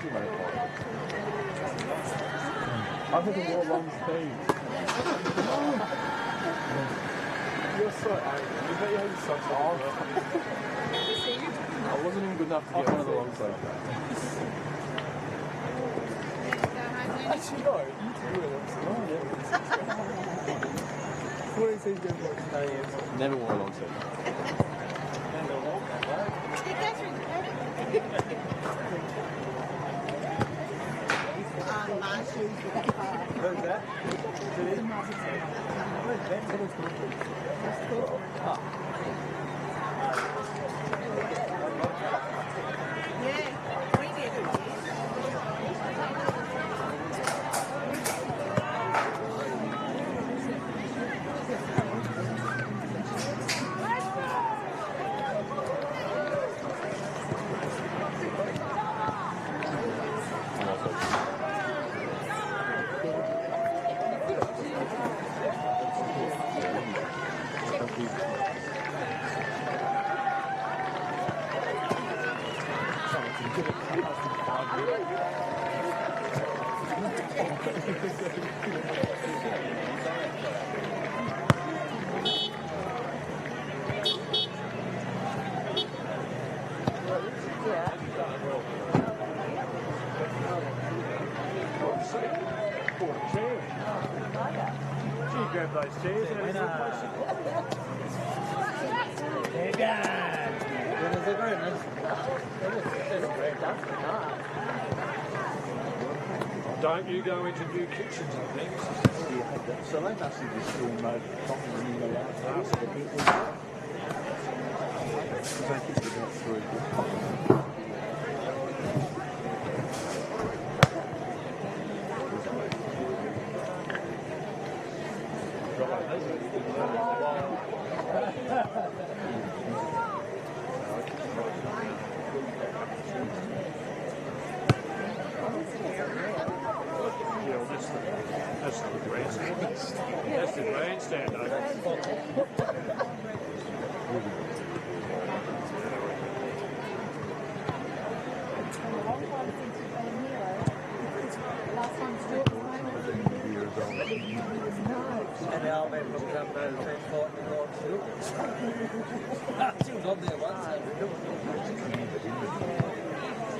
I think it was long speed. You're so angry. You bet you had such a long I wasn't even good enough to get one of the long side. Actually, no. You can do it. Oh, yeah. What do you say you're going to never wore a long side. Never walk that way. Where's that? Grab those chairs and don't you go into new kitchens, I think. So they must have just still made coffee in the last house of the bit. Because I think about 3. That's the grandstand, though. And now they've looked up those transport and all too. She was on there once.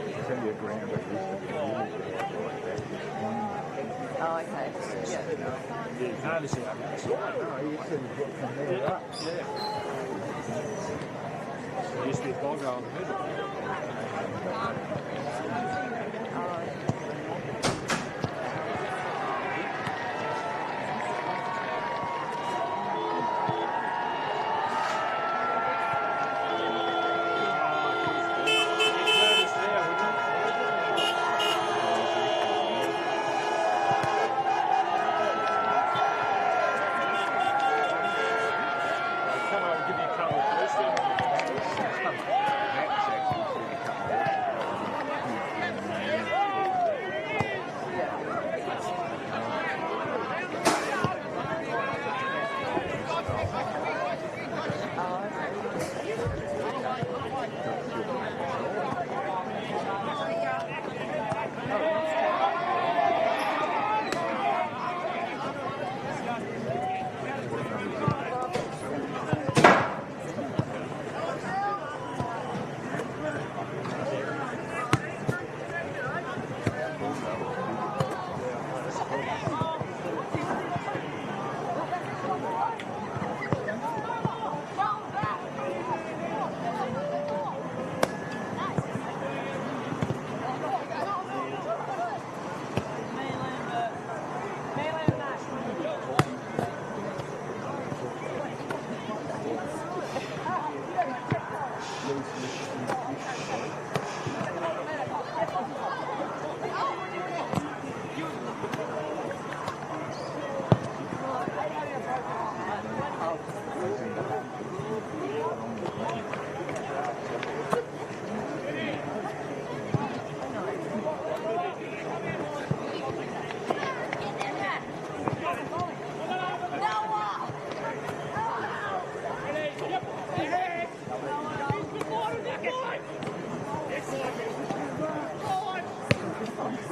It's only a grand, but Oh, okay. Yeah. you can't see how much. No, you said you've got from there up. Yeah. There used to be a bog on the middle.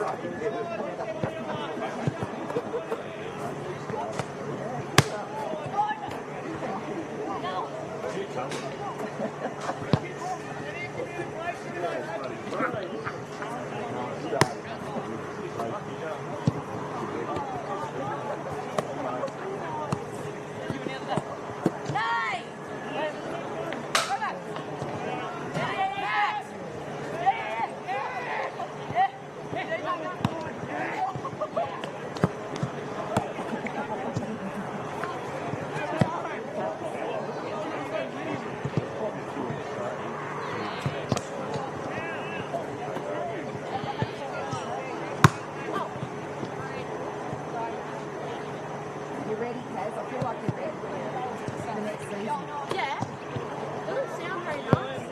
You ready, Kaz? I feel like you're ready for the next season. Yeah. Doesn't sound very nice.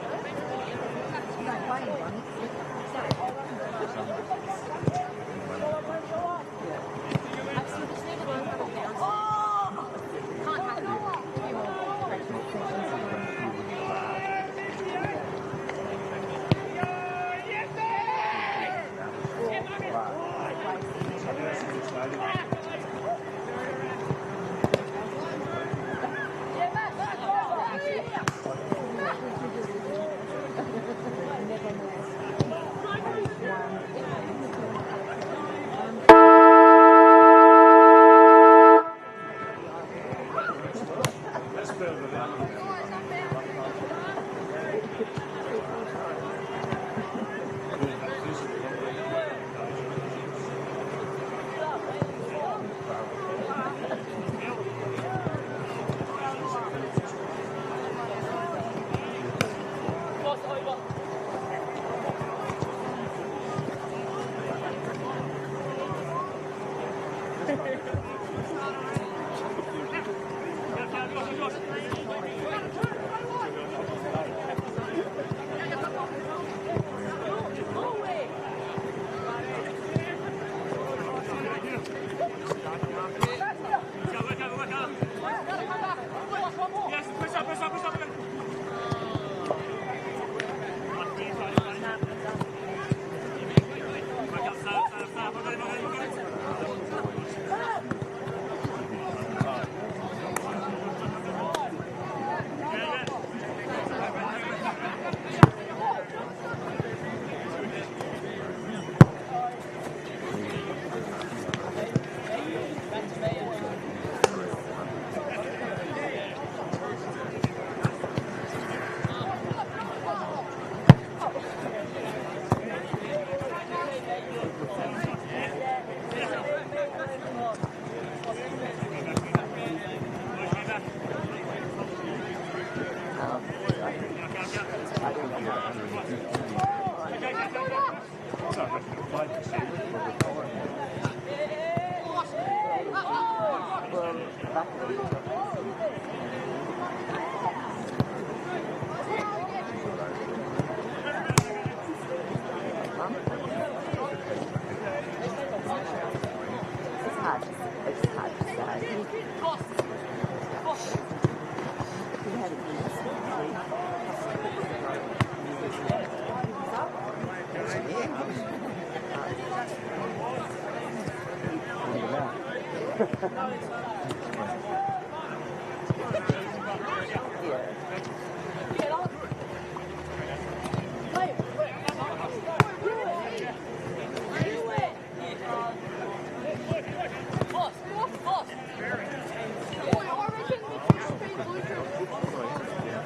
You don't play anyone. Actually, just need to learn how to bounce.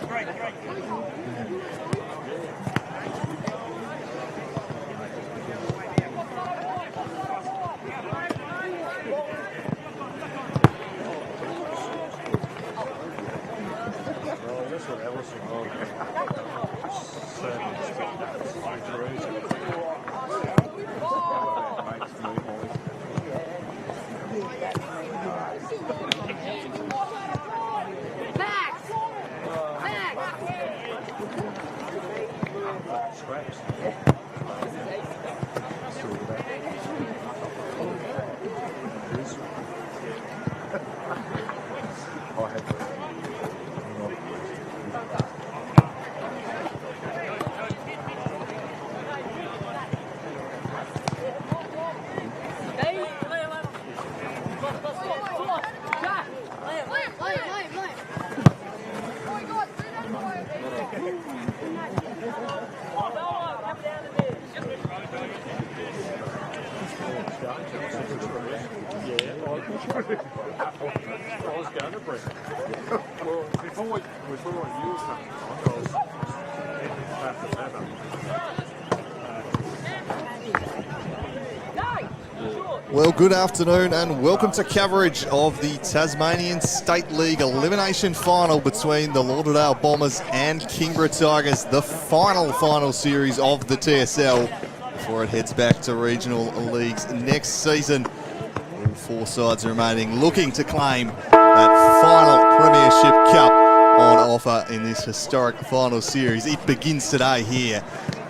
Can't hack it. I was going to bring. Well, before we use them, I was Well, good afternoon and welcome to coverage of the Tasmanian State League Elimination Final between the Lauderdale Bombers and Kingborough Tigers, the final series of the TSL before it heads back to regional leagues next season. All four sides remaining looking to claim that final Premiership Cup on offer in this historic final series. It begins today here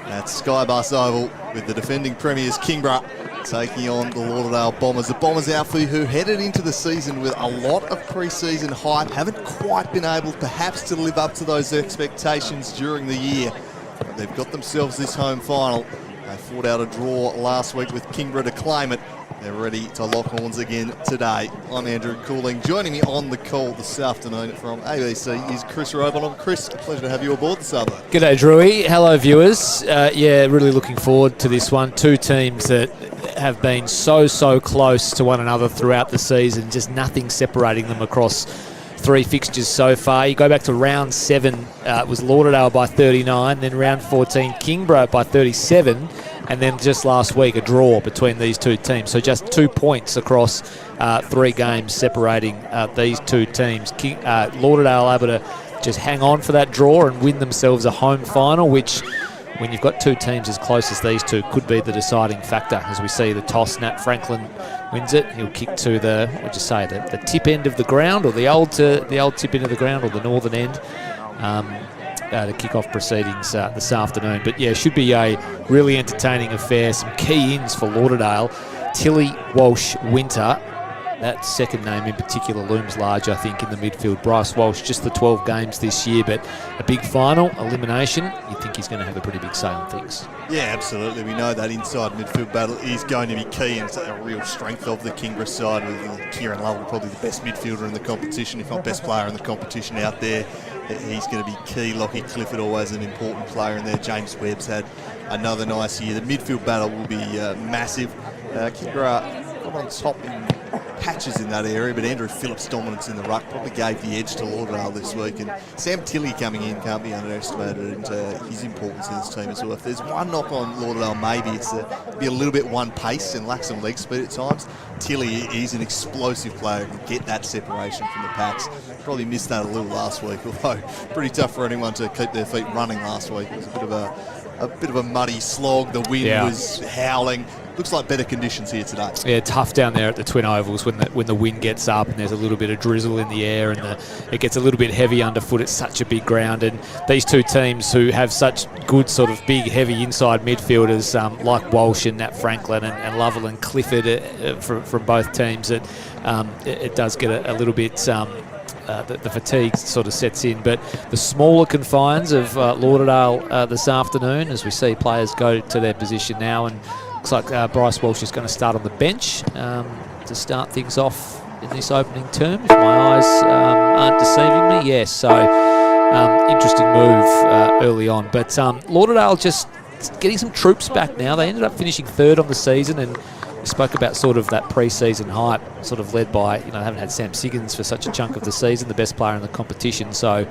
at Skybus Oval with the defending premiers Kingborough taking on the Lauderdale Bombers. The Bombers outfit who headed into the season with a lot of pre-season hype, haven't quite been able perhaps to live up to those expectations during the year. But they've got themselves this home final. They fought out a draw last week with Kingborough to claim it. They're ready to lock horns again today. I'm Andrew Cooling. Joining me on the call this afternoon from ABC is Chris Robon. Chris, a pleasure to have you aboard this afternoon. G'day, Drewy. Hello, viewers. Yeah, really looking forward to this one. Two teams that have been so close to one another throughout the season. Just nothing separating them across three fixtures so far. You go back to round 7, it was Lauderdale by 39, then round 14, Kingborough by 37, and then just last week a draw between these two teams. So just 2 points across 3 games separating these two teams. Lauderdale able to just hang on for that draw and win themselves a home final, which when you've got two teams as close as these two could be the deciding factor. As we see the toss, Nat Franklin wins it. He'll kick to the, what'd you say, the tip end of the ground, or the old tip end of the ground, or the northern end, to kick off proceedings this afternoon. But yeah, should be a really entertaining affair. Some key ins for Lauderdale. Tilly, Walsh, Winter. That second name in particular looms large, I think, in the midfield. Bryce Walsh, just the 12 games this year, but a big final, elimination. You think he's going to have a pretty big say on things. Yeah, absolutely. We know that inside midfield battle is going to be key, and it's a real strength of the Kingborough side, with Kieran Lovell probably the best midfielder in the competition, if not best player in the competition out there. He's going to be key. Lockie Clifford, always an important player in there. James Webb's had another nice year. The midfield battle will be massive. Kingborough got on top in patches in that area, but Andrew Phillips' dominance in the ruck probably gave the edge to Lauderdale this week, and Sam Tilley coming in can't be underestimated into his importance in this team as well. If there's one knock on Lauderdale, maybe it's to be a little bit one pace and lack some leg speed at times. Tilley is an explosive player, can get that separation from the packs. Probably missed that a little last week, although pretty tough for anyone to keep their feet running last week. It was a bit of a muddy slog. The wind was howling. Looks like better conditions here today. Yeah, tough down there at the Twin Ovals when the wind gets up and there's a little bit of drizzle in the air, and it gets a little bit heavy underfoot. It's such a big ground, and these two teams who have such good sort of big, heavy inside midfielders like Walsh and Nat Franklin and Lovell and Clifford from both teams, it does get a little bit... the fatigue sort of sets in, but the smaller confines of Lauderdale this afternoon, as we see players go to their position now, and looks like Bryce Walsh is going to start on the bench to start things off in this opening term, if my eyes aren't deceiving me. Yes, so interesting move early on, but Lauderdale just getting some troops back now. They ended up finishing 3rd on the season, and we spoke about sort of that pre-season hype, sort of led by, they haven't had Sam Siggins for such a chunk of the season, the best player in the competition. So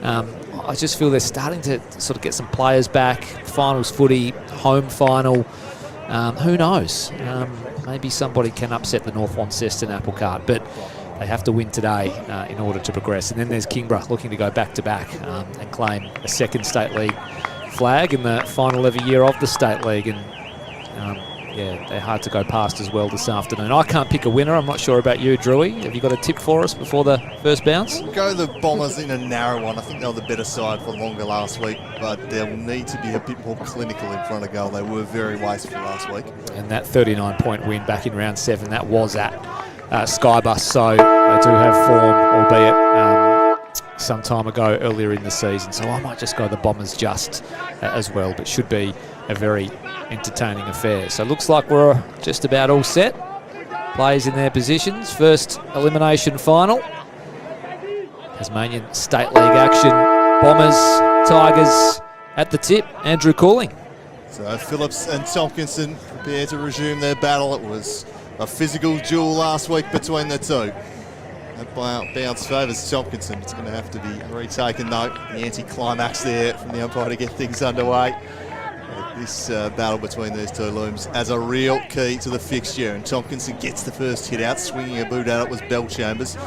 I just feel they're starting to sort of get some players back. Finals footy, home final. Who knows? Maybe somebody can upset the North Launceston apple cart, but they have to win today in order to progress. And then there's Kingborough looking to go back-to-back and claim a second State League flag in the final ever year of the State League. And yeah, they're hard to go past as well this afternoon. I can't pick a winner. I'm not sure about you, Drewy. Have you got a tip for us before the first bounce? Go the Bombers in a narrow one. I think they were the better side for longer last week, but they'll need to be a bit more clinical in front of goal. They were very wasteful last week. And that 39-point win back in round 7, that was at Skybus, so they do have form, albeit some time ago earlier in the season. So I might just go the Bombers just as well, but should be a very entertaining affair. So looks like we're just about all set. Players in their positions. First elimination final. Tasmanian State League action. Bombers, Tigers at the tip. Andrew Cooling. So Phillips and Tompkinson prepare to resume their battle. It was a physical duel last week between the two. That bounce favours Tompkinson. It's going to have to be retaken though. The anti-climax there from the umpire to get things underway. This battle between these two looms as a real key to the fixture. And Tompkinson gets the first hit out. Swinging a boot at it was Bellchambers.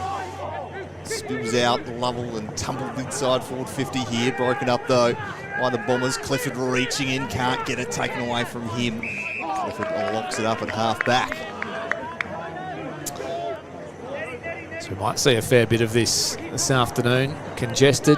Spills out, Lovell and tumbled inside forward 50 here. Broken up though by the Bombers. Clifford reaching in, can't get it taken away from him. Clifford locks it up at half back. So we might see a fair bit of this afternoon. Congested.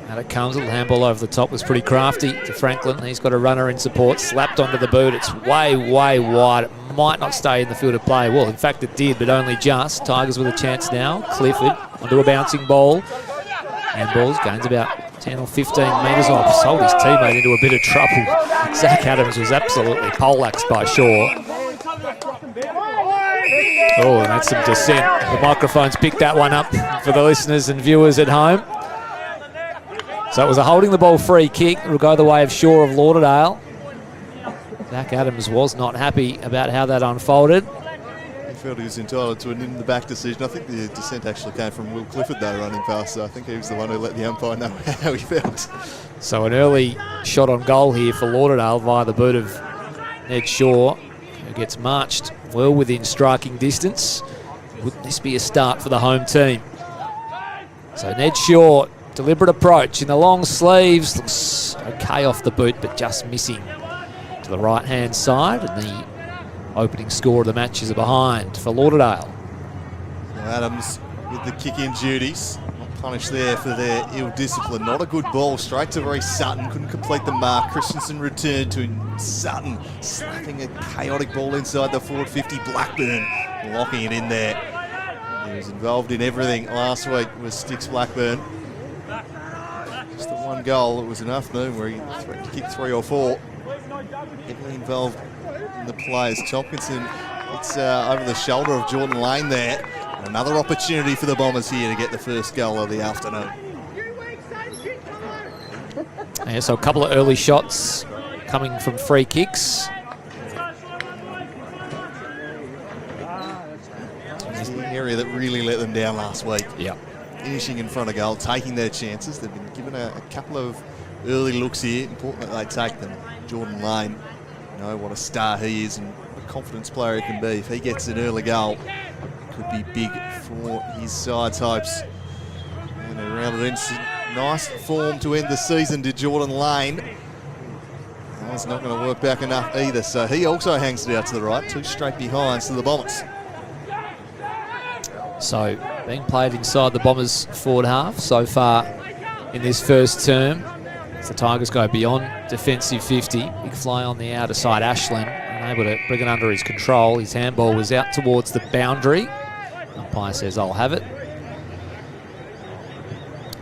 Out it comes, a little handball over the top was pretty crafty to Franklin. He's got a runner in support, slapped onto the boot. It's way, way wide. It might not stay in the field of play. Well, in fact it did, but only just. Tigers with a chance now. Clifford onto a bouncing ball. Handballs, gains about 10 or 15 metres off. Sold his teammate into a bit of trouble. Zach Adams was absolutely poleaxed by Shaw. Oh, and that's some dissent. The microphones picked that one up for the listeners and viewers at home. So it was a holding the ball free kick. It will go the way of Shaw of Lauderdale. Zach Adams was not happy about how that unfolded. He felt he was entitled to an in-the-back decision. I think the dissent actually came from Will Clifford though, running past, so I think he was the one who let the umpire know how he felt. So an early shot on goal here for Lauderdale via the boot of Ned Shaw, who gets marched well within striking distance. Wouldn't this be a start for the home team? So Ned Shaw, deliberate approach in the long sleeves. Looks okay off the boot, but just missing to the right-hand side. And the opening score of the match is a behind for Lauderdale. Adams with the kick-in duties. Not punished there for their ill discipline. Not a good ball. Straight to very Sutton. Couldn't complete the mark. Christensen returned to Sutton. Slapping a chaotic ball inside the forward 50. Blackburn locking it in there. He was involved in everything last week with Sticks Blackburn. Just the one goal. It was an afternoon where he threatened to kick 3 or 4. Heavily involved in the plays. Tompkinson hits over the shoulder of Jordan Lane there. Another opportunity for the Bombers here to get the first goal of the afternoon. Yeah, so a couple of early shots coming from free kicks. It's the area that really let them down last week. Yeah. Finishing in front of goal, taking their chances. They've been given a couple of early looks here. Important that they take them. Jordan Lane, you know what a star he is and what a confidence player he can be. If he gets an early goal, it could be big for his side's hopes. And they rounded in some nice form to end the season to Jordan Lane. That's not going to work back enough either. So he also hangs it out to the right. 2 straight behinds to the Bombers. So being played inside the Bombers forward half so far in this first term. As the Tigers go beyond defensive 50. Big fly on the outer side. Ashland unable to bring it under his control. His handball was out towards the boundary. Umpire says, I'll have it.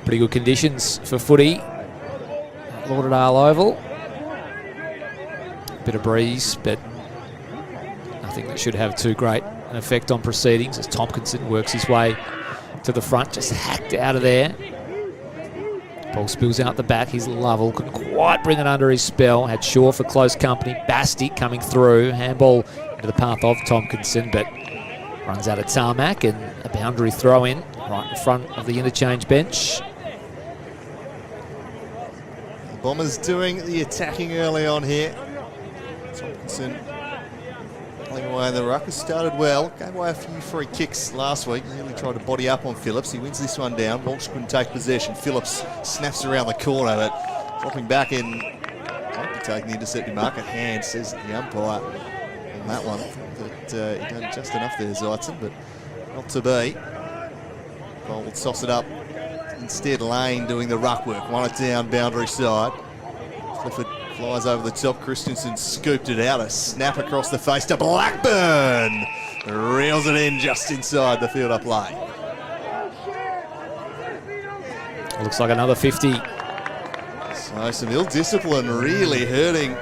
Pretty good conditions for footy at Lauderdale Oval. Bit of breeze, but nothing that should have too great an effect on proceedings as Tompkinson works his way to the front, just hacked out of there. Ball spills out the back. He's Lovell, couldn't quite bring it under his spell. Had Shaw for close company. Basti coming through. Handball into the path of Tompkinson, but runs out of tarmac and a boundary throw in right in front of the interchange bench. The Bombers doing the attacking early on here. Tompkinson pulling away in the ruck. Has started well. Gave away a few free kicks last week. Really tried to body up on Phillips. He wins this one down. Walsh couldn't take possession. Phillips snaps around the corner, but dropping back in. Might be taking the intercepting mark at hand, says the umpire on that one. That he done just enough there, Zeitzen, but not to be. Cole will toss it up. Instead, Lane doing the ruck work. Won it down boundary side. Clifford flies over the top. Christensen scooped it out. A snap across the face to Blackburn. Reels it in just inside the field of play. Looks like another 50. So some ill discipline really hurting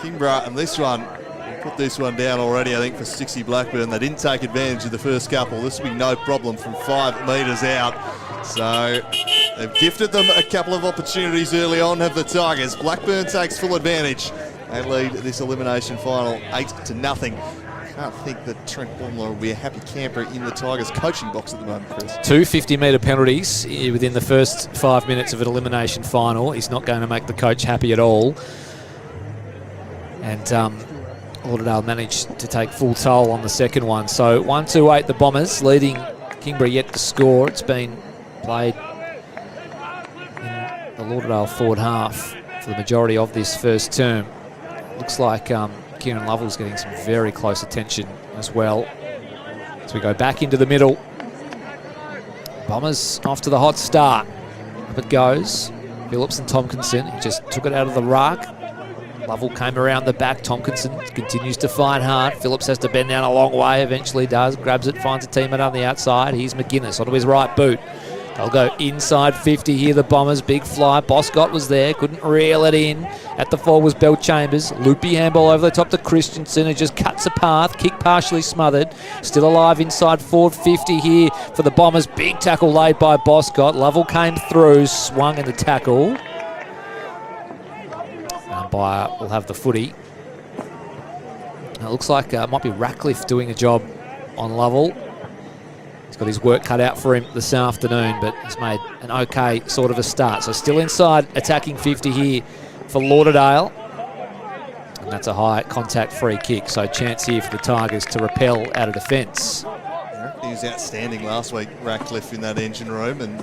Kingborough, and this one, we'll put this one down already, I think, for Stixie Blackburn. They didn't take advantage of the first couple. This will be no problem from 5 metres out. So They've gifted them a couple of opportunities early on, have the Tigers. Blackburn takes full advantage. They lead this elimination final 8-0. Can't think that Trent Baumler will be a happy camper in the Tigers coaching box at the moment, Chris. 2 50-metre penalties within the first 5 minutes of an elimination final. He's not going to make the coach happy at all. And Lauderdale managed to take full toll on the second one. So 1-2-8 the Bombers, leading Kingborough yet to score. It's been played in the Lauderdale forward half for the majority of this first term. Looks like Kieran Lovell's getting some very close attention as well. So we go back into the middle. Bombers off to the hot start. Up it goes. Phillips and Tompkinson. He just took it out of the ruck. Lovell came around the back. Tompkinson continues to fight hard. Phillips has to bend down a long way. Eventually does. Grabs it, finds a teammate on the outside. Here's McGuinness onto his right boot. They'll go inside 50 here, the Bombers. Big fly. Boscott was there. Couldn't reel it in. At the fall was Bell Chambers. Loopy handball over the top to Christensen, who just cuts a path. Kick partially smothered. Still alive inside forward 50 here for the Bombers. Big tackle laid by Boscott. Lovell came through, swung in the tackle. Umpire will have the footy. It looks like it might be Ratcliffe doing a job on Lovell. He's got his work cut out for him this afternoon, but he's made an okay sort of a start. So still inside attacking 50 here for Lauderdale. And that's a high contact free kick. So chance here for the Tigers to repel out of defence. He was outstanding last week, Ratcliffe, in that engine room, and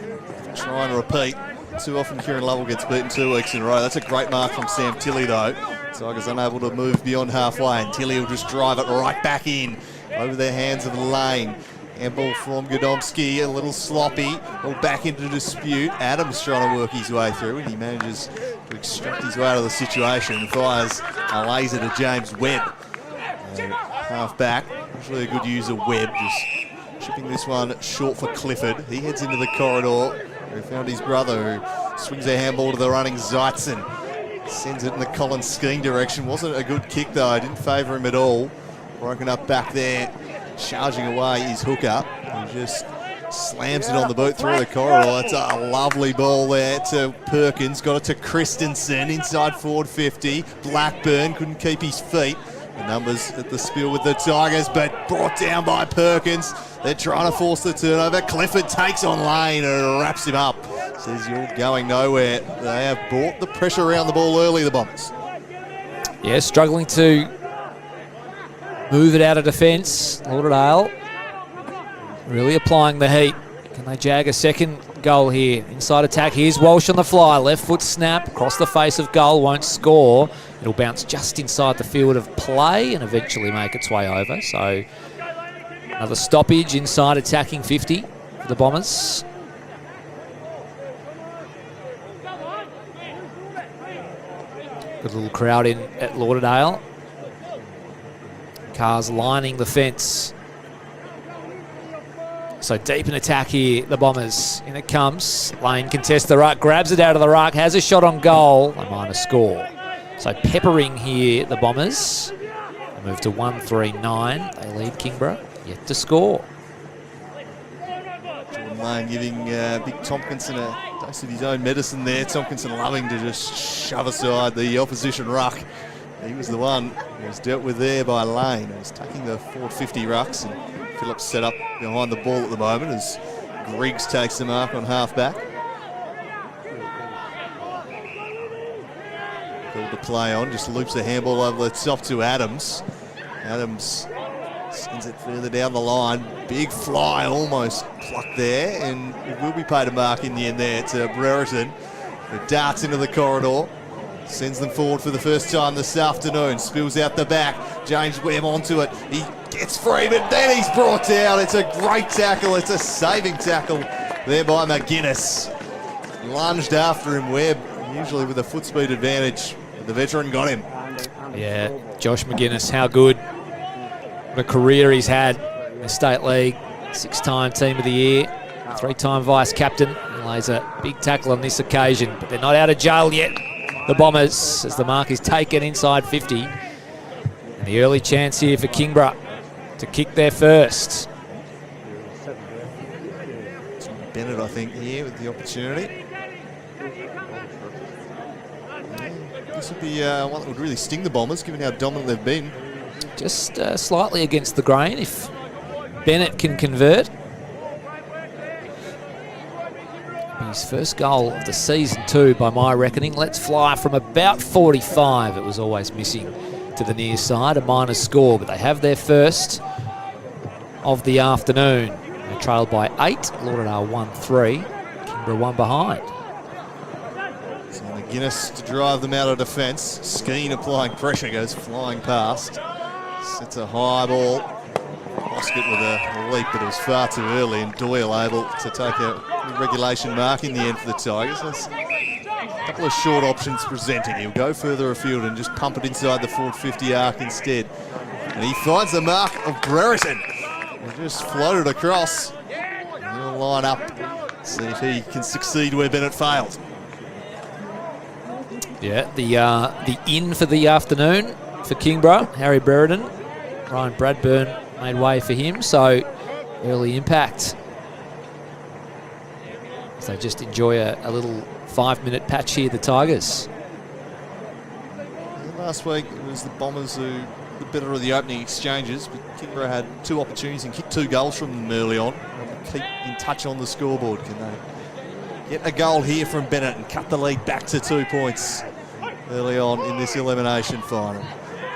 try and repeat. Too often Kieran Lovell gets beaten 2 weeks in a row. That's a great mark from Sam Tilley though. Tigers unable to move beyond halfway, and Tilley will just drive it right back in over the hands of the lane. Handball from Godomski, a little sloppy, all back into dispute. Adams trying to work his way through, and he manages to extract his way out of the situation and fires a laser to James Webb. Half back, usually a good user, Webb, just chipping this one short for Clifford. He heads into the corridor. He found his brother, who swings a handball to the running Zeitzen. Sends it in the Colin Skeen direction. Wasn't a good kick though, didn't favour him at all. Broken up back there. Charging away his hooker. He just slams it on the boot through the corridor. That's a lovely ball there to Perkins. Got it to Christensen inside forward 50. Blackburn couldn't keep his feet. The numbers at the spiel with the Tigers, but brought down by Perkins. They're trying to force the turnover. Clifford takes on Lane and wraps him up. Says you're going nowhere. They have brought the pressure around the ball early, the Bombers. Yeah, struggling to move it out of defence. Lauderdale really applying the heat. Can they jag a second goal here? Inside attack. Here's Walsh on the fly. Left foot snap. Across the face of goal. Won't score. It'll bounce just inside the field of play and eventually make its way over. So another stoppage inside attacking 50 for the Bombers. Good little crowd in at Lauderdale. Cars lining the fence. So deep in attack here, the Bombers. In it comes. Lane contests the ruck, grabs it out of the ruck, has a shot on goal. They might score. So peppering here, the Bombers. They move to 1-3-9. They lead Kingborough, yet to score. Jordan Lane giving Big Tompkinson a dose of his own medicine there. Tompkinson loving to just shove aside the opposition ruck. He was the one who was dealt with there by Lane. He was taking the 450 rucks, and Phillips set up behind the ball at the moment as Griggs takes the mark on half-back. Called to play on, just loops the handball over the top to Adams. Adams sends it further down the line. Big fly, almost plucked there, and it will be paid a mark in the end there to Brereton. It darts into the corridor. Sends them forward for the first time this afternoon. Spills out the back. James Webb onto it. He gets free, but then he's brought down. It's a great tackle. It's a saving tackle there by McGuinness. Lunged after him, Webb, usually with a foot speed advantage. The veteran got him. Yeah, Josh McGuinness, how good. What a career he's had in the State League. 6-time Team of the Year. 3-time Vice-Captain. He lays a big tackle on this occasion, but they're not out of jail yet. The Bombers, as the mark is taken inside 50. And the early chance here for Kingborough to kick their first. Bennett, I think, here with the opportunity. This would be one that would really sting the Bombers, given how dominant they've been. Just slightly against the grain if Bennett can convert. His first goal of the season too, by my reckoning. Let's fly from about 45. It was always missing to the near side, a minor score, but they have their first of the afternoon. They trailed by 8, Lauderdale 1-3, Kingborough 1 behind. So McGuinness to drive them out of defence. Skeen applying pressure, goes flying past. Sets a high ball. Bosket with a leap, but it was far too early, and Doyle able to take a regulation mark in the end for the Tigers. There's a couple of short options presenting. He'll go further afield and just pump it inside the forward 50 arc instead. And he finds the mark of Brereton. He'll just float it across. And he'll line up, see if he can succeed where Bennett failed. Yeah, the in for the afternoon for Kingborough, Harry Brereton. Ryan Bradburn made way for him, so early impact. So just enjoy a little 5-minute patch here, the Tigers. And last week it was the Bombers who were the better of the opening exchanges, but Kingborough had 2 opportunities and kicked 2 goals from them early on. They'll keep in touch on the scoreboard. Can they get a goal here from Bennett and cut the lead back to 2 points early on in this elimination final?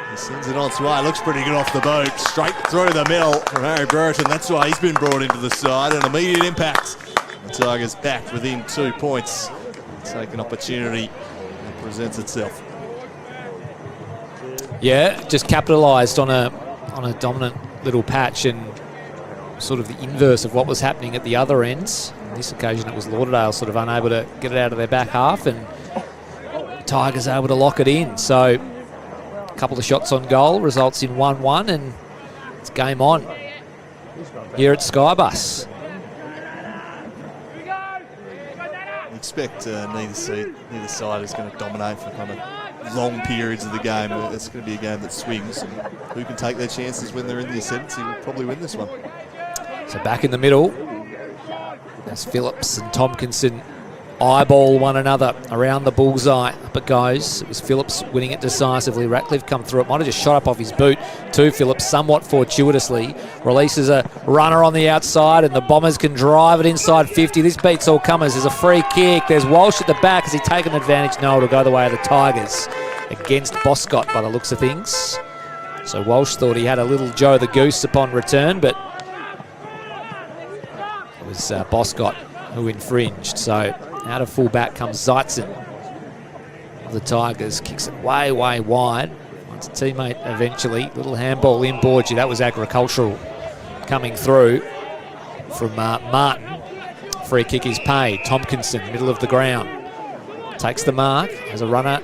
He sends it on its way. Looks pretty good off the boot. Straight through the middle from Harry Brereton. That's why he's been brought into the side. An immediate impact. The Tigers back within 2 points. Take an opportunity that presents itself. Yeah, just capitalised on a dominant little patch, and sort of the inverse of what was happening at the other ends. On this occasion it was Lauderdale sort of unable to get it out of their back half, and Tigers able to lock it in. So a couple of shots on goal results in 1-1, and it's game on here at Skybus. You expect neither side is going to dominate for kind of long periods of the game. It's going to be a game that swings, and who can take their chances when they're in the ascendancy will probably win this one. So back in the middle, as Phillips and Tompkinson eyeball one another around the bullseye. Up it goes. It was Phillips winning it decisively. Ratcliffe come through. It might have just shot up off his boot to Phillips somewhat fortuitously. Releases a runner on the outside, and the Bombers can drive it inside 50. This beats all comers. There's a free kick. There's Walsh at the back. Has he taken advantage? No, it'll go the way of the Tigers against Boscott by the looks of things. So Walsh thought he had a little Joe the Goose upon return, but it was Boscott who infringed. So out of full back comes Zeitzen of the Tigers. Kicks it way, way wide. Finds a teammate eventually. Little handball inboard. That was agricultural coming through from Martin. Free kick is paid. Tompkinson, middle of the ground. Takes the mark. Has a runner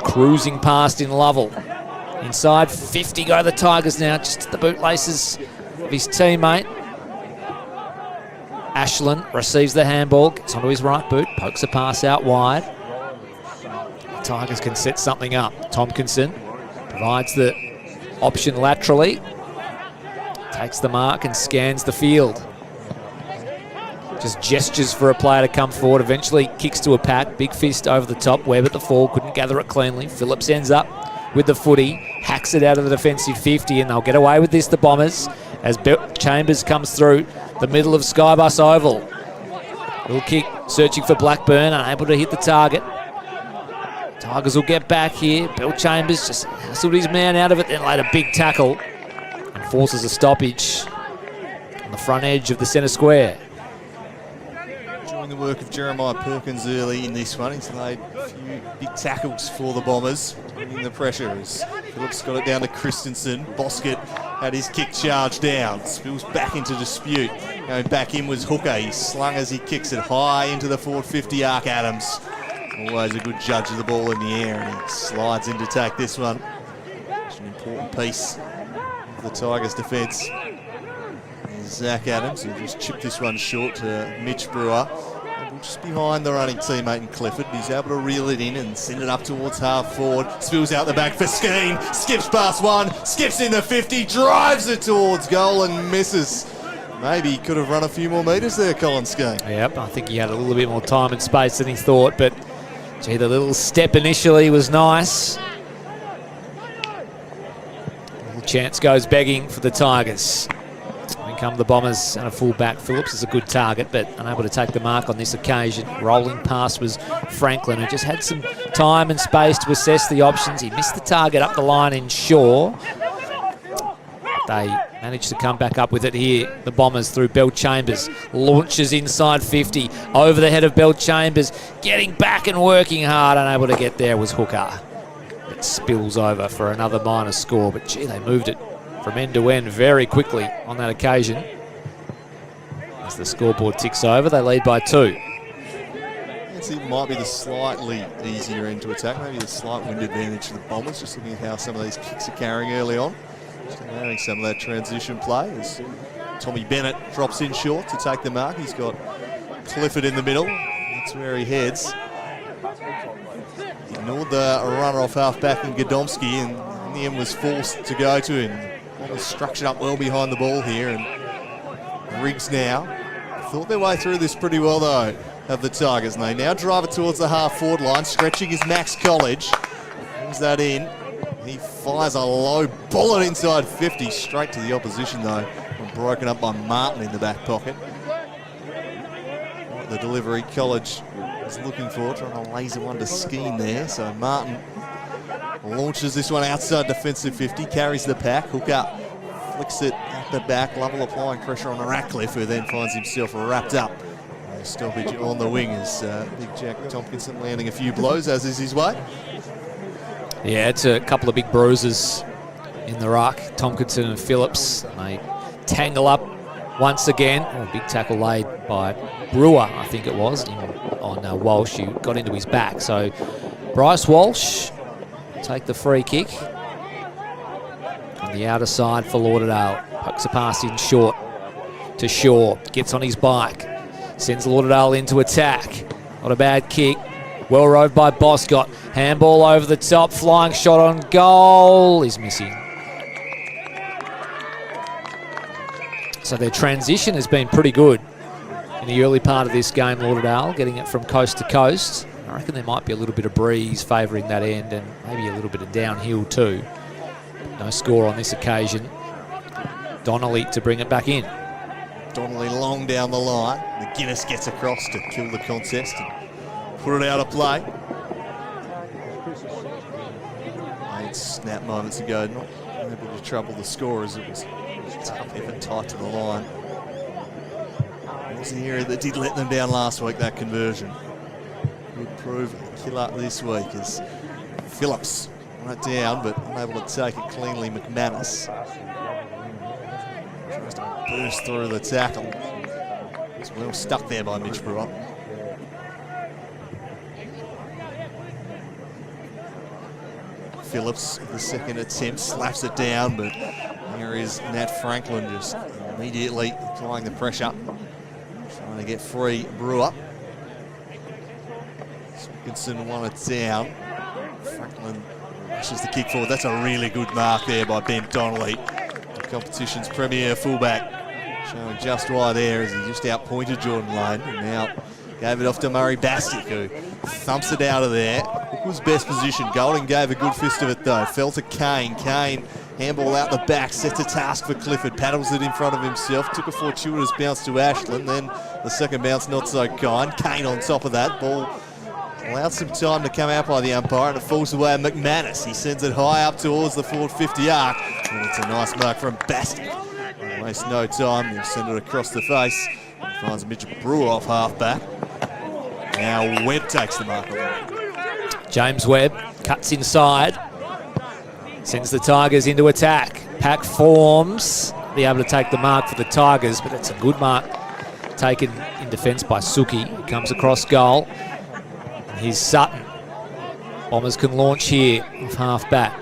cruising past in Lovell. Inside 50 go the Tigers now. Just at the bootlaces of his teammate. Ashland receives the handball, gets onto his right boot, pokes a pass out wide. The Tigers can set something up. Tompkinson provides the option laterally. Takes the mark and scans the field. Just gestures for a player to come forward. Eventually kicks to a pack. Big fist over the top. Webb at the fall. Couldn't gather it cleanly. Phillips ends up with the footy. Hacks it out of the defensive 50, and they'll get away with this, the Bombers, as Chambers comes through the middle of Skybus Oval. Little kick, searching for Blackburn, unable to hit the target. Tigers will get back here. Bill Chambers just hassled his man out of it, then laid a big tackle and forces a stoppage on the front edge of the centre square. Enjoying the work of Jeremiah Perkins early in this one. He's laid a few big tackles for the Bombers, bringing the pressure as Phillips got it down to Christensen. Boscott had his kick charged down. Spills back into dispute. Going back in was Hooker. He slung as he kicks it high into the forward 50 arc. Adams, always a good judge of the ball in the air, and he slides in to take this one. It's an important piece of the Tigers' defence. Zach Adams, who just chipped this one short to Mitch Brewer. Just behind the running teammate in Clifford. He's able to reel it in and send it up towards half forward. Spills out the back for Skeen. Skips past one. Skips in the 50. Drives it towards goal and misses. Maybe he could have run a few more metres there, Colin Skene. Yep, I think he had a little bit more time and space than he thought, but gee, the little step initially was nice. Little chance goes begging for the Tigers. In come the Bombers and a full-back. Phillips is a good target, but unable to take the mark on this occasion. Rolling past was Franklin, who just had some time and space to assess the options. He missed the target up the line in Shaw. They managed to come back up with it here. The Bombers through Bell Chambers. Launches inside 50. Over the head of Bell Chambers. Getting back and working hard. Unable to get there was Hooker. It spills over for another minor score. But gee, they moved it from end to end very quickly on that occasion. As the scoreboard ticks over, they lead by 2. It might be the slightly easier end to attack. Maybe the slight wind advantage to the Bombers. Just looking at how some of these kicks are carrying early on. Just allowing some of that transition play as Tommy Bennett drops in short to take the mark. He's got Clifford in the middle. That's where he heads. Ignored the runner off half-back in Godomski, and in the end was forced to go to him. Bombers structured up well behind the ball here, and Riggs now thought their way through this pretty well though, of the Tigers, and they now drive it towards the half-forward line. Stretching is Max College. Brings that in. He fires a low bullet inside 50, straight to the opposition though, and broken up by Martin in the back pocket. The delivery College is looking for, trying to laser one to Skene there. So Martin launches this one outside defensive 50, carries the pack, hook up, flicks it at the back. Lovell applying pressure on Ratcliffe, who then finds himself wrapped up. Stoppage on the wing is Big Jack Tompkinson landing a few blows, as is his way. Yeah, it's a couple of big bruises in the ruck. Tompkinson and Phillips, they tangle up once again. Oh, big tackle laid by Brewer, I think it was, on Walsh, who got into his back. So Bryce Walsh will take the free kick on the outer side for Lauderdale. Pokes a pass in short to Shaw. Gets on his bike. Sends Lauderdale into attack. Not a bad kick. Well rode by Boscott. Handball over the top. Flying shot on goal is missing. So their transition has been pretty good in the early part of this game, Lauderdale, getting it from coast to coast. I reckon there might be a little bit of breeze favouring that end, and maybe a little bit of downhill too. No score on this occasion. Donnelly to bring it back in. Donnelly long down the line. McGuinness gets across to kill the contest and put it out of play. 8 snap moments ago, not able to trouble the scorers. It was tough, even tight to the line. It was the area that did let them down last week, that conversion. Would prove a killer this week as Phillips right down, but unable to take it cleanly. McManus tries to burst through the tackle. It's well stuck there by Mitch Brewer. Phillips, the second attempt, slaps it down, but here is Nat Franklin just immediately applying the pressure, trying to get free Brewer. Wilkinson won it down. Franklin rushes the kick forward. That's a really good mark there by Ben Donnelly, the competition's premier fullback, showing just why there as he just outpointed Jordan Lane, and now gave it off to Murray Bastick, who thumps it out of there. Hook was best positioned. Golding gave a good fist of it though. Fell to Kane. Kane, handball out the back, sets a task for Clifford, paddles it in front of himself, took a fortuitous bounce to Ashland, then the second bounce not so kind. Kane on top of that. Ball allowed some time to come out by the umpire, and it falls away at McManus. He sends it high up towards the forward 50 arc, and it's a nice mark from Bastick. Waste no time, he'll send it across the face. He finds Mitch Brewer off half-back. Now Webb takes the mark. James Webb cuts inside, sends the Tigers into attack. Pack forms, be able to take the mark for the Tigers, but it's a good mark taken in defence by Suki. He comes across goal. Here's Sutton. Bombers can launch here off half-back.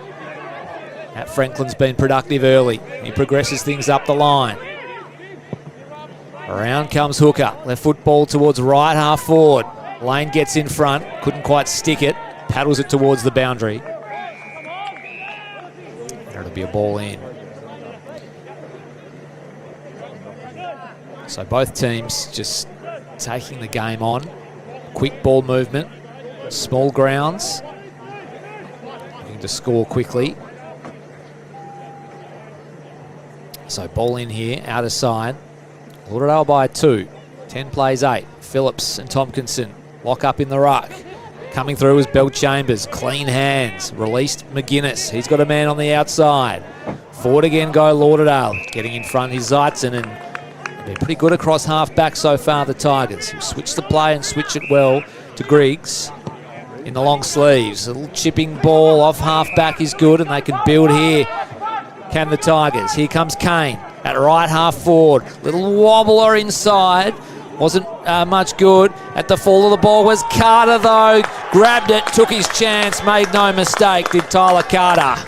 Matt Franklin's been productive early. He progresses things up the line. Around comes Hooker. Left foot ball towards right half forward. Lane gets in front. Couldn't quite stick it. Paddles it towards the boundary. There'll be a ball in. So both teams just taking the game on. Quick ball movement, small grounds, looking to score quickly. So ball in here, outer side. Lauderdale by 2. 10 plays 8. Phillips and Tompkinson lock up in the ruck. Coming through is Bell Chambers. Clean hands. Released McGuinness. He's got a man on the outside. Forward again go Lauderdale. Getting in front is Zeitzen, and they're pretty good across half back so far, the Tigers. Switch the play and switch it well to Griggs in the long sleeves. A little chipping ball off half back is good, and they can build here. Can the Tigers? Here comes Kane at right half forward. Little wobbler inside. Wasn't much good. At the fall of the ball was Carter, though. Grabbed it, took his chance, made no mistake, did Tyler Carter.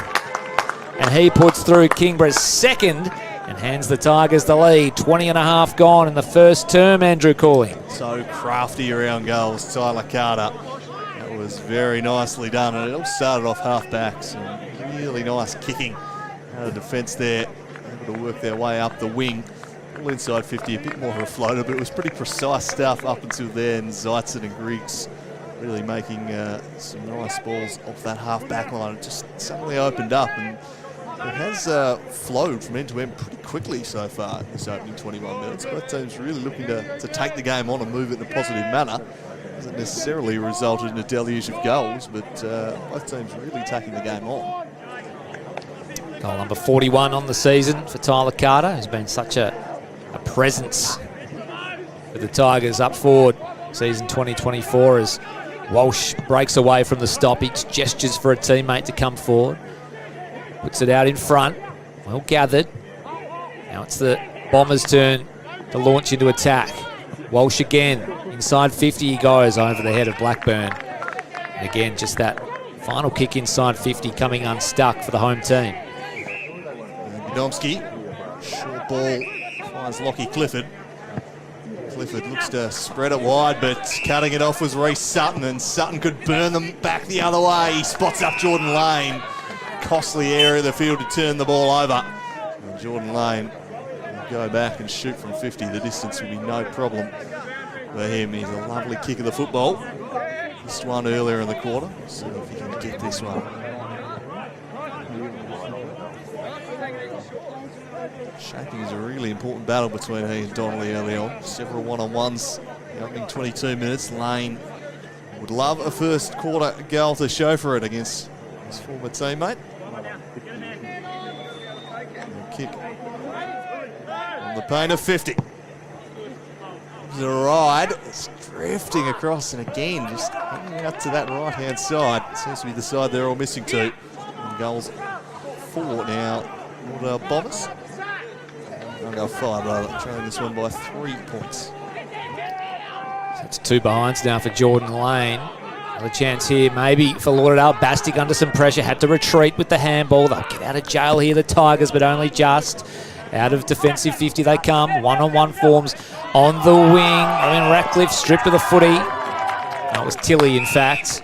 And he puts through Kingborough's second and hands the Tigers the lead. 20 and a half gone in the first term, Andrew Cooling. So crafty around goals, Tyler Carter. That was very nicely done, and it all started off half back. Some really nice kicking out of defence there. Able to work their way up the wing. All inside 50, a bit more of a floater, but it was pretty precise stuff up until then. Zeitzen and Griggs really making some nice balls off that half back line. It just suddenly opened up, and it has flowed from end to end pretty quickly so far in this opening 21 minutes. Both teams really looking to take the game on and move it in a positive manner. Hasn't necessarily resulted in a deluge of goals, but both teams really taking the game on. Goal number 41 on the season for Tyler Carter, who's been such a presence for the Tigers up forward season 2024 as Walsh breaks away from the stoppage, gestures for a teammate to come forward, puts it out in front, well gathered. Now it's the Bombers' turn to launch into attack. Walsh again, inside 50 he goes over the head of Blackburn. And again, just that final kick inside 50 coming unstuck for the home team. Domsky, short ball, finds Lockie Clifford. Clifford looks to spread it wide, but cutting it off was Reece Sutton, and Sutton could burn them back the other way. He spots up Jordan Lane. Costly area of the field to turn the ball over. And Jordan Lane will go back and shoot from 50. The distance will be no problem for him. He's a lovely kick of the football. Missed one earlier in the quarter. See if he can get this one. Shaping is a really important battle between he and Donnelly early on. Several one-on-ones in the opening 22 minutes. Lane would love a first quarter goal to show for it against his former teammate. And kick on the paint of 50. There's a ride. It's drifting across, and again, just hanging out to that right-hand side. Seems to be the side they're all missing to. And goals 4 now. Lauderdale Bombers. I'll go 5 rather, trailing this one by 3 points. So it's 2 behinds now for Jordan Lane. Another chance here maybe for Lauderdale. Bastic under some pressure, had to retreat with the handball. They'll get out of jail here, the Tigers, but only just. Out of defensive 50 they come. One-on-one forms on the wing. I mean, Ratcliffe stripped of the footy. That was Tilly, in fact.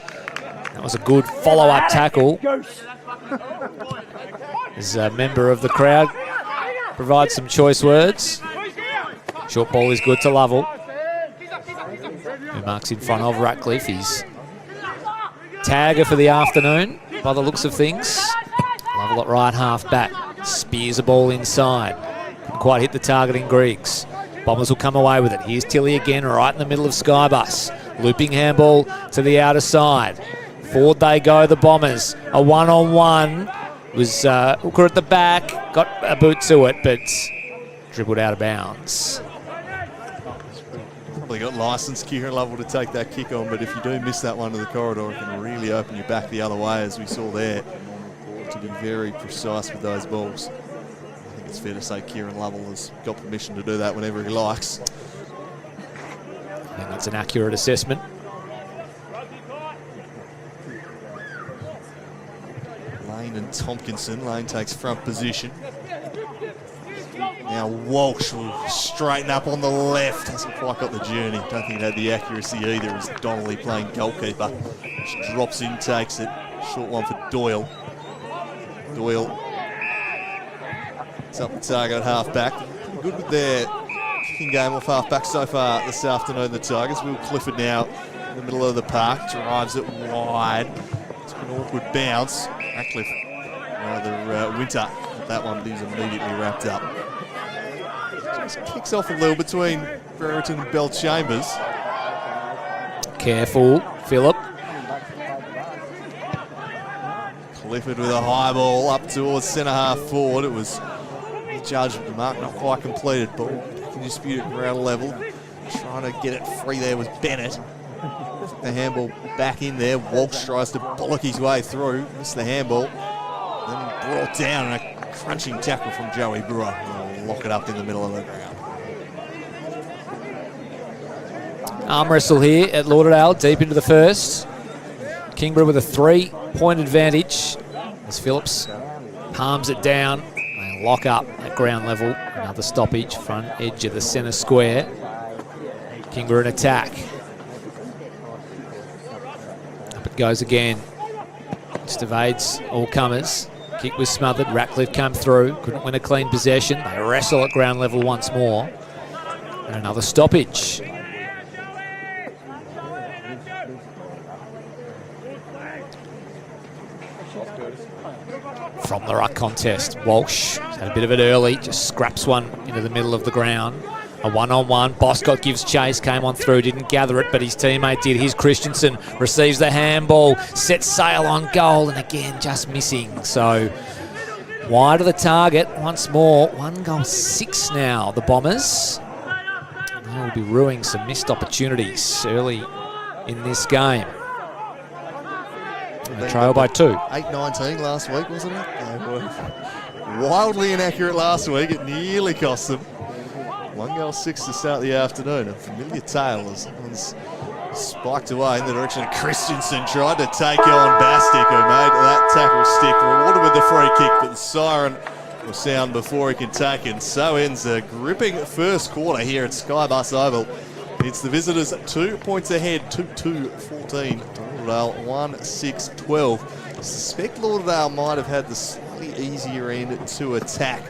That was a good follow-up tackle. As a member of the crowd provides some choice words. Short ball is good to Lovell, who marks in front of Ratcliffe. He's tagger for the afternoon by the looks of things. Lovell at right half back. Spears a ball inside. Couldn't quite hit the target in Griggs. Bombers will come away with it. Here's Tilly again, right in the middle of Skybus. Looping handball to the outer side. Forward they go, the Bombers. A one-on-one. Was Hooker at the back. Got a boot to it, but dribbled out of bounds. Probably got licence, Kieran Lovell, to take that kick on, but if you do miss that one to the corridor, it can really open you back the other way, as we saw there. To be very precise with those balls. I think it's fair to say Kieran Lovell has got permission to do that whenever he likes. I think that's an accurate assessment. Lane and Tompkinson. Lane takes front position. Now Walsh will straighten up on the left. Hasn't quite got the journey. Don't think it had the accuracy either, as Donnelly playing goalkeeper. Just drops in, takes it. Short one for Doyle. Doyle. It's up the target at half back. Good with their kicking game off half-back so far this afternoon, the Tigers. Will Clifford now in the middle of the park, drives it wide. It's an awkward bounce. Ratcliffe, rather Winter, that one, but he's immediately wrapped up. Just kicks off a little between Brereton and Bell Chambers. Careful, Phillip. Clifford with a high ball up towards centre half forward. It was judged with the mark not quite completed. Ball can dispute it ground level. Trying to get it free there was Bennett. The handball back in there. Walsh tries to bollock his way through. Missed the handball. Then brought down and a crunching tackle from Joey Brewer. He'll lock it up in the middle of the ground. Arm wrestle here at Lauderdale, deep into the first. Kingborough with a 3-point advantage as Phillips palms it down. They lock up at ground level. Another stoppage, front edge of the centre square. Kingborough in attack. Up it goes again. Just evades all comers. Kick was smothered. Ratcliffe came through. Couldn't win a clean possession. They wrestle at ground level once more. And another stoppage. From the ruck contest, Walsh had a bit of it early, just scraps one into the middle of the ground. A one-on-one, Boscott gives chase, came on through, didn't gather it, but his teammate did. Here's Christensen, receives the handball, sets sail on goal, and again, just missing. So, wide of the target once more. 1-6 now, the Bombers. They will be ruining some missed opportunities early in this game. And a trail by 2. 8-19 last week, wasn't it? They were wildly inaccurate last week. It nearly cost them. 1-6 to start the afternoon. A familiar tale as one's spiked away in the direction of Christensen. Tried to take on Bastic, who made that tackle stick. Rewarded with the free kick, but the siren will sound before he can take it. So ends a gripping first quarter here at Skybus Oval. It's the visitors 2 points ahead, 2-14. Lauderdale 1-6-12. Suspect Lauderdale might have had the slightly easier end to attack.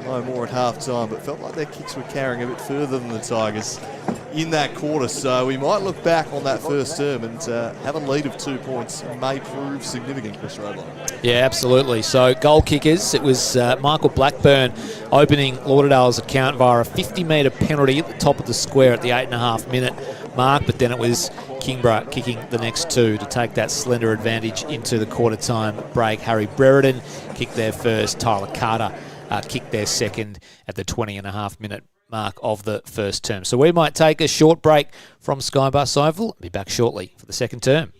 No more at half-time, but felt like their kicks were carrying a bit further than the Tigers in that quarter. So we might look back on that first term and have a lead of 2 points. May prove significant, Chris Roble. Yeah, absolutely. So goal kickers, it was Michael Blackburn opening Lauderdale's account via a 50-metre penalty at the top of the square at the 8.5-minute mark, but then it was Kingborough kicking the next 2 to take that slender advantage into the quarter-time break. Harry Brereton kicked their first. Tyler Carter kicked their second at the 20.5-minute mark of the first term. So we might take a short break from Skybus Oval. Be back shortly for the second term.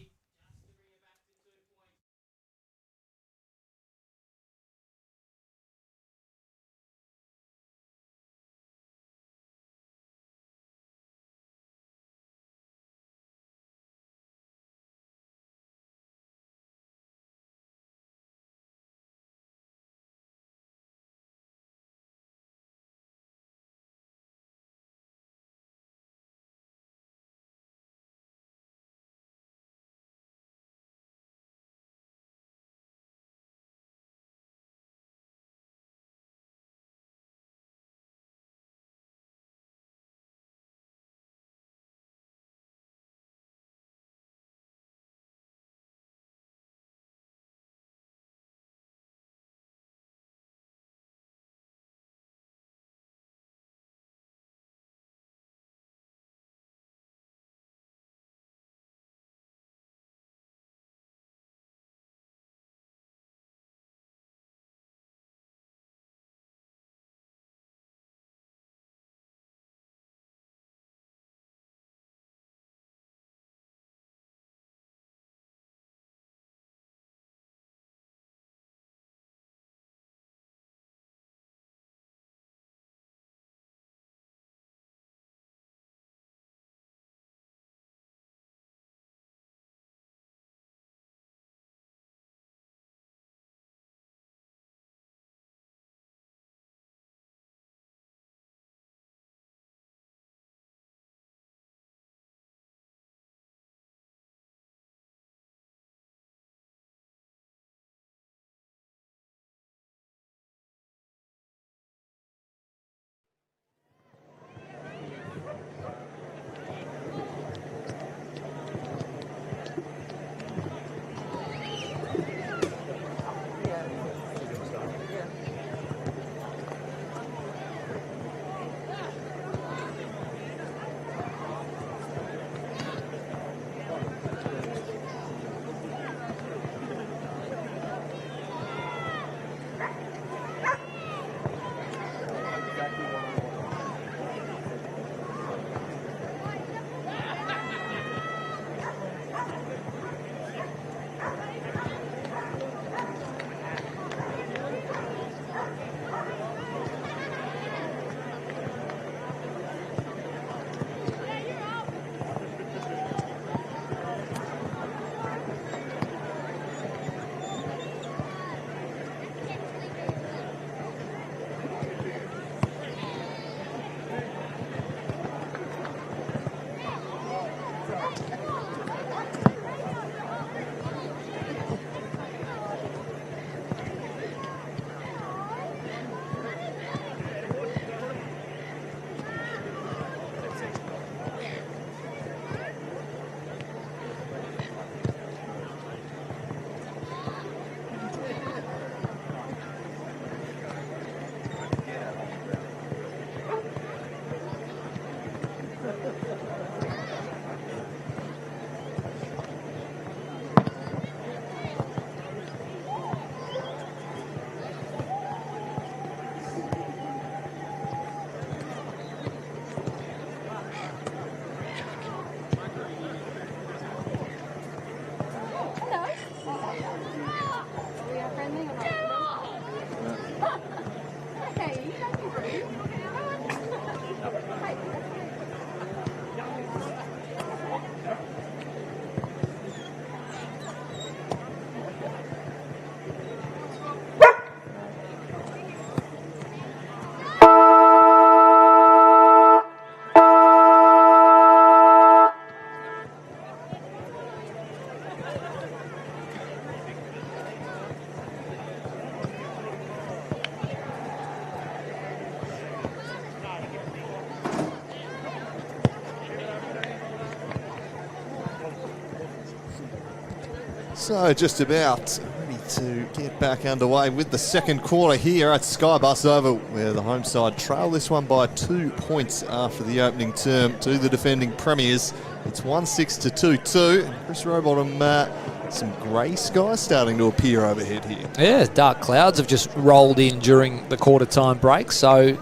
So just about ready to get back underway with the second quarter here at Skybus Oval, where the home side trail this one by 2 points after the opening term to the defending premiers. It's 1-6 to 2-2. And Chris Rowbottom, some grey skies starting to appear overhead here. Yeah, dark clouds have just rolled in during the quarter time break, so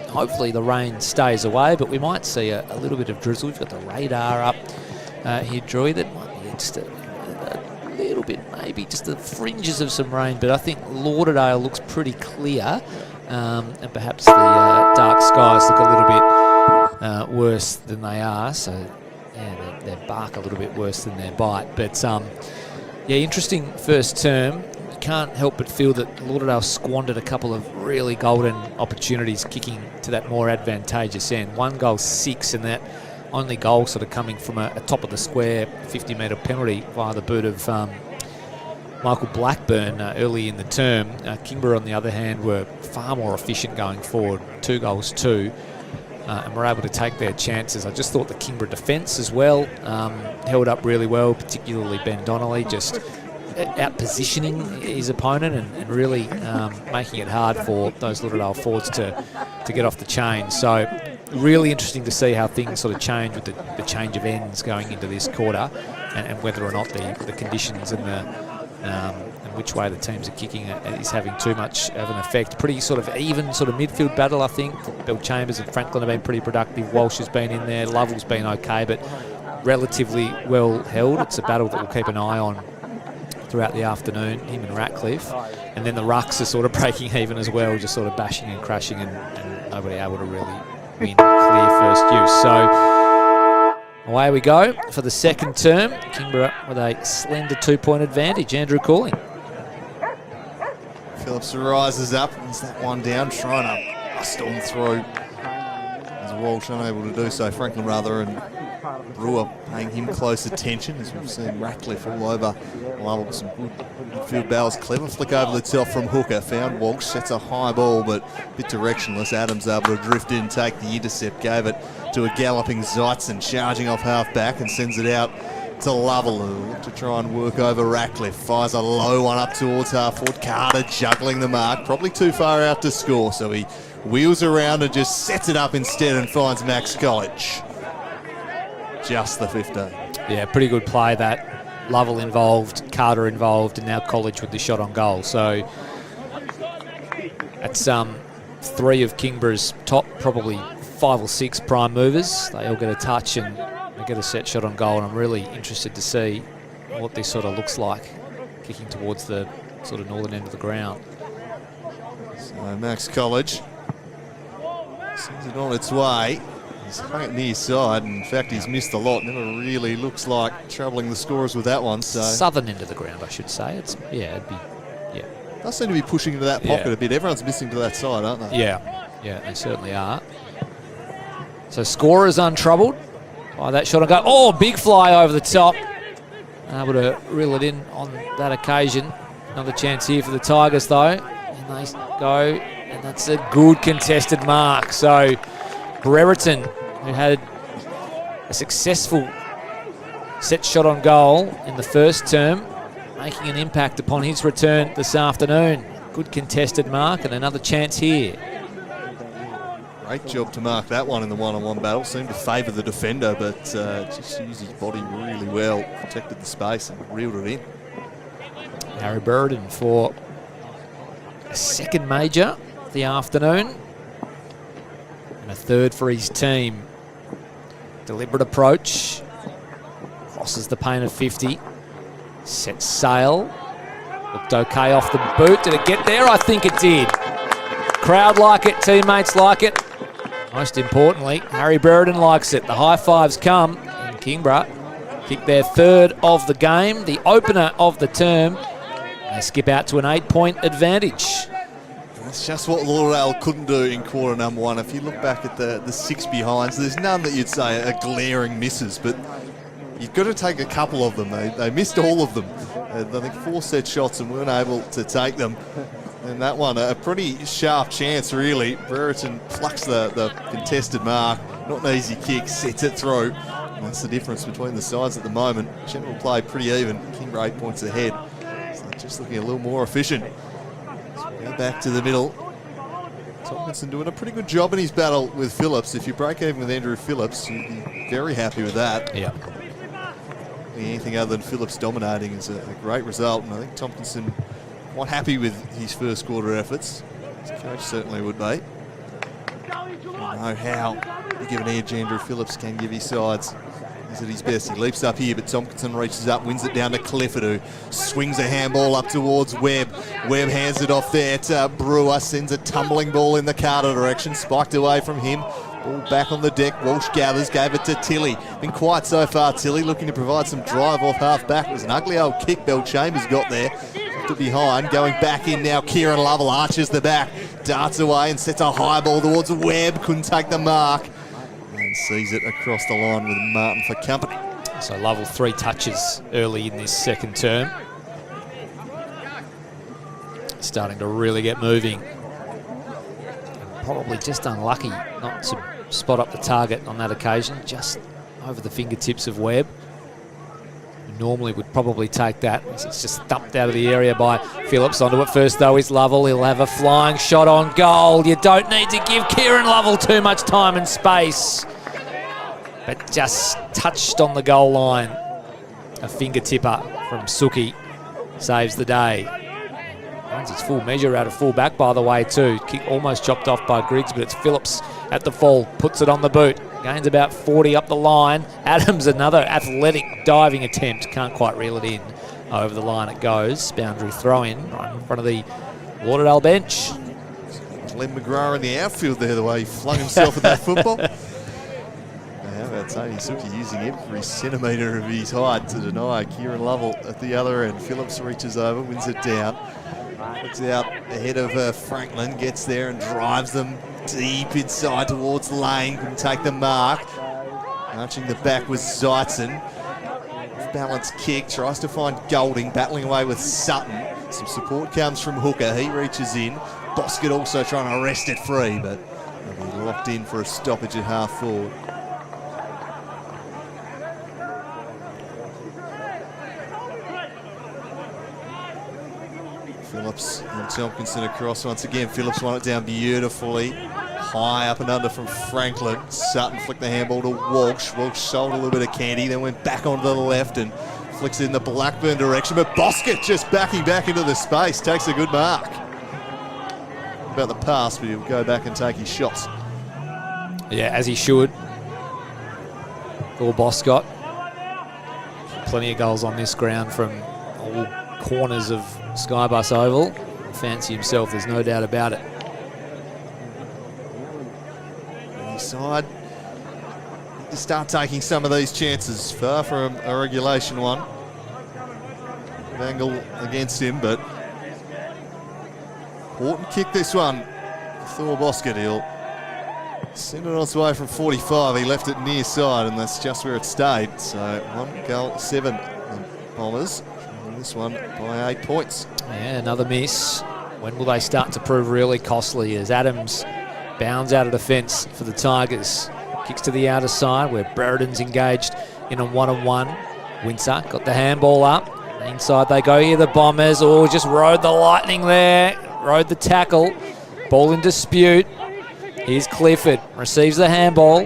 hopefully the rain stays away, but we might see a little bit of drizzle. We've got the radar up here, Drew. That might be just a little bit, maybe just the fringes of some rain, but I think Lauderdale looks pretty clear, and perhaps the dark skies look a little bit worse than they are, so yeah, they bark a little bit worse than their bite. But yeah, interesting first term. You can't help but feel that Lauderdale squandered a couple of really golden opportunities kicking to that more advantageous end. 1-6, and that only goal sort of coming from a top of the square 50-metre penalty via the boot of Michael Blackburn early in the term. Kingborough, on the other hand, were far more efficient going forward, 2-2, and were able to take their chances. I just thought the Kingborough defence as well held up really well, particularly Ben Donnelly, just out-positioning his opponent and really making it hard for those Lauderdale forwards to get off the chain. So really interesting to see how things sort of change with the change of ends going into this quarter, and whether or not the conditions and which way the teams are kicking is having too much of an effect. Pretty sort of even sort of midfield battle, I think. Bill Chambers and Franklin have been pretty productive. Walsh has been in there. Lovell's been okay, but relatively well held. It's a battle that we'll keep an eye on throughout the afternoon, him and Ratcliffe. And then the rucks are sort of breaking even as well, just sort of bashing and crashing, and nobody able to really win clear first use. So away we go for the second term. Kingborough with a slender 2-point advantage. Andrew Calling. Phillips rises up, is that one down, trying to bust on through. As Walsh unable to do so, Franklin rather, and Brewer paying him close attention, as we've seen Ratcliffe all over Lovell with some good midfield battles. Clever flick over the top from Hooker, found Walsh, sets a high ball, but a bit directionless. Adams able to drift in, take the intercept, gave it to a galloping Zeitzen, charging off half back and sends it out to Lovell, who look to try and work over Ratcliffe. Fires a low one up towards half forward. Carter juggling the mark, probably too far out to score, so he wheels around and just sets it up instead and finds Max College. Just the 15. Yeah, pretty good play that. Lovell involved, Carter involved, and now College with the shot on goal. So that's 3 of Kingborough's top, probably 5 or 6 prime movers. They all get a touch and they get a set shot on goal, and I'm really interested to see what this sort of looks like, kicking towards the sort of northern end of the ground. So Max College sends it on its way. He's hung it near side, and in fact he's missed a lot. Never really looks like troubling the scorers with that one. So southern end of the ground, I should say. It's it'd be does seem to be pushing into that pocket a bit. Everyone's missing to that side, aren't they? Yeah, they certainly are. So scorers untroubled by that shot on goal. Oh, big fly over the top. Able to reel it in on that occasion. Another chance here for the Tigers though, and they go, and that's a good contested mark. So Brereton, who had a successful set shot on goal in the first term, making an impact upon his return this afternoon. Good contested mark, and another chance here. Great job to mark that one in the one-on-one battle. Seemed to favour the defender, but just used his body really well, protected the space and reeled it in. Harry Brereton for a second major of the afternoon. And a third for his team. Deliberate approach. Crosses the paint of 50. Sets sail. Looked okay off the boot. Did it get there? I think it did. Crowd like it. Teammates like it. Most importantly, Harry Brereton likes it. The high fives come. And Kingborough kick their third of the game. The opener of the term. They skip out to an 8-point advantage. That's just what Lauderdale couldn't do in quarter number 1. If you look back at the 6 behinds, there's none that you'd say are glaring misses, but you've got to take a couple of them. They missed all of them. I think 4 set shots and weren't able to take them. And that one, a pretty sharp chance, really. Brereton plucks the contested mark. Not an easy kick, sets it through. That's the difference between the sides at the moment. General play pretty even. Kingborough 8 points ahead. So just looking a little more efficient. So we go back to the middle. Tomkinson doing a pretty good job in his battle with Phillips. If you break even with Andrew Phillips, you'd be very happy with that. Yeah. Anything other than Phillips dominating is a great result, and I think Tomkinson quite happy with his first quarter efforts. His coach certainly would be. I know how big of an edge Andrew Phillips can give his sides. He's at his best. He leaps up here, but Tomkinson reaches up, wins it down to Clifford, who swings a handball up towards Webb. Webb hands it off there to Brewer, sends a tumbling ball in the Carter direction, spiked away from him. Ball back on the deck, Walsh gathers, gave it to Tilly. Been quiet so far, Tilly, looking to provide some drive off half back. It was an ugly old kick Bell Chambers got there. To behind, going back in now, Kieran Lovell arches the back, darts away and sets a high ball towards Webb, couldn't take the mark. And sees it across the line with Martin for company. So Lovell 3 touches early in this second term. Starting to really get moving. Probably just unlucky not to spot up the target on that occasion, just over the fingertips of Webb. Normally would probably take that. It's just thumped out of the area by Phillips. Onto it first though is Lovell. He'll have a flying shot on goal. You don't need to give Kieran Lovell too much time and space. But just touched on the goal line. A finger-tipper from Suki saves the day. Runs its full measure out of full back, by the way, too. Kick almost chopped off by Griggs, but it's Phillips at the full. Puts it on the boot. Gains about 40 up the line. Adams, another athletic diving attempt. Can't quite reel it in. Over the line it goes. Boundary throw-in right in front of the Lauderdale bench. Len McGrath in the outfield there, the way he flung himself at that football. How about Tony Suki using every centimetre of his height to deny Kieran Lovell at the other end. Phillips reaches over, wins it down. Looks out ahead of Franklin, gets there and drives them deep inside towards Lane. Couldn't take the mark. Arching the back was Zeitzen. Off-balance kick, tries to find Golding, battling away with Sutton. Some support comes from Hooker, he reaches in. Boscott also trying to wrest it free, but they'll be locked in for a stoppage at half forward. Phillips and Tomkinson across once again. Phillips won it down beautifully. High up and under from Franklin. Sutton flicked the handball to Walsh. Walsh sold a little bit of candy, then went back onto the left and flicks it in the Blackburn direction. But Boscott just backing back into the space. Takes a good mark. About the pass, but he'll go back and take his shots. Yeah, as he should. Or Boscott. Plenty of goals on this ground from all corners of Skybus Oval. Fancy himself, there's no doubt about it. Side need to start taking some of these chances. Far from a regulation one. Angle against him, but important kick this one. Thor Boscott, he'll send it on its way from 45. He left it near side, and that's just where it stayed. So 1 goal, 7 Bombers. And this one by 8 points. Yeah, another miss. When will they start to prove really costly as Adams bounds out of the fence for the Tigers. Kicks to the outer side where Brereton's engaged in a one-on-one. Windsor got the handball up. Inside they go here, the Bombers. Oh, just rode the lightning there. Rode the tackle. Ball in dispute. Here's Clifford. Receives the handball.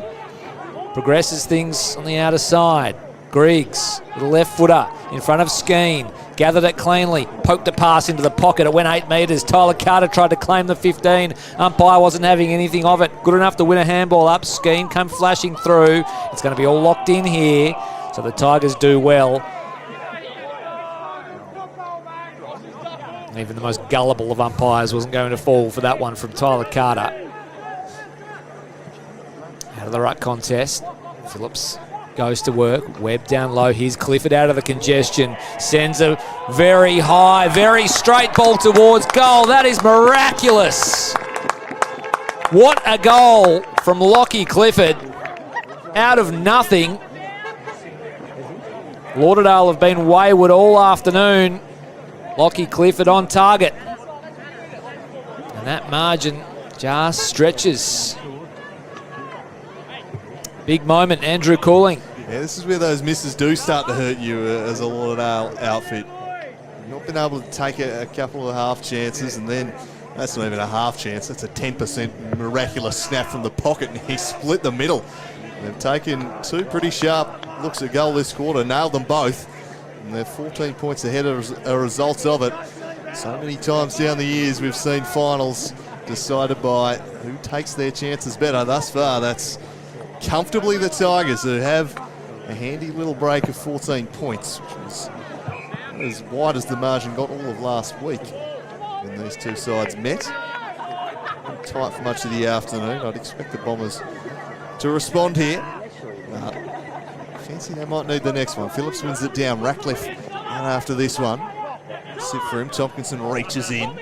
Progresses things on the outer side. Griggs, the left footer in front of Skeen. Gathered it cleanly, poked a pass into the pocket. It went 8 metres. Tyler Carter tried to claim the 15. Umpire wasn't having anything of it. Good enough to win a handball up. Skeen come flashing through. It's going to be all locked in here. So the Tigers do well. Even the most gullible of umpires wasn't going to fall for that one from Tyler Carter. Out of the ruck contest. Phillips goes to work. Webb down low. Here's Clifford out of the congestion. Sends a very high, very straight ball towards goal. That is miraculous. What a goal from Lockie Clifford. Out of nothing. Lauderdale have been wayward all afternoon. Lockie Clifford on target. And that margin just stretches. Big moment, Andrew Cooling. Yeah, this is where those misses do start to hurt you as a Lauderdale outfit. You've not been able to take a couple of half chances, and then that's not even a half chance. That's a 10% miraculous snap from the pocket, and he split the middle. They've taken two pretty sharp looks at goal this quarter, nailed them both, and they're 14 points ahead as a result of it. So many times down the years we've seen finals decided by who takes their chances better. Thus far, that's comfortably the Tigers, who have a handy little break of 14 points, which was as wide as the margin got all of last week when these two sides met. Tight for much of the afternoon. I'd expect the Bombers to respond here. Fancy they might need the next one. Phillips wins it down. Ratcliffe out after this one. Sit for him. Tompkinson reaches in.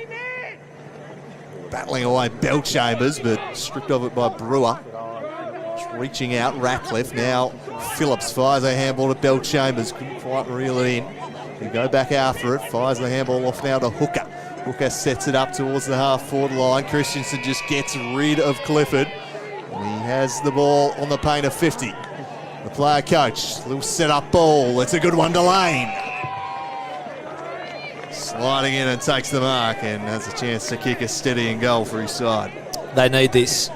Battling away Bell Chambers, but stripped of it by Brewer. Just reaching out. Ratcliffe. Now Phillips fires a handball to Bell Chambers. Couldn't quite reel it in. He go back after it. Fires the handball off now to Hooker. Hooker sets it up towards the half-forward line. Christensen just gets rid of Clifford. And he has the ball on the paint of 50. The player coach, little set-up ball. It's a good one to Lane. Sliding in and takes the mark and has a chance to kick a steady and goal for his side. They need this.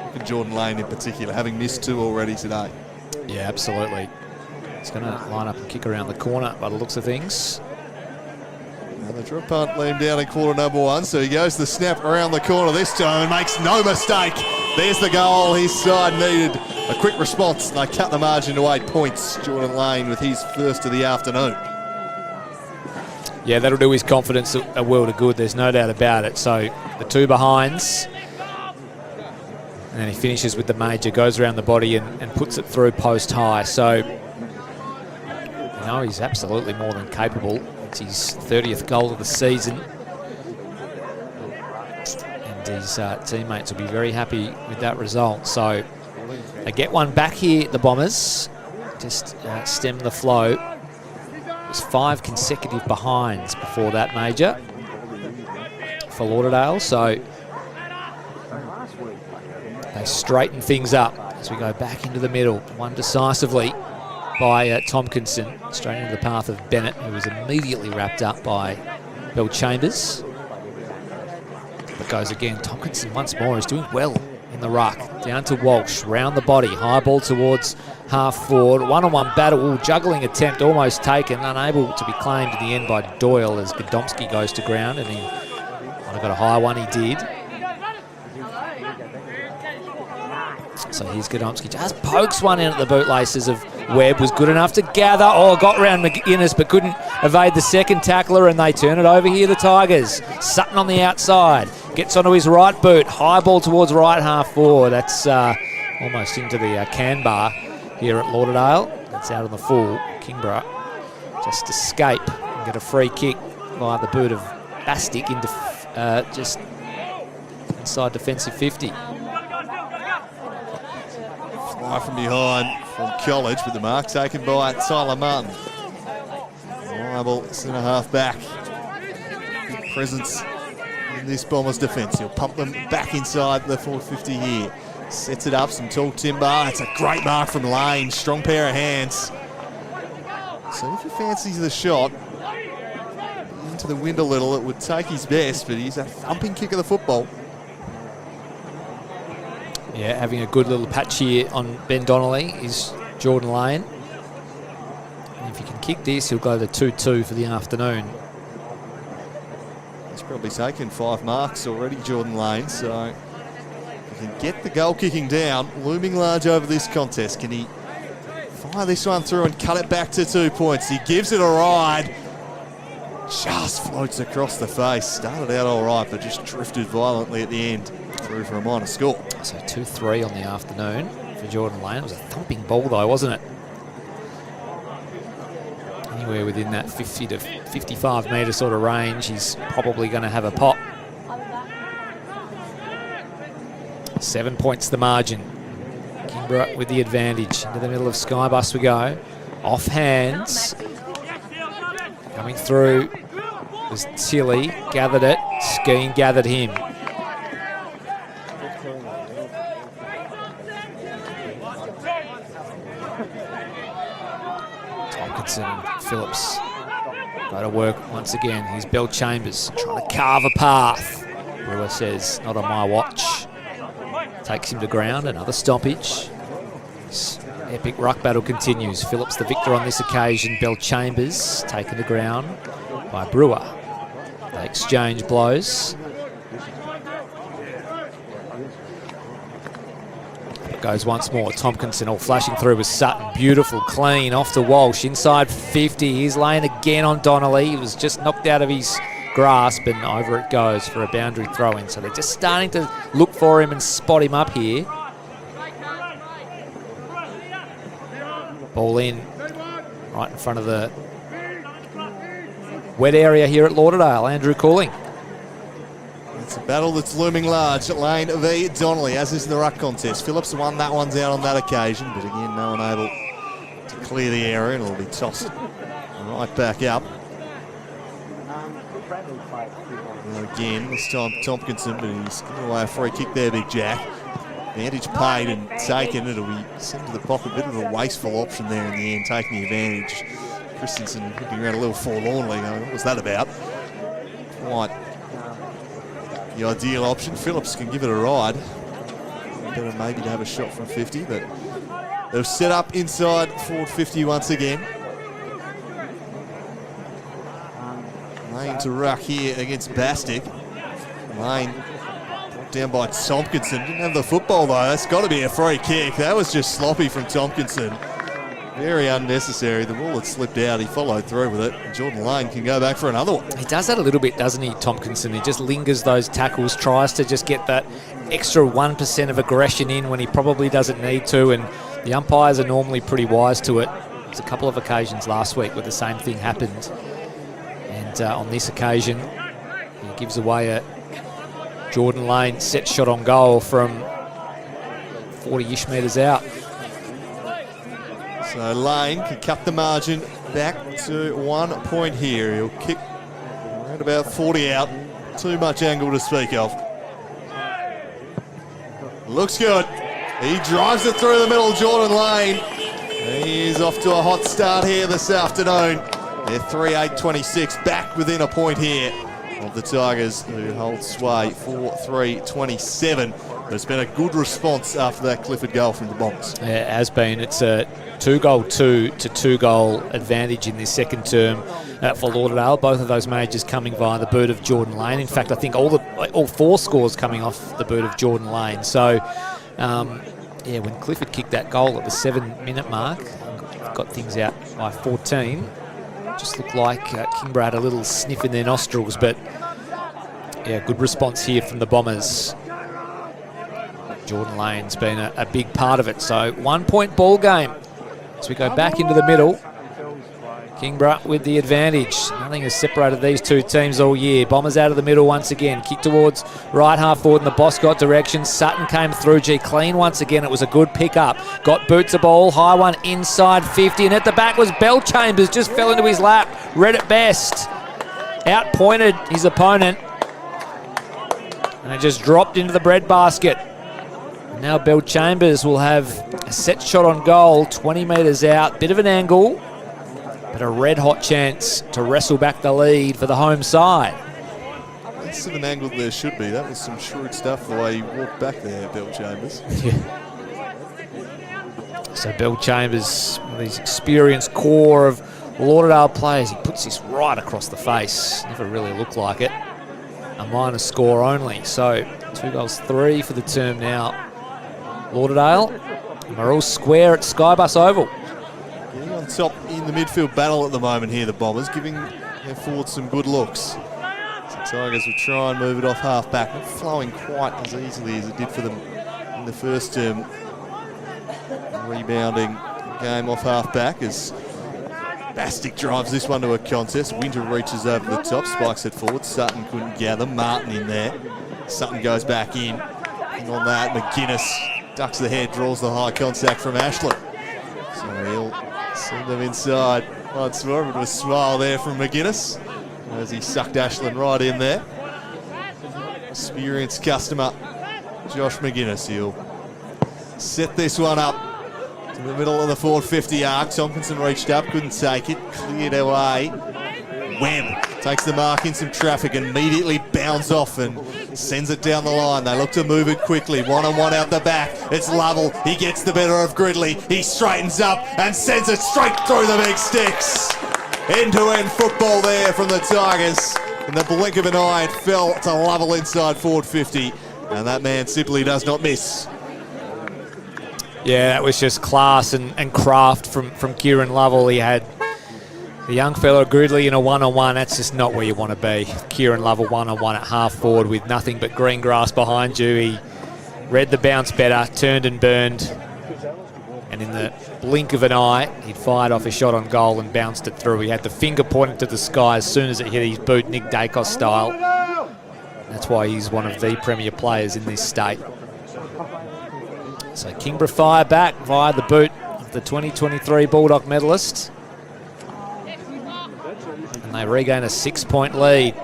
Look at Jordan Lane in particular, having missed two already today. Yeah, absolutely. He's going to line up and kick around the corner by the looks of things. Now the drop punt leaned down in quarter number one, so he goes the snap around the corner this time and makes no mistake. There's the goal. His side needed a quick response, and they cut the margin to 8 points. Jordan Lane with his first of the afternoon. Yeah, that'll do his confidence a world of good. There's no doubt about it. So the two behinds. And then he finishes with the major, goes around the body and puts it through post high. So, you know, he's absolutely more than capable. It's his 30th goal of the season. And his teammates will be very happy with that result. So they get one back here, the Bombers. Just stem the flow. It was 5 consecutive behinds before that major for Lauderdale. So they straighten things up as we go back into the middle. One decisively by Tompkinson, straight into the path of Bennett, who was immediately wrapped up by Bell Chambers. But goes again. Tompkinson once more is doing well in the ruck. Down to Walsh, round the body, high ball towards half forward. One-on-one battle, ooh, juggling attempt almost taken, unable to be claimed in the end by Doyle as Godomski goes to ground, and he might have got a high one, he did. So here's Godomski, just pokes one in at the bootlaces of Webb, was good enough to gather. Oh, got round McInnes but couldn't evade the second tackler, and they turn it over here, the Tigers. Sutton on the outside, gets onto his right boot, high ball towards right half forward. That's almost into the can bar here at Lauderdale. That's out on the full. Kingborough just escape and get a free kick via the boot of Bastic into just inside defensive 50. Fly from behind from College, with the mark taken by Tyler Martin. Reliable centre half back. Big presence in this Bombers defence. He'll pump them back inside the forward 50 here. Sets it up, some tall timber. It's a great mark from Lane. Strong pair of hands. So if he fancies the shot into the wind a little, it would take his best, but he's a thumping kick of the football. Yeah, having a good little patch here on Ben Donnelly is Jordan Lane. And if he can kick this, he'll go to 2-2 for the afternoon. He's probably taken 5 marks already, Jordan Lane, so if he can get the goal kicking down, looming large over this contest. Can he fire this one through and cut it back to 2 points? He gives it a ride. Just floats across the face. Started out all right, but just drifted violently at the end. Through for a minor score. So 2-3 on the afternoon for Jordan Lane. It was a thumping ball though, wasn't it? Anywhere within that 50 to 55 metre sort of range, he's probably going to have a pop. 7 points the margin. Kingborough with the advantage. Into the middle of Skybus we go. Off hands. Coming through was Tilly. Gathered it. Skeen gathered him. Phillips go to work once again. Here's Bell Chambers trying to carve a path. Brewer says, not on my watch. Takes him to ground, another stoppage. This epic ruck battle continues. Phillips the victor on this occasion. Bell Chambers taken to ground by Brewer. They exchange blows. It goes once more. Tompkinson all flashing through with Sutton. Beautiful, clean, off to Walsh. Inside 50. Here's Lane again on Donnelly. He was just knocked out of his grasp and over it goes for a boundary throw-in. So they're just starting to look for him and spot him up here. Ball in right in front of the wet area here at Lauderdale. Andrew Cooling. It's a battle that's looming large at Lane v Donnelly, as is the ruck contest. Phillips won that one's out on that occasion, but again, no one able to clear the area, and it'll be tossed right back up. And again, this time Tompkinson, but he's giving away a free kick there, Big Jack. Advantage paid and taken. It'll be sent to the pocket. A bit of a wasteful option there in the end, taking the advantage. Christensen looking around a little forlornly going, what was that about? Quite the ideal option. Phillips can give it a ride. Better maybe to have a shot from 50, but they'll set up inside forward 50 once again. Lane to ruck here against Bastick. Lane down by Tompkinson. Didn't have the football though. That's got to be a free kick. That was just sloppy from Tompkinson. Very unnecessary. The ball had slipped out. He followed through with it. And Jordan Lane can go back for another one. He does that a little bit, doesn't he, Tompkinson? He just lingers those tackles, tries to just get that extra 1% of aggression in when he probably doesn't need to, and the umpires are normally pretty wise to it. There's a couple of occasions last week where the same thing happened. And on this occasion, he gives away a Jordan Lane set shot on goal from 40-ish metres out. So Lane can cut the margin back to 1 point here. He'll kick around about 40 out. Too much angle to speak of. Looks good. He drives it through the middle, Jordan Lane. He's off to a hot start here this afternoon. They're 3-8-26, back within a point here of the Tigers, who hold sway 4-3-27. There's been a good response after that Clifford goal from the Bombers. Yeah, it has been. It's a 2-2 to 2-goal advantage in this second term for Lauderdale. Both of those majors coming via the boot of Jordan Lane. In fact, I think all 4 scores coming off the boot of Jordan Lane. So, yeah, when Clifford kicked that goal at the 7-minute mark, got things out by 14. Just looked like Kingborough had a little sniff in their nostrils, but yeah, good response here from the Bombers. Jordan Lane's been a big part of it. So 1 point ball game as we go back into the middle. Kingborough with the advantage. Nothing has separated these two teams all year. Bombers out of the middle once again. Kick towards right half forward in the Boscott direction. Sutton came through. Clean once again. It was a good pick-up. Got boots a ball. High one inside 50. And at the back was Bell Chambers. Just fell into his lap. Read it best. Outpointed his opponent. And it just dropped into the breadbasket. Now Bell Chambers will have a set shot on goal. 20 metres out. Bit of an angle. But a red-hot chance to wrestle back the lead for the home side. Less of an angle there should be. That was some shrewd stuff the way he walked back there, Bell Chambers. Yeah. So Bell Chambers, one of these experienced core of Lauderdale players, he puts this right across the face. Never really looked like it. A minor score only. So 2 goals, 3 for the term now. Lauderdale, and we're all square at Skybus Oval. Getting on top in the midfield battle at the moment here, the Bombers, giving their forwards some good looks. So Tigers will try and move it off half-back, not flowing quite as easily as it did for them in the first term. Rebounding game off half-back as Bastick drives this one to a contest. Winter reaches over the top, spikes it forward. Sutton couldn't gather. Martin in there. Sutton goes back in. And on that, McGuinness ducks the head, draws the high contact from Ashland. So he'll send them inside once more, but a smile there from McGuinness as he sucked Ashland right in there. Experienced customer, Josh McGuinness. He'll set this one up To the middle of the forward 50 arc. Tompkinson reached up, couldn't take it. Cleared away. Webb takes the mark in some traffic, immediately bounds off and sends it down the line. They look to move it quickly. One-on-one out the back. It's Lovell. He gets the better of Gridley. He straightens up and sends it straight through the big sticks. End-to-end football there from the Tigers. In the blink of an eye, it fell to Lovell inside forward 50. And that man simply does not miss. Yeah, that was just class and craft from Kieran Lovell. He had the young fellow Gridley in a one-on-one. That's just not where you want to be. Kieran Lovell one-on-one at half forward with nothing but green grass behind you. He read the bounce better, turned and burned. And in the blink of an eye, he'd fired off a shot on goal and bounced it through. He had the finger pointed to the sky as soon as it hit his boot, Nick Dacos style. That's why he's one of the premier players in this state. So Kingborough fire back via the boot of the 2023 Bulldog medalist. And they regain a 6-point lead.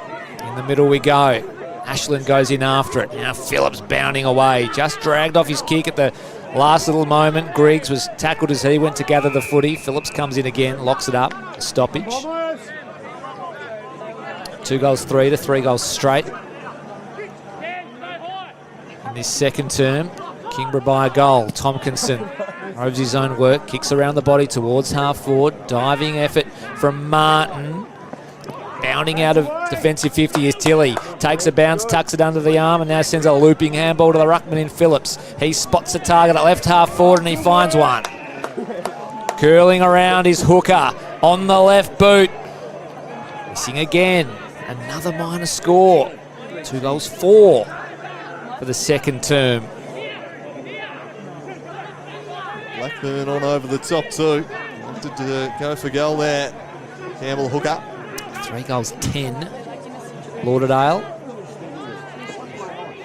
In the middle we go. Ashland goes in after it. Now Phillips bounding away. Just dragged off his kick at the last little moment. Griggs was tackled as he went to gather the footy. Phillips comes in again, locks it up. A stoppage. 2 goals 3 to 3 goals straight. In this second term, Kingborough by a goal. Tompkinson roves his own work, kicks around the body towards half forward. Diving effort from Martin. Bounding out of defensive 50 is Tilly. Takes a bounce, tucks it under the arm, and now sends a looping handball to the ruckman in Phillips. He spots the target at left half forward and he finds one. Curling around is Hooker on the left boot. Missing again. Another minor score. 2 goals 4 for the second term. Blackburn on over the top too. Wanted to go for goal there. Campbell Hooker. 3 goals 10. Lauderdale.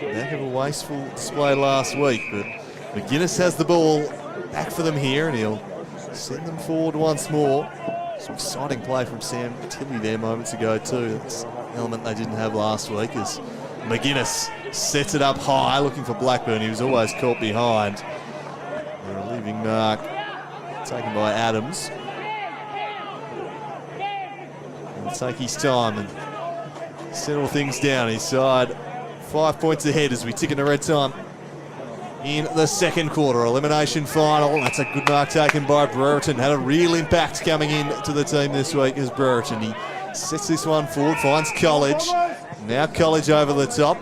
Back of a wasteful display last week, but McGuinness has the ball back for them here and he'll send them forward once more. Some exciting play from Sam Tilly there moments ago too. That's an element they didn't have last week as McGuinness sets it up high looking for Blackburn. He was always caught behind. A leaving mark taken by Adams. He'll take his time and settle things down. His side 5 points ahead as we tick into red time in the second quarter. Elimination final. That's a good mark taken by Brereton. Had a real impact coming in to the team this week as Brereton. He sets this one forward, finds College. Now College over the top.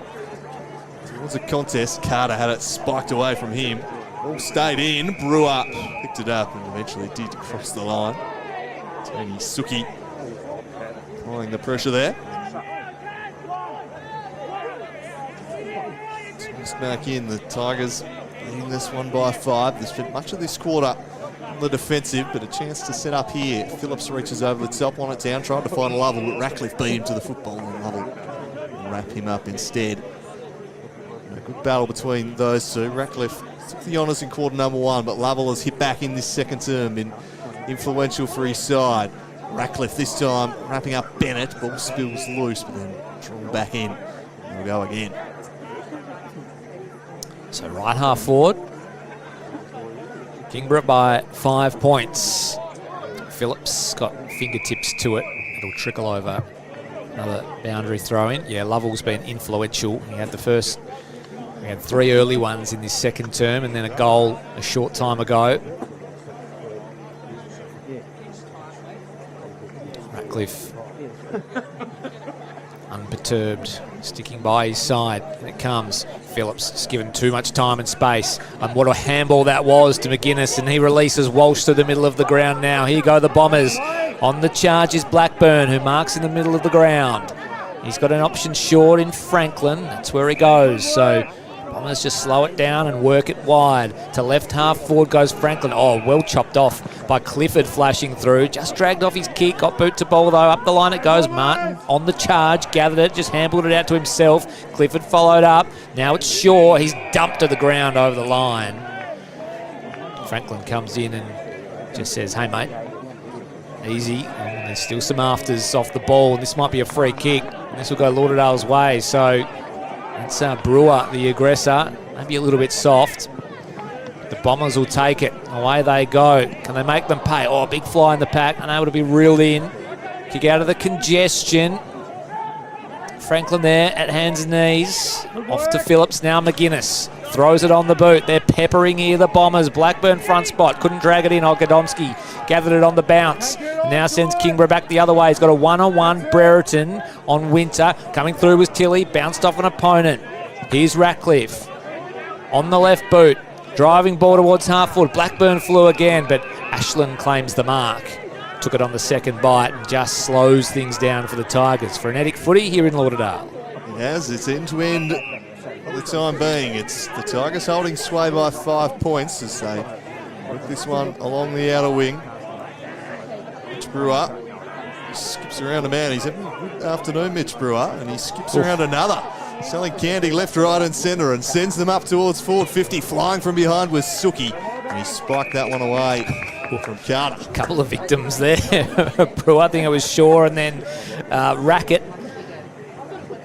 Towards a contest, Carter had it spiked away from him. All stayed in. Brewer picked it up and eventually did cross the line. Tony Suki applying the pressure there. Tossed back in. The Tigers leading this one by 5. They spent much of this quarter on the defensive, but a chance to set up here. Phillips reaches over the top, on it down, trying to find Lovell, but Ratcliffe beat him to the football and Lovell will wrap him up instead. A good battle between those two. Ratcliffe took the honours in quarter number 1, but Lovell has hit back in this second term, been influential for his side. Ratcliffe this time wrapping up Bennett. Ball spills loose, but then drawn back in. And we'll go again. So right half forward. Kingborough by 5 points. Phillips got fingertips to it. It'll trickle over. Another boundary throw in. Yeah, Lovell's been influential. He had 3 early ones in this second term and then a goal a short time ago. Ratcliffe unperturbed, sticking by his side. And it comes. Phillips just given too much time and space. And what a handball that was to McGuinness, and he releases Walsh to the middle of the ground now. Here go the Bombers. On the charge is Blackburn, who marks in the middle of the ground. He's got an option short in Franklin. That's where he goes. So Bombers just slow it down and work it wide. To left half forward goes Franklin. Oh, well chopped off by Clifford flashing through. Just dragged off his kick. Got boot to ball though. Up the line it goes. Martin on the charge. Gathered it. Just handballed it out to himself. Clifford followed up. Now it's Shaw. He's dumped to the ground over the line. Franklin comes in and just says, hey mate, easy. And there's still some afters off the ball. And this might be a free kick. And this will go Lauderdale's way. So it's Brewer, the aggressor, maybe a little bit soft. The Bombers will take it. Away they go. Can they make them pay? Oh, big fly in the pack. Unable to be reeled in. Kick out of the congestion. Franklin there at hands and knees. Off to Phillips. Now McGuinness throws it on the boot. They're peppering here, the Bombers. Blackburn front spot. Couldn't drag it in. Ogadomski gathered it on the bounce. Now sends Kingborough back the other way. He's got a one-on-one. Brereton on Winter. Coming through was Tilly. Bounced off an opponent. Here's Ratcliffe. On the left boot. Driving ball towards half foot. Blackburn flew again, but Ashland claims the mark. Took it on the second bite and just slows things down for the Tigers. Frenetic footy here in Lauderdale. It has. It's end-to-end for the time being. It's the Tigers holding sway by 5 points as they work this one along the outer wing. Mitch Brewer skips around a man. He's having a good afternoon, Mitch Brewer, and he skips around another. Selling candy left, right and centre and sends them up towards forward 50. Flying from behind was Suki, and he spiked that one away from Carter. A couple of victims there. Brewer, I think it was Shaw, and then Rackett.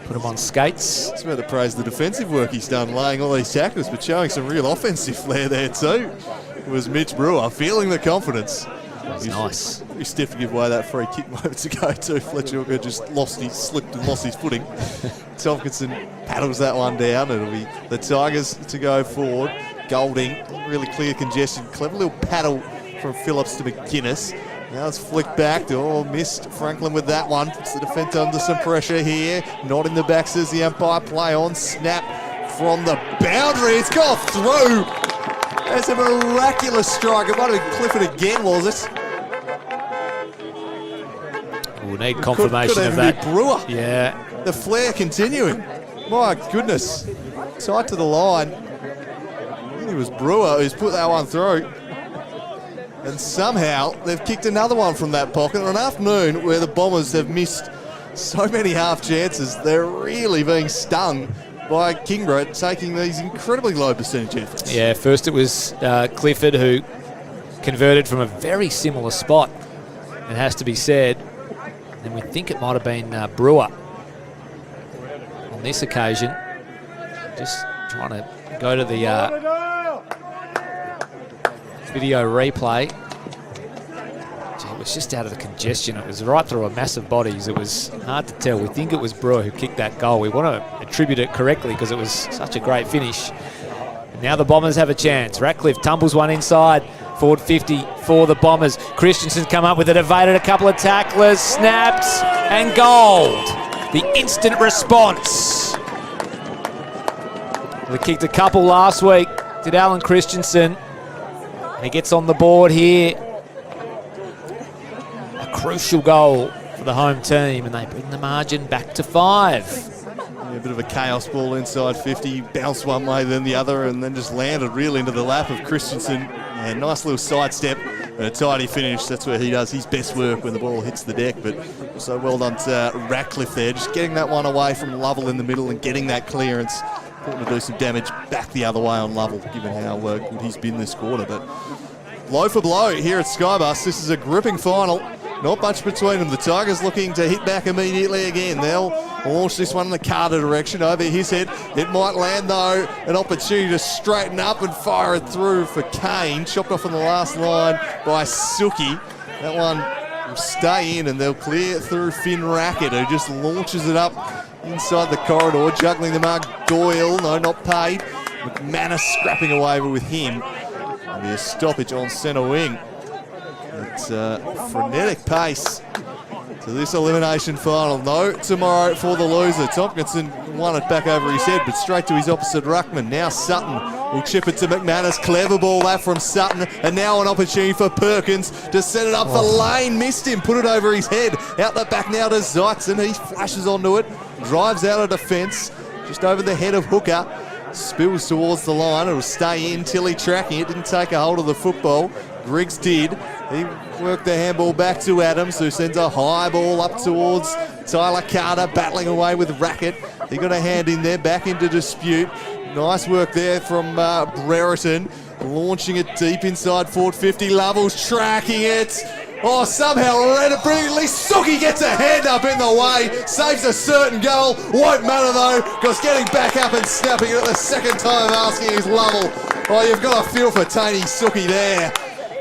Put him on skates. It's about to praise the defensive work he's done, laying all these tackles, but showing some real offensive flair there too. It was Mitch Brewer feeling the confidence. That's nice. Pretty stiff to give away that free kick moments ago too. Fletcher Hooker just slipped and lost his footing. Tompkinson paddles that one down. It'll be the Tigers to go forward. Golding, really clear congestion. Clever little paddle from Phillips to McGuinness. Now it's flicked back. Missed Franklin with that one. Puts the defence under some pressure here. Not in the back, says the umpire. Play on. Snap from the boundary. It's gone through. That's a miraculous strike. It might have been Clifford again, was it? We'll need confirmation of that. Brewer. Yeah. The flare continuing. My goodness. Tight to the line. I think it was Brewer who's put that one through. And somehow they've kicked another one from that pocket on an afternoon where the Bombers have missed so many half chances. They're really being stung by Kingborough taking these incredibly low percentage efforts. Yeah, first it was Clifford who converted from a very similar spot, it has to be said. And we think it might have been Brewer on this occasion. Just trying to go to the video replay. Gee, it was just out of the congestion. It was right through a massive bodies. It was hard to tell. We think it was Brewer who kicked that goal. We want to attribute it correctly because it was such a great finish. And now the Bombers have a chance. Ratcliffe tumbles one inside. Forward 50 for the Bombers. Christensen's come up with it, evaded a couple of tacklers, snapped, and gold. The instant response. We kicked a couple last week, did Alan Christensen. And he gets on the board here. A crucial goal for the home team, and they bring the margin back to 5. Yeah, a bit of a chaos ball inside 50, bounced one way then the other, and then just landed really into the lap of Christensen. And nice little sidestep and a tidy finish. That's where he does his best work when the ball hits the deck. But also well done to Ratcliffe there, just getting that one away from Lovell in the middle and getting that clearance. Important to do some damage back the other way on Lovell, given how good he's been this quarter. But blow for blow here at Skybus. This is a gripping final. Not much between them. The Tigers looking to hit back immediately again. They'll launch this one in the Carter direction over his head. It might land though. An opportunity to straighten up and fire it through for Kane. Chopped off on the last line by Suki. That one will stay in and they'll clear it through Finn Rackett, who just launches it up inside the corridor. Juggling the mark Doyle. No, not paid. McManus scrapping away with him. There'll be a stoppage on centre wing. It's frenetic pace to this elimination final. No tomorrow for the loser. Tompkinson won it back over his head, but straight to his opposite ruckman. Now Sutton will chip it to McManus. Clever ball that from Sutton. And now an opportunity for Perkins to set it up for Lane. Missed him, put it over his head. Out the back now to Zeitzen. He flashes onto it, drives out of defence, just over the head of Hooker. Spills towards the line. It'll stay in. Tilly tracking it. Didn't take a hold of the football. Griggs did. He worked the handball back to Adams, who sends a high ball up towards Tyler Carter, battling away with Rackett. He got a hand in there, back into dispute. Nice work there from Brereton, launching it deep inside forward 50. Lovell's tracking it. Oh, somehow brilliantly, Suki gets a hand up in the way, saves a certain goal. Won't matter though, because getting back up and snapping it at the second time asking is Lovell. Oh, you've got a feel for Taney Suki there.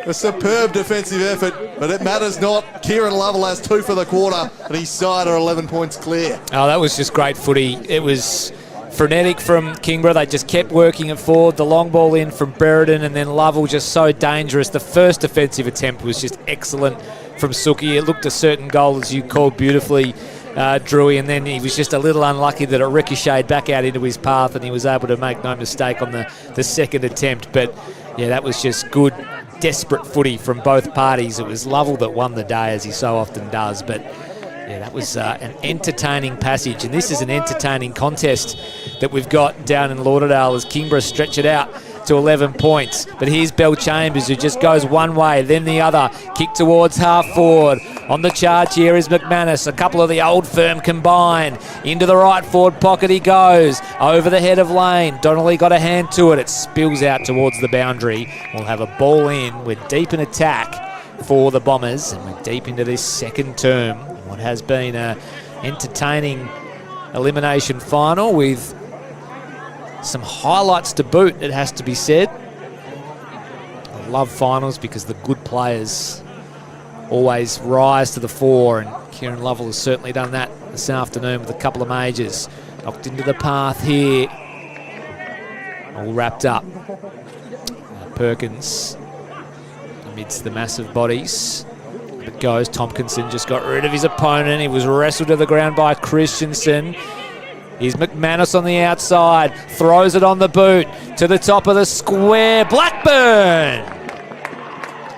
A superb defensive effort, but it matters not. Kieran Lovell has 2 for the quarter, and his side are 11 points clear. Oh, that was just great footy. It was frenetic from Kingborough. They just kept working it forward. The long ball in from Brereton, and then Lovell just so dangerous. The first defensive attempt was just excellent from Suki. It looked a certain goal, as you called beautifully, Drewy, and then he was just a little unlucky that it ricocheted back out into his path, and he was able to make no mistake on the second attempt. But yeah, that was just good, desperate footy from both parties. It was Lovell that won the day, as he so often does, but yeah, that was an entertaining passage, and this is an entertaining contest that we've got down in Lauderdale as Kingborough stretch it out to 11 points. But here's Bell Chambers, who just goes one way, then the other. Kick towards half forward. On the charge here is McManus. A couple of the old firm combined. Into the right forward pocket he goes. Over the head of Lane. Donnelly got a hand to it. It spills out towards the boundary. We'll have a ball in. We're deep in attack for the Bombers, and we're deep into this second term. What has been an entertaining elimination final with some highlights to boot, it has to be said. I love finals because the good players always rise to the fore, and Kieran Lovell has certainly done that this afternoon with a couple of majors. Knocked into the path here. All wrapped up. Perkins amidst the massive bodies. It goes. Tompkinson just got rid of his opponent. He was wrestled to the ground by Christensen. Here's McManus on the outside. Throws it on the boot to the top of the square. Blackburn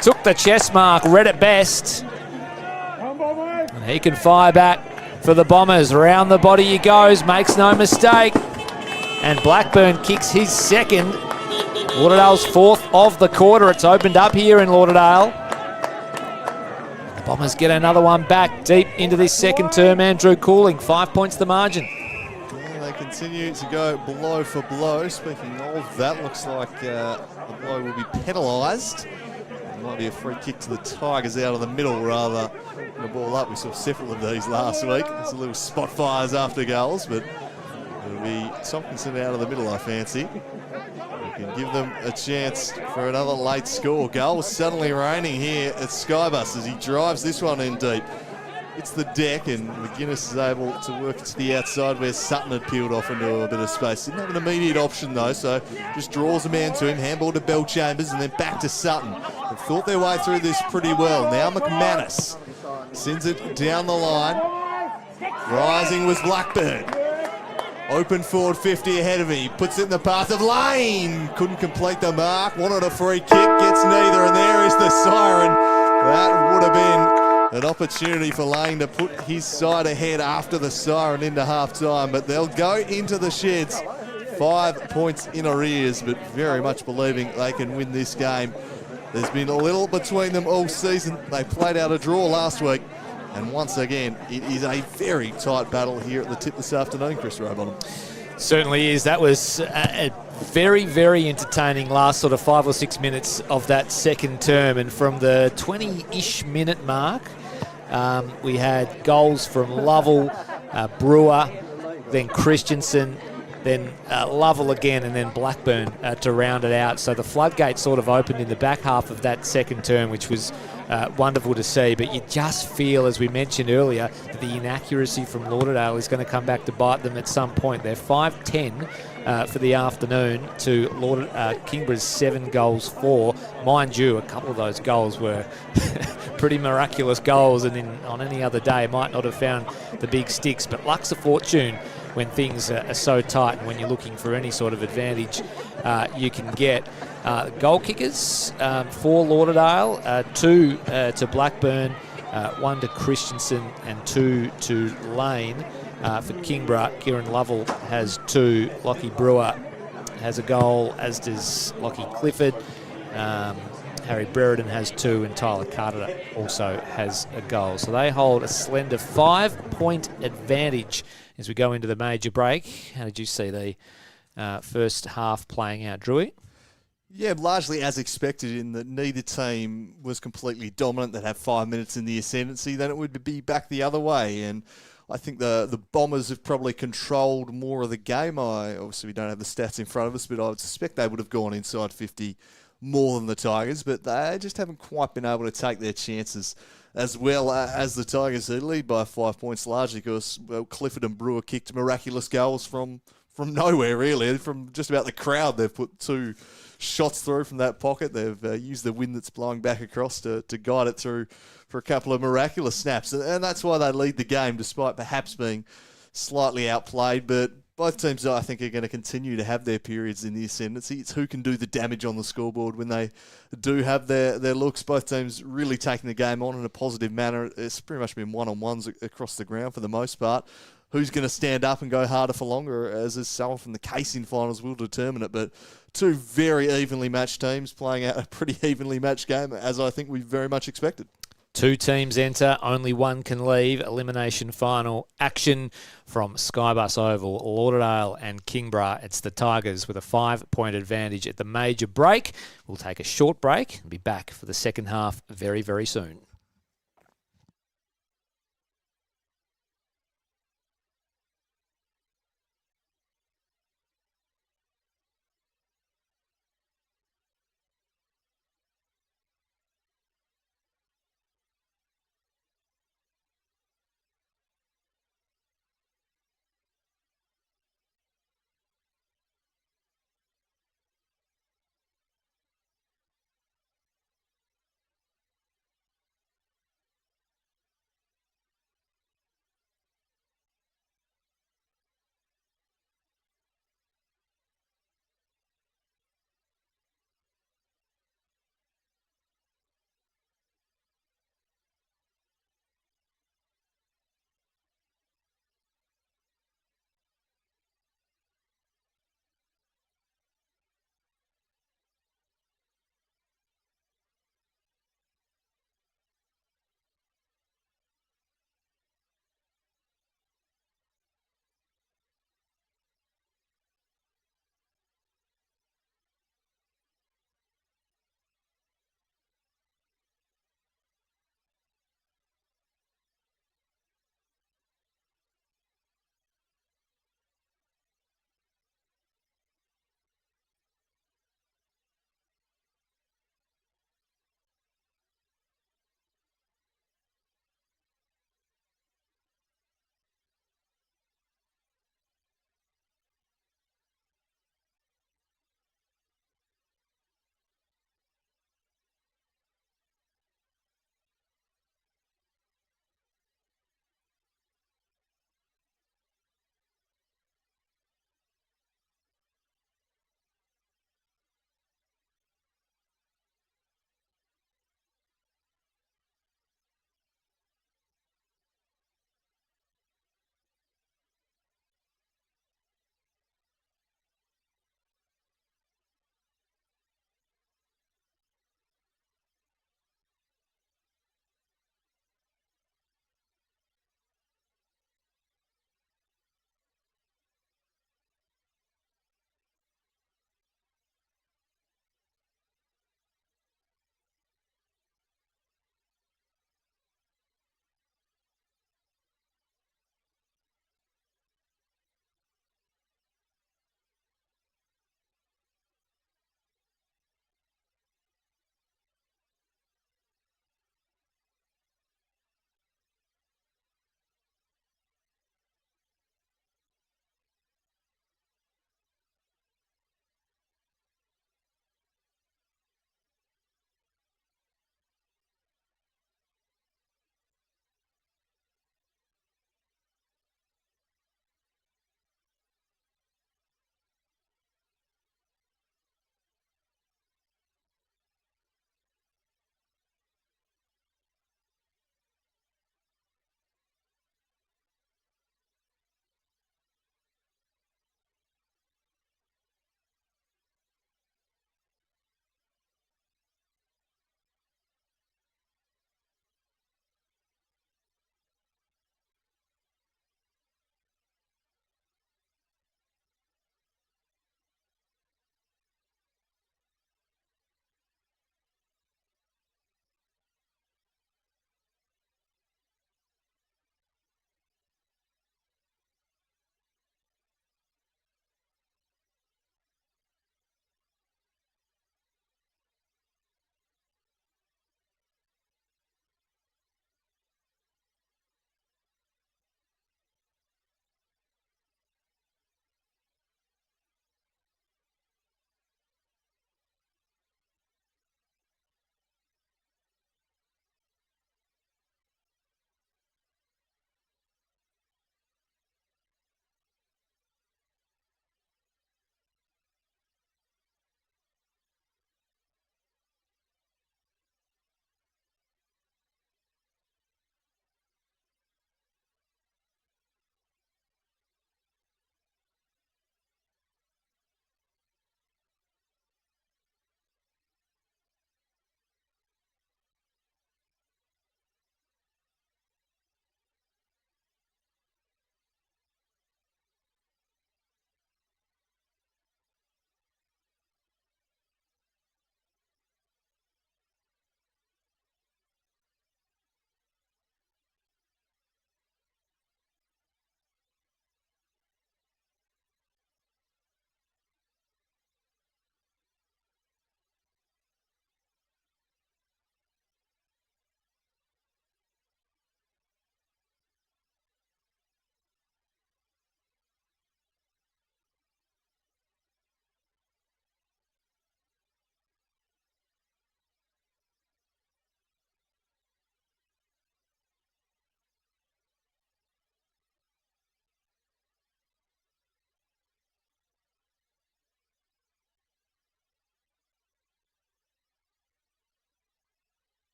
took the chest mark, read it best. And he can fire back for the Bombers. Round the body he goes, makes no mistake. And Blackburn kicks his second. Lauderdale's 4th of the quarter. It's opened up here in Lauderdale. The Bombers get another one back deep into this second term. Andrew Cooling, 5 points the margin. They continue to go blow for blow. Speaking of that, looks like the blow will be penalised. It might be a free kick to the Tigers out of the middle rather than a ball up. We saw several of these last week. There's a little spot fires after goals, but it'll be Tompkinson out of the middle, I fancy. We can give them a chance for another late score. Goal was suddenly raining here at Skybus as he drives this one in deep. It's the deck, and McGuinness is able to work it to the outside where Sutton had peeled off into a bit of space. Didn't have an immediate option though, so just draws a man to him, handball to Bell Chambers, and then back to Sutton. They've thought their way through this pretty well. Now McManus sends it down the line. Rising was Blackburn. Open forward 50 ahead of him. He puts it in the path of Lane. Couldn't complete the mark. Wanted a free kick. Gets neither. And there is the siren. That would have been an opportunity for Lane to put his side ahead after the siren into half-time. But they'll go into the sheds. 5 points in arrears, but very much believing they can win this game. There's been a little between them all season. They played out a draw last week. And once again, it is a very tight battle here at the tip this afternoon, Chris Rowbottom. Certainly is. That was a very, very entertaining last sort of 5 or 6 minutes of that second term. And from the 20-ish minute mark, we had goals from Lovell, Brewer, then Christensen, then Lovell again, and then Blackburn to round it out. So the floodgate sort of opened in the back half of that second term, which was wonderful to see. But you just feel, as we mentioned earlier, that the inaccuracy from Lauderdale is going to come back to bite them at some point. They're 5-10 for the afternoon to Kingborough's 7 goals 4. Mind you, a couple of those goals were pretty miraculous goals, and on any other day might not have found the big sticks. But luck's a fortune when things are so tight and when you're looking for any sort of advantage you can get. Goal kickers for Lauderdale, 2 to Blackburn, 1 to Christensen and 2 to Lane. For Kingborough, Kieran Lovell has 2, Lockie Brewer has a goal, as does Lockie Clifford. Harry Brereton has 2, and Tyler Carter also has a goal. So they hold a slender 5-point advantage as we go into the major break. How did you see the first half playing out, Drewy? Yeah, largely as expected in that neither team was completely dominant. They'd have 5 minutes in the ascendancy, then it would be back the other way. And I think the Bombers have probably controlled more of the game. Obviously, we don't have the stats in front of us, but I would suspect they would have gone inside 50 more than the Tigers, but they just haven't quite been able to take their chances as well as the Tigers, who lead by 5 points largely because Clifford and Brewer kicked miraculous goals from nowhere, really. From just about the crowd, they've put 2 shots through from that pocket. They've used the wind that's blowing back across to guide it through for a couple of miraculous snaps. And that's why they lead the game, despite perhaps being slightly outplayed. But both teams, I think, are going to continue to have their periods in the ascendancy. It's who can do the damage on the scoreboard when they do have their looks. Both teams really taking the game on in a positive manner. It's pretty much been one-on-ones across the ground for the most part. Who's going to stand up and go harder for longer, as is so often the case in finals, will determine it. But 2 very evenly matched teams playing out a pretty evenly matched game, as I think we very much expected. 2 teams enter, only 1 can leave. Elimination final action from Skybus Oval, Lauderdale and Kingborough. It's the Tigers with a 5-point advantage at the major break. We'll take a short break and be back for the second half very, very soon.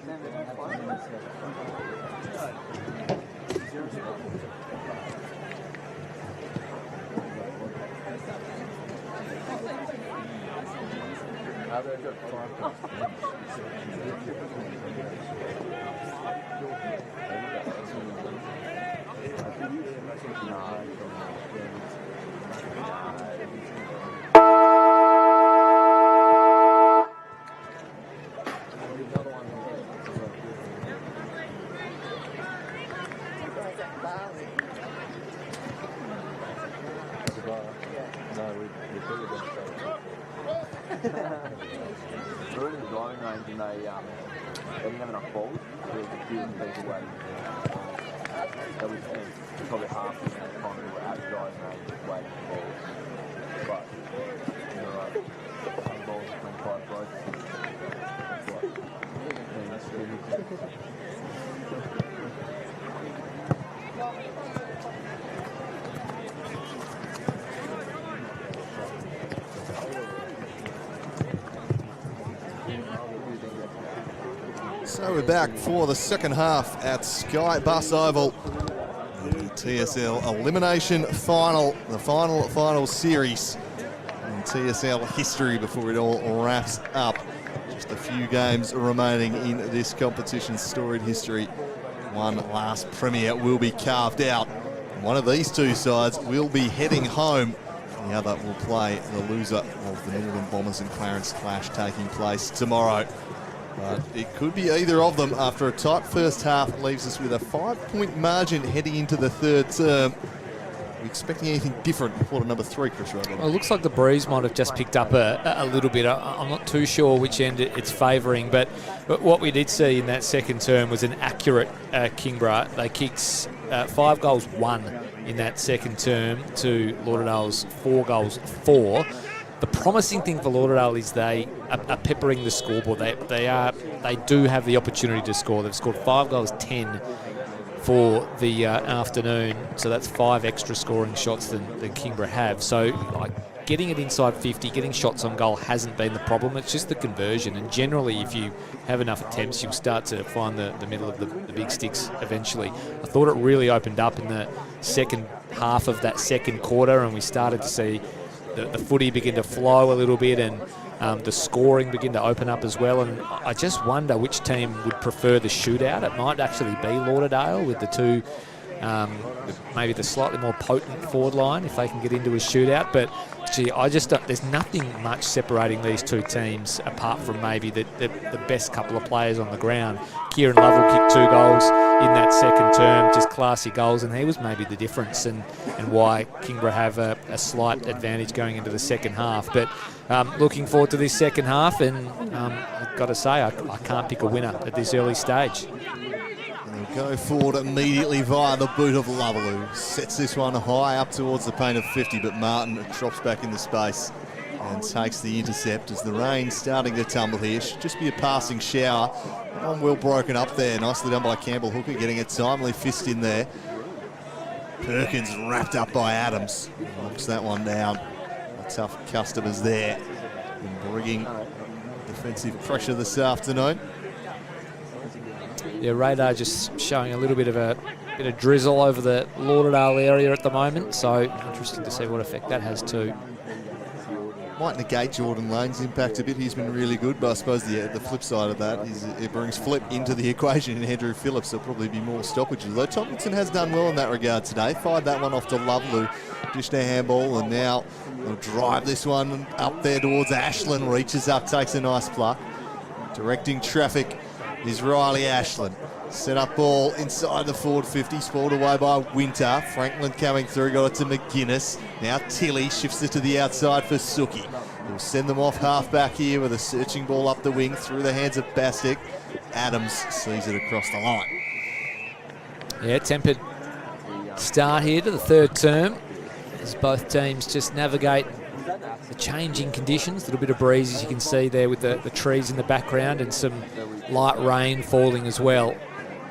We were in the driving range and they didn't have enough balls. There was a few people waiting. That was probably half the amount of time we were at the driving range waiting for balls. But, you know, some balls from 5 blokes. So we're back for the second half at Skybus Oval. The TSL Elimination Final, the final series in TSL history before it all wraps up. Just a few games remaining in this competition's storied history. One last premier will be carved out. One of these two sides will be heading home. The other will play the loser of the Northern Bombers and Clarence clash taking place tomorrow. But it could be either of them after a tight first half. It leaves us with a 5-point margin heading into the third term. Are we expecting anything different in quarter number 3, Chris Rogan? Well, it looks like the breeze might have just picked up a little bit. I'm not too sure which end it's favouring, but what we did see in that second term was an accurate Kingborough. They kicked 5 goals 1 in that second term to Lauderdale's 4 goals 4. The promising thing for Lauderdale is they are peppering the scoreboard. They do have the opportunity to score. They've scored 5 goals 10 for the afternoon, so that's 5 extra scoring shots than Kingborough have. So getting it inside 50, getting shots on goal hasn't been the problem. It's just the conversion, and generally if you have enough attempts you'll start to find the middle of the big sticks eventually. I thought it really opened up in the second half of that second quarter, and we started to see the footy begin to flow a little bit, and the scoring begin to open up as well. And I just wonder which team would prefer the shootout. It might actually be Lauderdale with the two, maybe the slightly more potent forward line if they can get into a shootout. But gee, I just don't, there's nothing much separating these two teams apart from maybe the best couple of players on the ground. Kieran Lovell kicked 2 goals in that second term, just classy goals, and he was maybe the difference and why Kingborough have a slight advantage going into the second half. But looking forward to this second half, and I've got to say I can't pick a winner at this early stage. They'll go forward immediately via the boot of Lovell, who sets this one high up towards the paint of 50, but Martin drops back into space and takes the intercept as the rain's starting to tumble here. Should just be a passing shower. One well broken up there. Nicely done by Campbell Hooker, getting a timely fist in there. Perkins wrapped up by Adams. Knocks that one down. Tough customers there in bringing defensive pressure this afternoon. Yeah, radar just showing a little bit of drizzle over the Lauderdale area at the moment, so interesting to see what effect that has too. Might negate Jordan Lane's impact a bit. He's been really good, but I suppose the flip side of that is it brings Flip into the equation in Andrew Phillips. There'll probably be more stoppages, though Tomlinson has done well in that regard today. Fired that one off to Lovell, dished a handball, and now they'll drive this one up there towards Ashland. Reaches up, takes a nice pluck. Directing traffic is Riley Ashland. Set up ball inside the forward 50, spoiled away by Winter. Franklin coming through, got it to McGuinness. Now Tilly shifts it to the outside for Suki. He'll send them off half back here with a searching ball up the wing through the hands of Bastic. Adams sees it across the line. Yeah, tempered start here to the third term as both teams just navigate the changing conditions. A little bit of breeze, as you can see there, with the trees in the background and some light rain falling as well.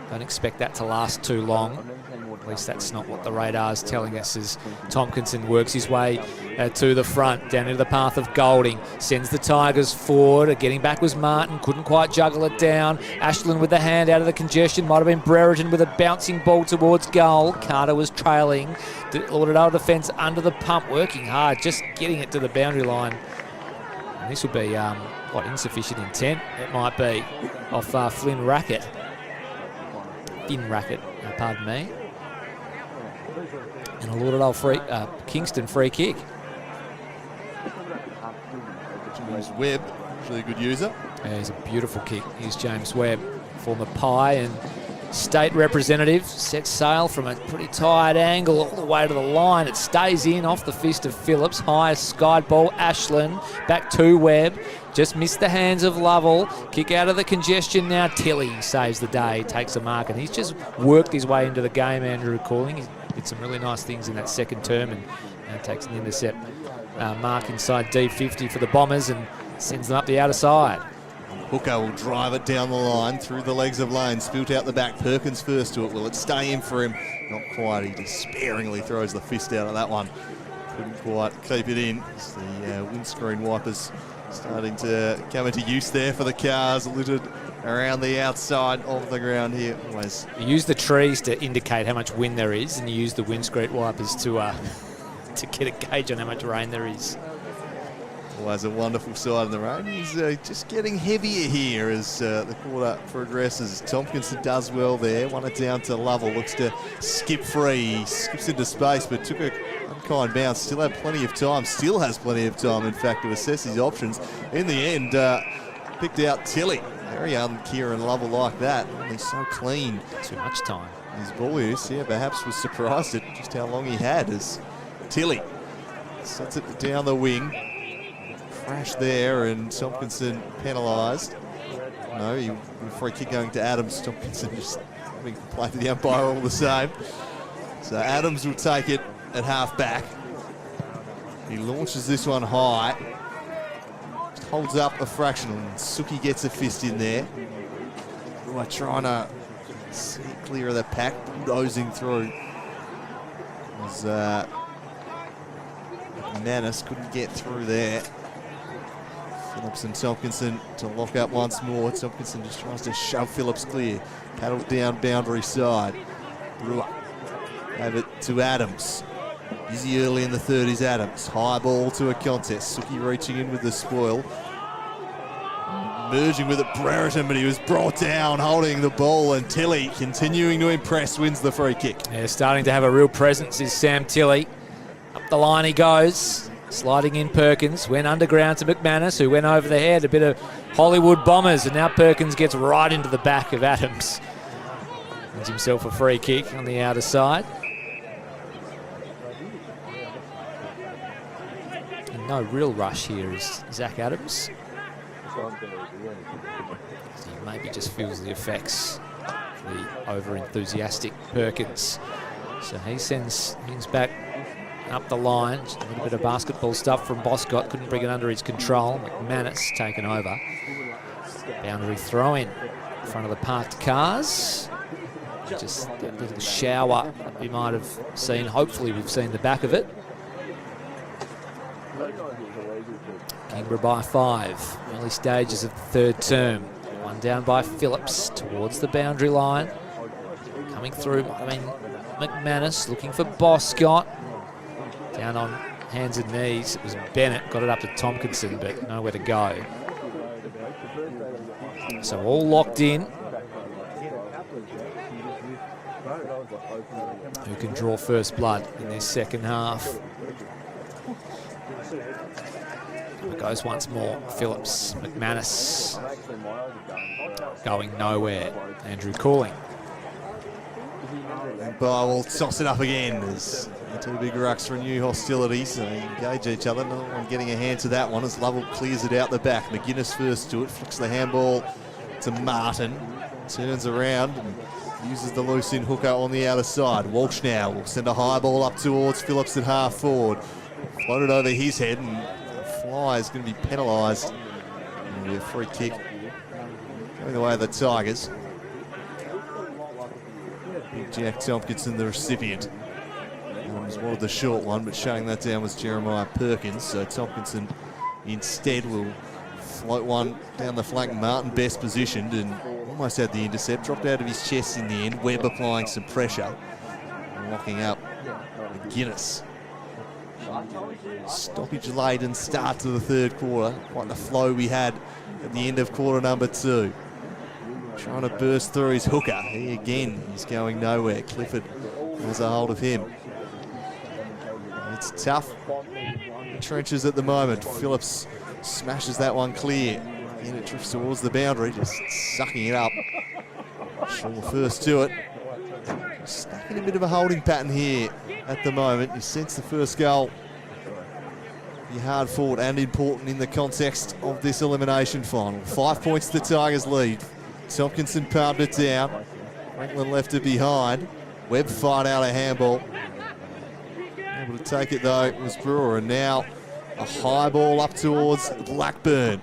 Don't expect that to last too long. At least that's not what the radar's telling us, as Tompkinson works his way to the front, down into the path of Golding, sends the Tigers forward. Getting back was Martin, couldn't quite juggle it down. Ashland with the hand out of the congestion, might have been Brereton with a bouncing ball towards goal. Carter was trailing. Lauderdale defence under the pump, working hard, just getting it to the boundary line. And this will be, insufficient intent, it might be, off Finn Rackett, pardon me. And a Lauderdale Kingston free kick. James Webb, actually a good user. Yeah, he's a beautiful kick. Here's James Webb, former Pie and state representative. Sets sail from a pretty tight angle all the way to the line. It stays in off the fist of Phillips. High skied ball, Ashland. Back to Webb. Just missed the hands of Lovell. Kick out of the congestion now. Tilly saves the day, takes a mark, and he's just worked his way into the game, Andrew Calling. He's did some really nice things in that second term and takes an intercept mark inside D50 for the Bombers and sends them up the outer side. Hooker will drive it down the line through the legs of Lane, spilt out the back. Perkins first to it. Will it stay in for him? Not quite. He despairingly throws the fist out of that one. Couldn't quite keep it in. It's the windscreen wipers starting to come into use there for the cars, littered around the outside of the ground here. Always. You use the trees to indicate how much wind there is, and you use the windscreen wipers to get a gauge on how much rain there is. Always a wonderful sight in the rain. He's just getting heavier here as the quarter progresses. Tompkinson does well there. Won it down to Lovell. Looks to skip free. He skips into space, but took a unkind bounce. Still had plenty of time. Still has plenty of time, in fact, to assess his options. In the end, picked out Tilly. Very un-Kieran Lovell like that. He's so clean. Too much time. His ball use, perhaps was surprised at just how long he had as Tilly sets it down the wing. Crash there, and Tompkinson penalised. No, he free kick going to Adams. Tompkinson just having to play for the umpire all the same. So Adams will take it at half back. He launches this one high. Just holds up a fraction, and Suki gets a fist in there. We're trying to see clear of the pack, bulldozing through. As Manus couldn't get through there. Phillips and Tompkinson to lock up once more. Tompkinson just tries to shove Phillips clear. Paddle down boundary side. Brewer over to Adams. Busy early in the third is Adams. High ball to a contest. Suki reaching in with the spoil. Merging with it, Brereton, but he was brought down holding the ball, and Tilly continuing to impress wins the free kick. Yeah, starting to have a real presence is Sam Tilly. Up the line he goes. Sliding in Perkins, went underground to McManus, who went over the head, a bit of Hollywood Bombers, and now Perkins gets right into the back of Adams. Wins himself a free kick on the outer side. And no real rush here is Zach Adams. He maybe just feels the effects of the over-enthusiastic Perkins. So he sends things back up the line. Just a little bit of basketball stuff from Boscott. Couldn't bring it under his control. McManus taken over. Boundary throw in front of the parked cars. Just that little shower that we might have seen. Hopefully we've seen the back of it. Kingborough by 5. Early stages of the third term. One down by Phillips towards the boundary line. Coming through, McManus looking for Boscott. Down on hands and knees. It was Bennett, got it up to Tompkinson, but nowhere to go. So all locked in. Who can draw first blood in this second half? It goes once more. Phillips, McManus. Going nowhere. Andrew Calling. And Bar will toss it up again as the two big rucks renew hostilities. So they engage each other. No one getting a hand to that one as Lovell clears it out the back. McGuinness first to it. Flicks the handball to Martin. Turns around and uses the loose in hooker on the outer side. Walsh now will send a high ball up towards Phillips at half forward. Floated over his head, and Fly is going to be penalised. A free kick going the way of the Tigers. Big Jack Tompkinson, the recipient. Was wanted the short one, but showing that down was Jeremiah Perkins. So Tompkinson instead will float one down the flank. Martin best positioned and almost had the intercept. Dropped out of his chest in the end. Webb applying some pressure. Locking up McGuinness. Stoppage laden start to the third quarter. Quite the flow we had at the end of quarter number 2. Trying to burst through his hooker. He again is going nowhere. Clifford has a hold of him. It's tough trenches at the moment. Phillips smashes that one clear. And it drifts towards the boundary, just sucking it up. Shaw first to it. Stuck in a bit of a holding pattern here at the moment. You sense the first goal be hard fought and important in the context of this elimination final. 5 points the Tigers lead. Tompkinson palmed it down. Franklin left it behind. Webb fired out a handball. Able to take it though was Brewer, and now a high ball up towards Blackburn.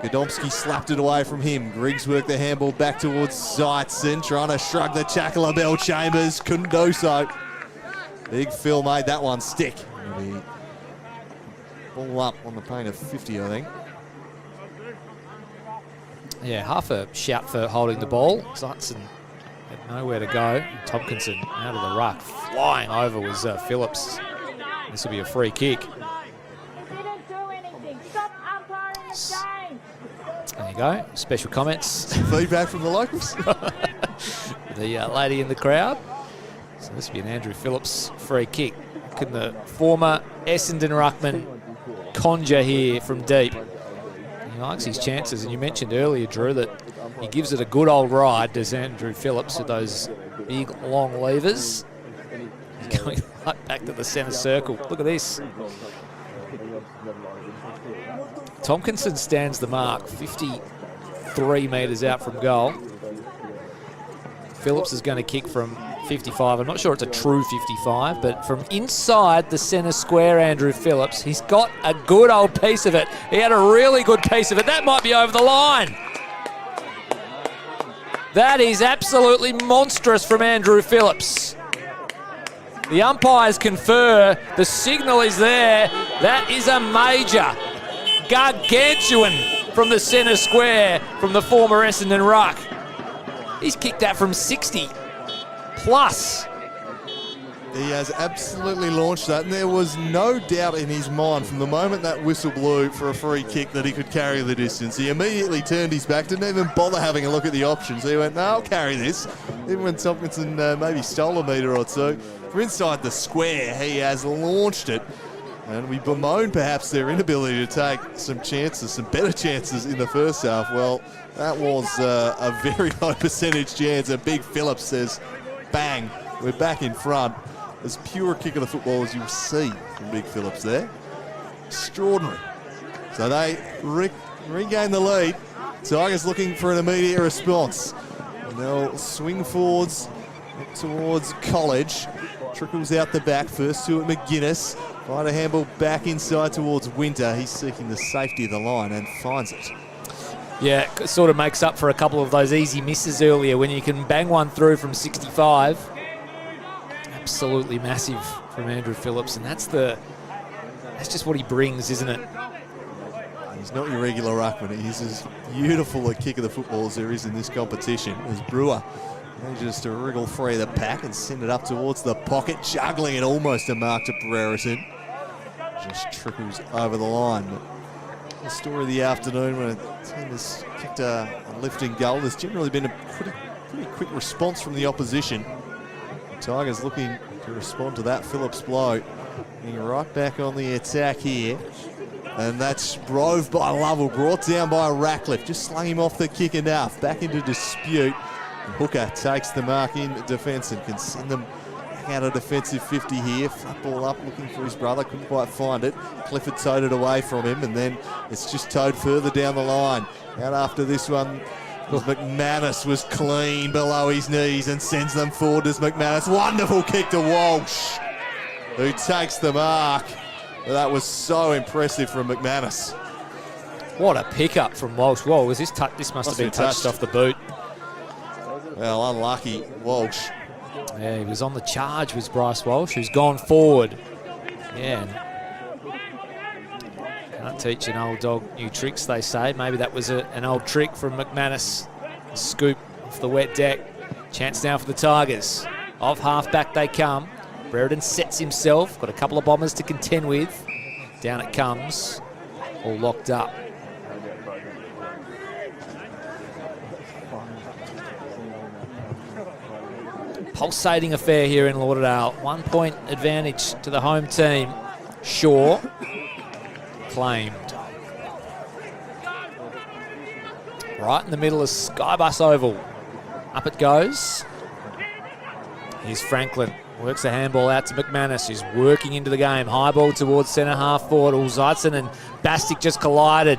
Godomski slapped it away from him. Griggs worked the handball back towards Zeitzen, trying to shrug the tackle of Bell Chambers. Couldn't do so. Big Phil made that one stick. The ball up on the paint of 50, I think. Yeah, half a shout for holding the ball. Zeitzen had nowhere to go. Tompkinson out of the ruck. Flying over was Phillips. This will be a free kick. There you go. Special comments. Feedback from the locals. The lady in the crowd. So this will be an Andrew Phillips free kick. Can the former Essendon ruckman conjure here from deep? He likes his chances, and you mentioned earlier, Drew, that he gives it a good old ride, does Andrew Phillips, with those big, long levers. He's going right back to the centre circle. Look at this. Tompkinson stands the mark, 53 metres out from goal. Phillips is going to kick from 55. I'm not sure it's a true 55, but from inside the centre square, Andrew Phillips, he's got a good old piece of it. He had a really good piece of it. That might be over the line. That is absolutely monstrous from Andrew Phillips. The umpires confer. The signal is there. That is a major, gargantuan from the centre square from the former Essendon ruck. He's kicked that from 60 plus. He has absolutely launched that, and there was no doubt in his mind from the moment that whistle blew for a free kick that he could carry the distance. He immediately turned his back, didn't even bother having a look at the options. He went, no, I'll carry this. Even when Tompkinson maybe stole a metre or two. From inside the square, he has launched it. And we bemoan perhaps their inability to take some chances, some better chances in the first half. Well, that was a very high percentage chance. And Big Phillips says, bang, we're back in front. As pure a kick of the football as you'll see from Big Phillips there. Extraordinary. So they regain the lead. Tigers looking for an immediate response. And they'll swing forwards towards College. Trickles out the back, first to McGuinness. Find a handball back inside towards Winter. He's seeking the safety of the line and finds it. Yeah, it sort of makes up for a couple of those easy misses earlier when you can bang one through from 65. Absolutely massive from Andrew Phillips, and that's just what he brings, isn't it? He's not your regular ruckman. He's as beautiful a kick of the football as there is in this competition. As Brewer manages to wriggle free of the pack and send it up towards the pocket, juggling it almost a mark to Brereton. Just trickles over the line. But the story of the afternoon when a team has kicked a lifting goal, there's generally been a pretty quick response from the opposition. The Tigers looking to respond to that Phillips blow. Getting right back on the attack here. And that's drove by Lovell, brought down by Ratcliffe. Just slung him off the kick enough. Back into dispute. And Hooker takes the mark in defence and can send them back out of defensive 50 here. Flat ball up, looking for his brother. Couldn't quite find it. Clifford towed it away from him, and then it's just towed further down the line. Out after this one, McManus was clean below his knees and sends them forward as McManus. Wonderful kick to Walsh, who takes the mark. That was so impressive from McManus. What a pickup from Walsh. Whoa, was this touch? This must have been touched off the boot. Well, unlucky Walsh. Yeah, he was on the charge, was Bryce Walsh, who's gone forward. Yeah, can't teach an old dog new tricks, they say. Maybe that was an old trick from McManus. Scoop off the wet deck. Chance now for the Tigers. Off half-back they come. Brereton sets himself. Got a couple of bombers to contend with. Down it comes. All locked up. Pulsating affair here in Lauderdale. 1 point advantage to the home team. Shaw claimed. Right in the middle of Skybus Oval. Up it goes. Here's Franklin. Works the handball out to McManus, who's working into the game. High ball towards centre half forward. Ulzaitzen and Bastic just collided.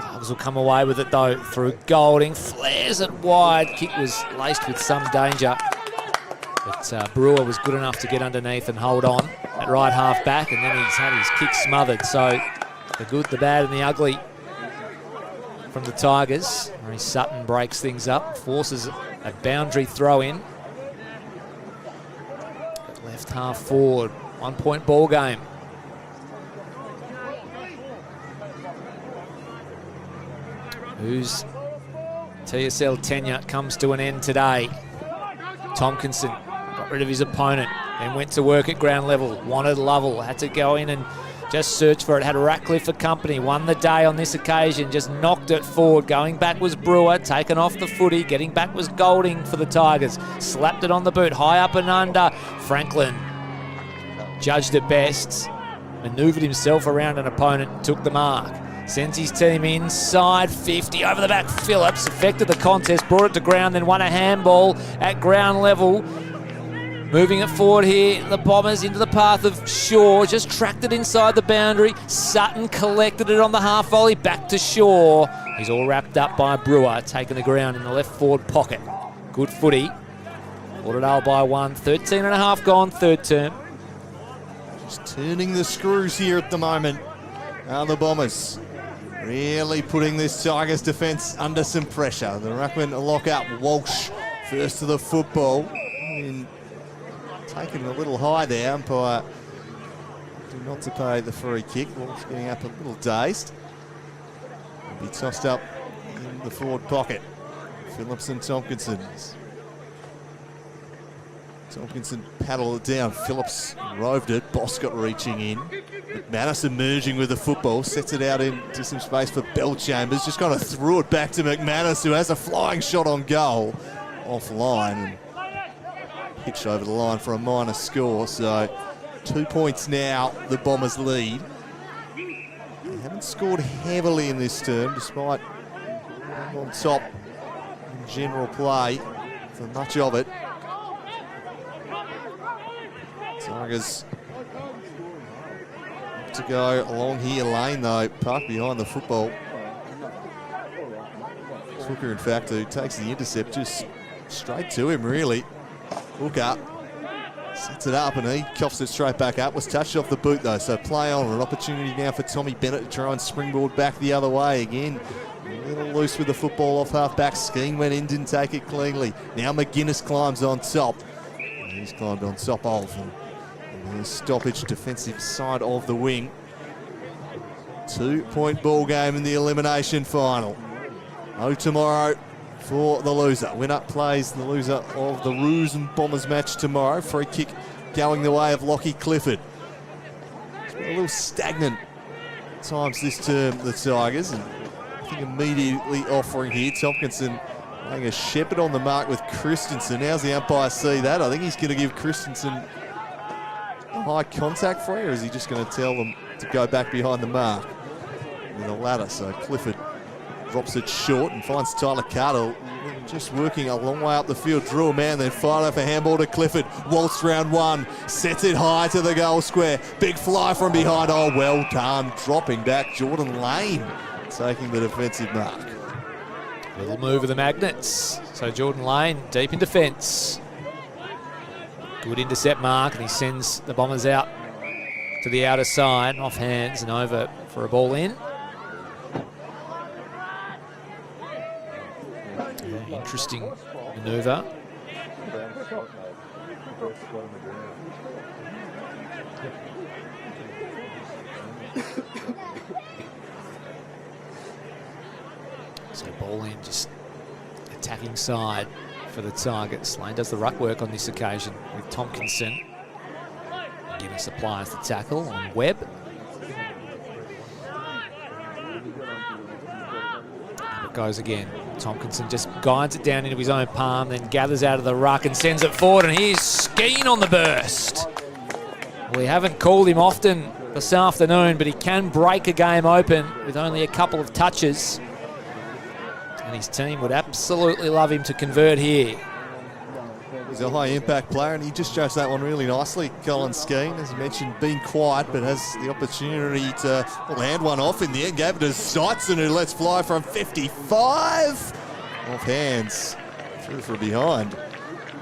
Dogs will come away with it though through Golding. Flares it wide. Kick was laced with some danger. But Brewer was good enough to get underneath and hold on at right half back, and then he's had his kick smothered. So the good, the bad and the ugly from the Tigers. Murray Sutton breaks things up, forces a boundary throw in. Left half forward, 1 point ball game. Whose TSL tenure comes to an end today. Tompkinson got rid of his opponent and went to work at ground level. Wanted Lovell, had to go in and just search for it. Had Ratcliffe for company. Won the day on this occasion. Just knocked it forward. Going back was Brewer. Taken off the footy. Getting back was Golding for the Tigers. Slapped it on the boot. High up and under. Franklin judged it best. Manoeuvred himself around an opponent and took the mark. Sends his team inside 50. Over the back, Phillips affected the contest. Brought it to ground. Then won a handball at ground level. Moving it forward here, the Bombers into the path of Shaw, just tracked it inside the boundary. Sutton collected it on the half volley, back to Shaw. He's all wrapped up by Brewer, taking the ground in the left forward pocket. Good footy. Lauderdale by 1, 13 and a half gone, third term. Just turning the screws here at the moment. Now the Bombers really putting this Tigers defence under some pressure. The ruckman lock up. Walsh first to the football. Taken a little high there, umpire not to pay the free kick. Walsh getting up a little dazed. Will be tossed up in the forward pocket. Phillips and Tompkinson. Tompkinson paddled it down. Phillips roved it. Boscott reaching in. McManus emerging with the football. Sets it out into some space for Bellchambers. Just kind of threw it back to McManus, who has a flying shot on goal. Offline. Hitched over the line for a minor score. So 2 points now, the Bombers lead. They haven't scored heavily in this term, despite being on top in general play for much of it. Tigers to go along here lane though, parked behind the football. Hooker, in fact, who takes the intercept just straight to him, really. Hooker sets it up and he coughs it straight back up. Was touched off the boot though, so play on. An opportunity now for Tommy Bennett to try and springboard back the other way again. A little loose with the football off half-back. Skeen went in, didn't take it cleanly. Now McGuinness climbs on top. And he's climbed on top of him. And the stoppage defensive side of the wing. 2 point ball game in the elimination final. No tomorrow for the loser. Winner plays the loser of the Roos and Bombers match tomorrow. Free kick going the way of Lockie Clifford. It's been a little stagnant at times this term, the Tigers. And I think immediately offering here. Tompkinson laying a shepherd on the mark with Christensen. How's the umpire see that? I think he's going to give Christensen a high contact for you, or is he just going to tell them to go back behind the mark? With a ladder, so Clifford drops it short and finds Tyler Carter just working a long way up the field. Drew a man, then fired off a handball to Clifford. Waltz round one, sets it high to the goal square. Big fly from behind. Oh, well done. Dropping back, Jordan Lane taking the defensive mark. Little move of the Magnets. So Jordan Lane deep in defence. Good intercept mark, and he sends the Bombers out to the outer side, off hands and over for a ball in. Interesting manoeuvre. Brown shot, mate. First shot on the ground. So ball in, just attacking side for the Tigers. Lane does the ruck work on this occasion with Tompkinson. Guinness applies the tackle on Webb. And it goes again. Tompkinson just guides it down into his own palm, then gathers out of the ruck and sends it forward, and here's Skeen on the burst. We haven't called him often this afternoon, but he can break a game open with only a couple of touches. And his team would absolutely love him to convert here. He's a high-impact player, and he just judged that one really nicely. Colin Skeen, as you mentioned, being quiet, but has the opportunity to land one off in the end. Gave it to Zeitzen, who lets fly from 55. Off hands, through from behind.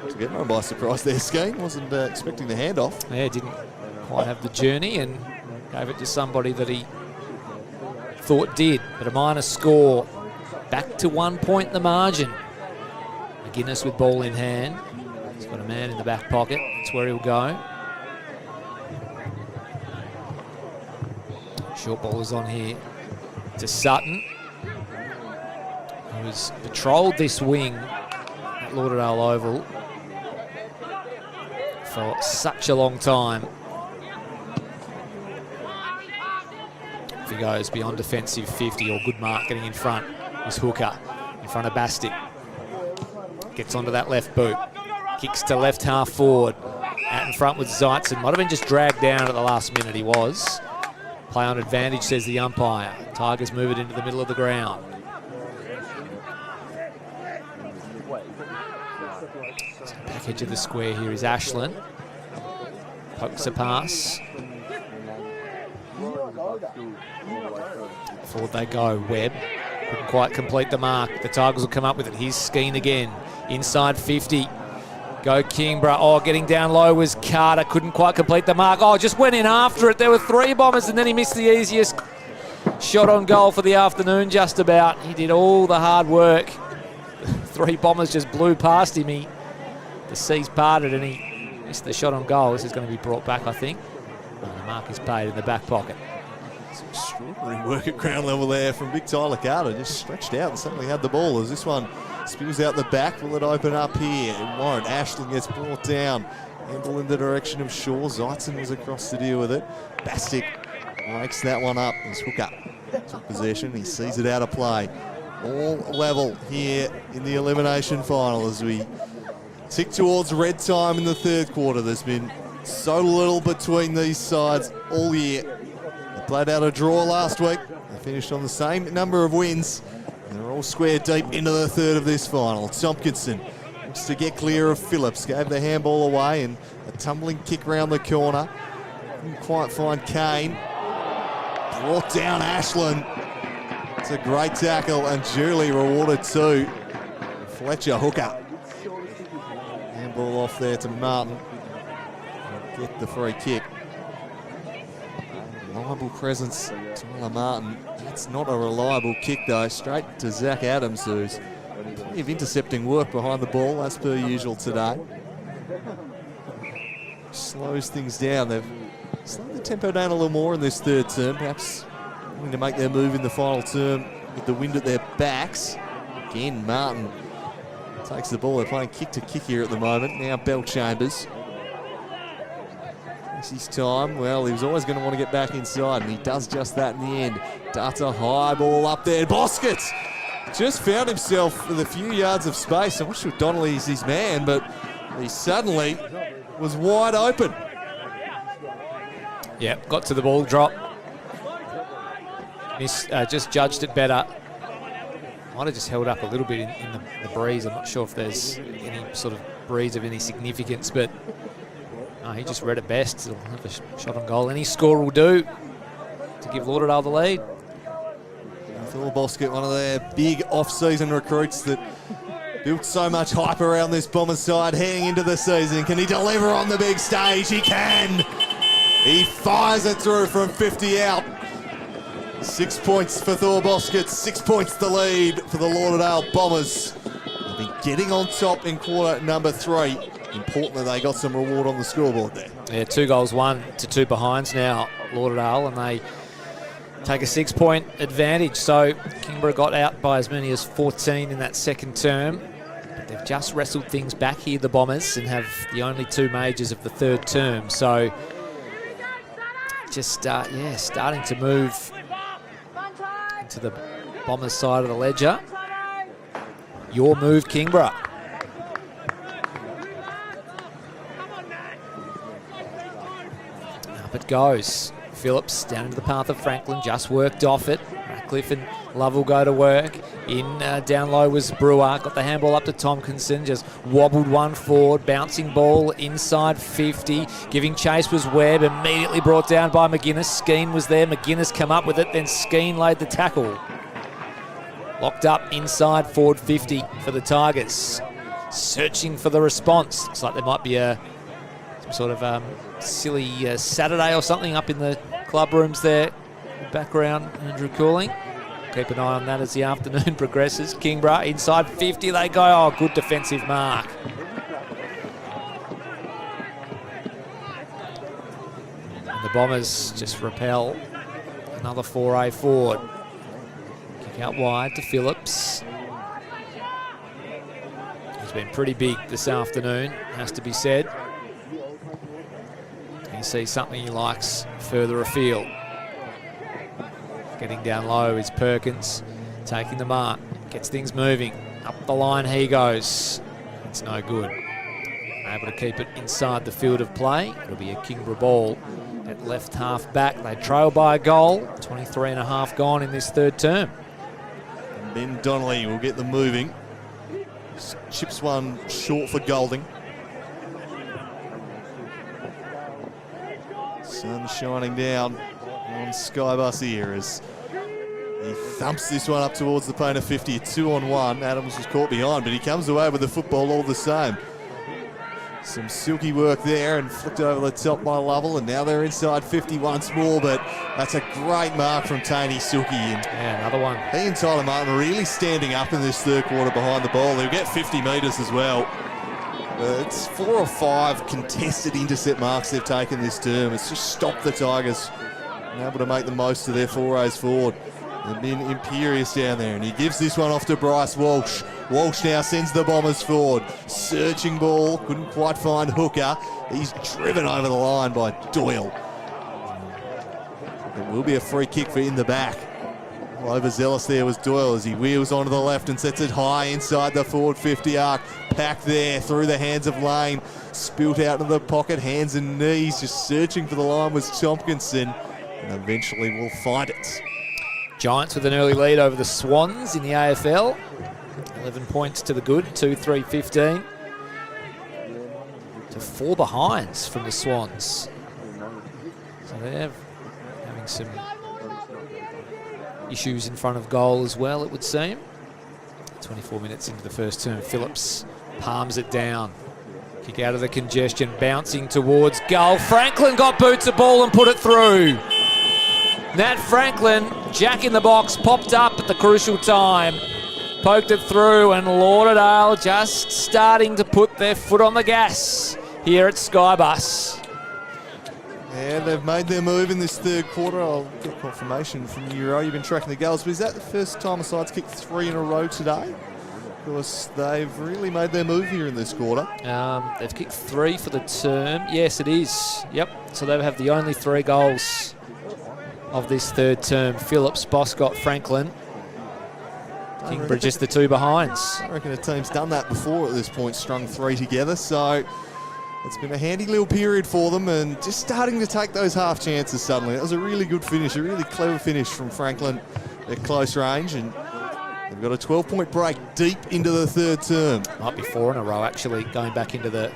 To get no by surprise there, Skeen. Wasn't expecting the handoff. Yeah, didn't quite have the journey and gave it to somebody that he thought did. But a minus score. Back to 1 point in the margin. McGuinness with ball in hand. He's got a man in the back pocket. That's where he'll go. Short ball is on here to Sutton, who's patrolled this wing at Lauderdale Oval for such a long time. If he goes beyond defensive 50 or good mark getting in front, is Hooker in front of Bastic. Gets onto that left boot. Kicks to left half forward. Out in front with Zeitzen. Might have been just dragged down at the last minute. He was. Play on advantage, says the umpire. Tigers move it into the middle of the ground. So back edge of the square here is Ashland. Pokes a pass. Forward they go. Webb couldn't quite complete the mark. The Tigers will come up with it. Here's Skeen again. Inside 50. Go Kingborough. Oh, getting down low was Carter. Couldn't quite complete the mark. Oh, just went in after it. There were three Bombers, and then he missed the easiest shot on goal for the afternoon, just about. He did all the hard work. Three Bombers just blew past him. The seas parted, and he missed the shot on goal. This is going to be brought back, I think. And the mark is paid in the back pocket. Some extraordinary work at ground level there from big Tyler Carter. Just stretched out and suddenly had the ball as this one spills out the back. Will it open up here? It won't. Ashland gets brought down. Handball in the direction of Shaw. Zeitzen was across to deal with it. Bastic breaks that one up. As Hooker took possession. He sees it out of play. All level here in the elimination final as we tick towards red time in the third quarter. There's been so little between these sides all year. They played out a draw last week. They finished on the same number of wins. And they're all square deep into the third of this final. Tompkinson looks to get clear of Phillips. Gave the handball away and a tumbling kick round the corner. Couldn't quite find Kane. Brought down Ashland. It's a great tackle and duly rewarded too. Fletcher Hooker. Handball off there to Martin. Get the free kick. Reliable presence, Tyler Martin. That's not a reliable kick though. Straight to Zach Adams, who's plenty of intercepting work behind the ball as per usual today. Slows things down. They've slowed the tempo down a little more in this third term. Perhaps wanting to make their move in the final term with the wind at their backs. Again, Martin takes the ball. They're playing kick to kick here at the moment. Now Bell Chambers. His time, well, he was always going to want to get back inside, and he does just that in the end. Darts a high ball up there. Boskett just found himself with a few yards of space. I'm not sure Donnelly's his man, but he suddenly was wide open. Yeah, got to the ball drop. Just judged it better. Might have just held up a little bit in the breeze. I'm not sure if there's any sort of breeze of any significance, but he just read it best. He'll have a shot on goal. Any score will do to give Lauderdale the lead. Thor Boskett, one of their big off-season recruits that built so much hype around this Bombers side heading into the season. Can he deliver on the big stage? He can. He fires it through from 50 out. 6 points for Thor Boskett. 6 points the lead for the Lauderdale Bombers. They've been getting on top in quarter number 3. Important that they got some reward on the scoreboard there. Yeah, 2 goals, 1 to 2 behinds now, Lauderdale, and they take a 6-point advantage. So Kingborough got out by as many as 14 in that second term. But they've just wrestled things back here, the Bombers, and have the only 2 majors of the third term. So just, starting to move into the Bombers side of the ledger. Your move, Kingborough. Up it goes. Phillips down into the path of Franklin, just worked off it. Ratcliffe and Love will go to work. In down low was Brewer, got the handball up to Tompkinson, just wobbled one forward, bouncing ball inside 50. Giving chase was Webb, immediately brought down by McGuinness. Skeen was there, McGuinness come up with it, then Skeen laid the tackle. Locked up inside forward 50 for the Tigers. Searching for the response. Looks like there might be some sort of silly Saturday or something up in the club rooms there. Background, Andrew Cooling. Keep an eye on that as the afternoon progresses. Kingborough inside 50 they go. Oh, good defensive mark. And the Bombers just repel another foray forward. Kick out wide to Phillips. He's been pretty big this afternoon, has to be said. He sees something he likes further afield. Getting down low is Perkins, taking the mark, gets things moving. Up the line he goes. It's no good. Able to keep it inside the field of play. It'll be a Kingborough ball at left half back. They trail by a goal. 23 and a half gone in this third term. Ben Donnelly will get them moving. Chips one short for Golding. Sun shining down on Skybus here as he thumps this one up towards the paint of 50. 2-on-1. Adams was caught behind, but he comes away with the football all the same. Some silky work there and flicked over the top by Lovell, and now they're inside 50 once more, but that's a great mark from Taney Silky. And yeah, another one. He and Tyler Martin really standing up in this third quarter behind the ball. They'll get 50 metres as well. It's 4 or 5 contested intercept marks they've taken this term. It's just stopped the Tigers and able to make the most of their forays forward. They've been imperious down there, and he gives this one off to Bryce Walsh. Walsh now sends the Bombers forward. Searching ball, couldn't quite find Hooker. He's driven over the line by Doyle. It will be a free kick for in the back. Overzealous there was Doyle as he wheels onto the left and sets it high inside the forward 50 arc. Packed there through the hands of Lane. Spilt out into the pocket, hands and knees. Just searching for the line was Tompkinson. And eventually will find it. Giants with an early lead over the Swans in the AFL. 11 points to the good, 2-3-15. To 4 behinds from the Swans. So they're having some issues in front of goal as well, it would seem. 24 minutes into the first term, Phillips palms it down. Kick out of the congestion, bouncing towards goal. Franklin got boots of ball and put it through. Nat Franklin, jack in the box, popped up at the crucial time. Poked it through, and Lauderdale just starting to put their foot on the gas here at Skybus. Yeah, they've made their move in this third quarter. I'll get confirmation from you, Ro. You've been tracking the goals, but is that the first time a side's kicked 3 in a row today? Of course, they've really made their move here in this quarter. They've kicked 3 for the term. Yes, it is. Yep. So they have the only 3 goals of this third term. Phillips, Boscott, Franklin. Kingborough just the 2 behinds. I reckon a team's done that before at this point, strung 3 together. So it's been a handy little period for them and just starting to take those half chances suddenly. That was a really good finish, a really clever finish from Franklin at close range, and they've got a 12-point break deep into the third term. Might be 4 in a row actually, going back into the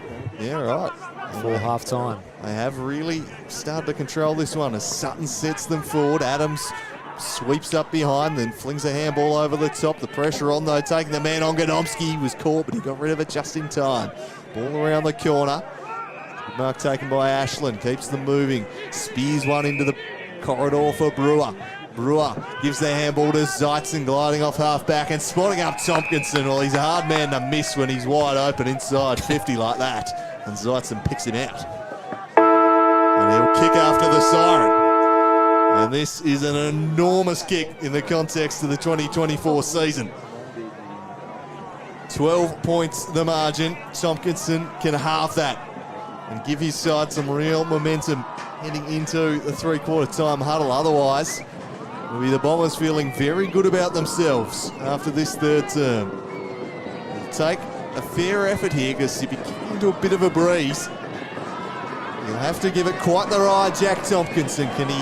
full half time. They have really started to control this one as Sutton sets them forward. Adams sweeps up behind, then flings a handball over the top. The pressure on though, taking the man on Godomski. He was caught, but he got rid of it just in time. Ball around the corner. Good mark taken by Ashland. Keeps them moving. Spears one into the corridor for Brewer. Brewer gives the handball to Zeitzen, gliding off half-back and spotting up Tompkinson. Well, he's a hard man to miss when he's wide open inside 50 like that. And Zeitzen picks him out. And he'll kick after the siren. And this is an enormous kick in the context of the 2024 season. 12 points the margin. Tompkinson can halve that and give his side some real momentum heading into the three-quarter time huddle. Otherwise, will be the Bombers feeling very good about themselves after this third term. It'll take a fair effort here, because if you kick into a bit of a breeze, you'll have to give it quite the ride. Jack Tompkinson, can he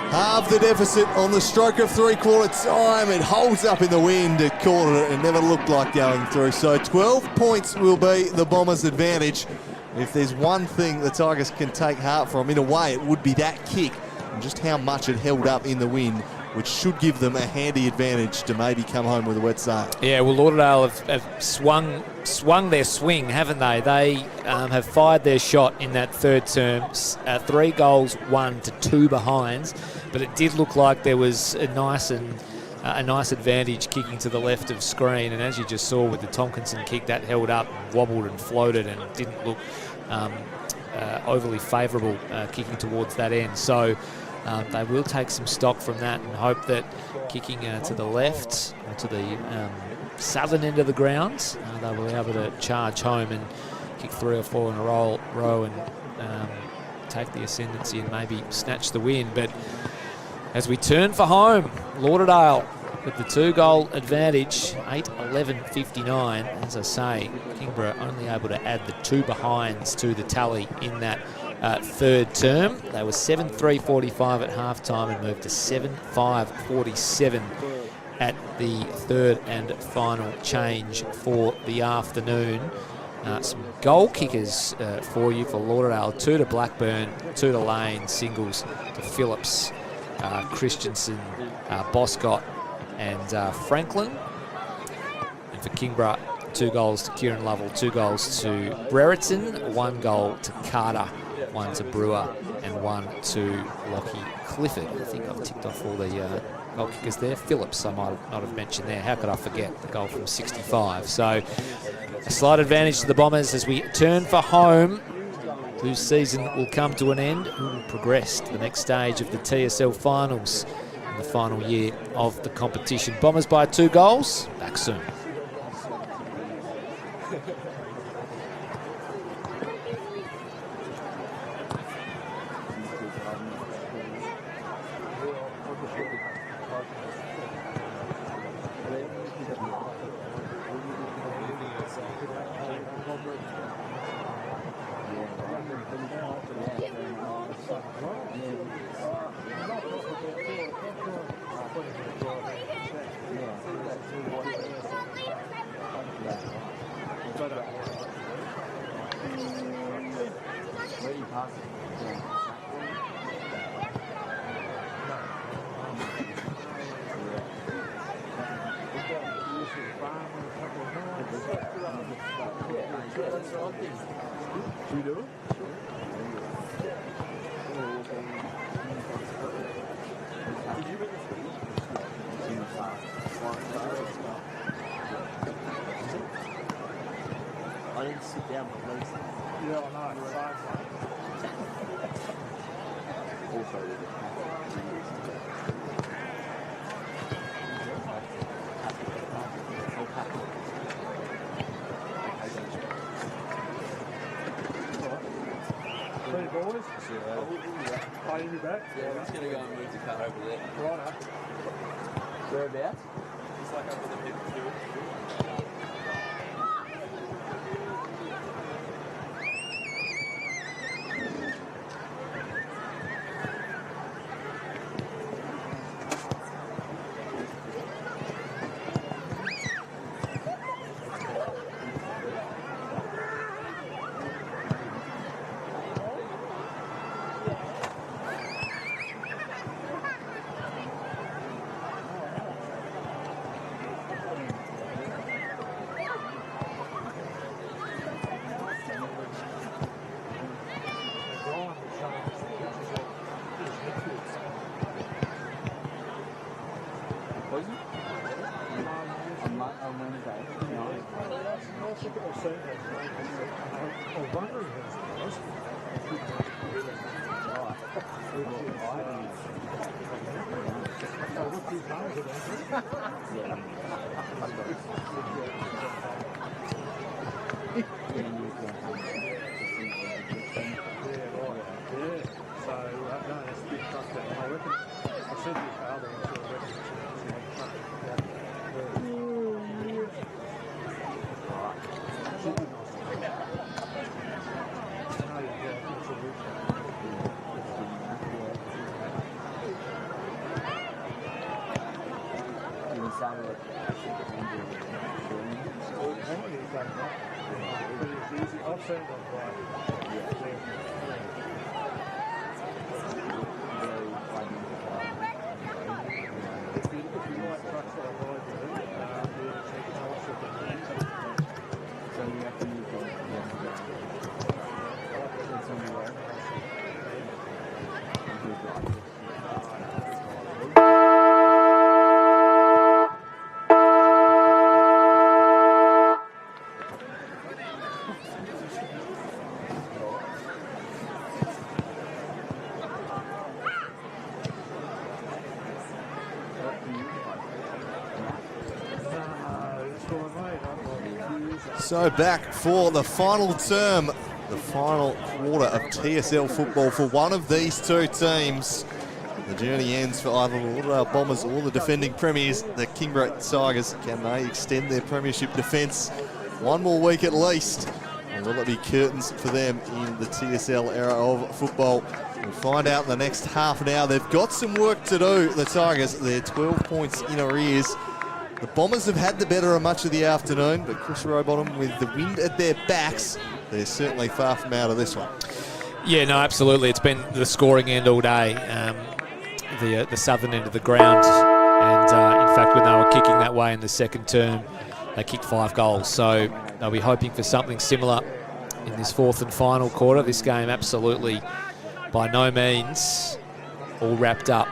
halve the deficit on the stroke of three-quarter time? It holds up in the wind. It caught it. It never looked like going through. So 12 points will be the Bombers' advantage. If there's one thing the Tigers can take heart from, in a way, it would be that kick and just how much it held up in the wind, which should give them a handy advantage to maybe come home with a wet sail. Yeah, well, Lauderdale have swung their swing, haven't they? They have fired their shot in that third term. 3 goals, 1 to 2 behinds, but it did look like there was a nice advantage kicking to the left of screen, and as you just saw with the Tompkinson kick, that held up, wobbled and floated, and didn't look overly favourable kicking towards that end. So they will take some stock from that and hope that kicking to the left or to the southern end of the grounds, they will be able to charge home and kick 3 or 4 in a row and take the ascendancy and maybe snatch the win. But as we turn for home, Lauderdale with the 2-goal advantage, 8-11-59. As I say, Kingborough only able to add the 2 behinds to the tally in that third term. They were 7-3-45 at halftime and moved to 7-5-47 at the third and final change for the afternoon. Some goal kickers for you for Lauderdale. 2 to Blackburn, 2 to Lane, singles to Phillips, Christensen, Boscott and Franklin. And for Kingborough, 2 goals to Kieran Lovell, 2 goals to Brereton, 1 goal to Carter, 1 to Brewer and 1 to Lockie Clifford. I think I've ticked off all the goal kickers there. Phillips I might not have mentioned there. How could I forget the goal from 65? So a slight advantage to the Bombers as we turn for home, whose season will come to an end, who will progress to the next stage of the TSL finals in the final year of the competition. Bombers by 2 goals. Back soon. I didn't sit down for legs. Yeah, I know. Also, with the Hey, boys. Are you back? Yeah, we're just going to go and move the car over there. Right. whereabouts? It's like up with the people too. I've seen that. I was wondering who it was. Oh, what's his name? So, no, that's a big trust that. I reckon, I said to your father, I reckon I've seen it on Friday. If you like trucks that I ride with, So we have to use So back for the final term, the final quarter of TSL football for one of these two teams. The journey ends for either the Lauderdale Bombers or the defending premiers, the Kingborough Tigers. Can they extend their premiership defence one more week at least? Or will it be curtains for them in the TSL era of football? We'll find out in the next half an hour. They've got some work to do, the Tigers. They're 12 points in arrears. The Bombers have had the better of much of the afternoon, but Chris Rowbottom, with the wind at their backs, they're certainly far from out of this one. Yeah, no, absolutely. It's been the scoring end all day, the southern end of the ground. And in fact, when they were kicking that way in the second term, they kicked 5 goals. So they'll be hoping for something similar in this fourth and final quarter. This game absolutely by no means all wrapped up,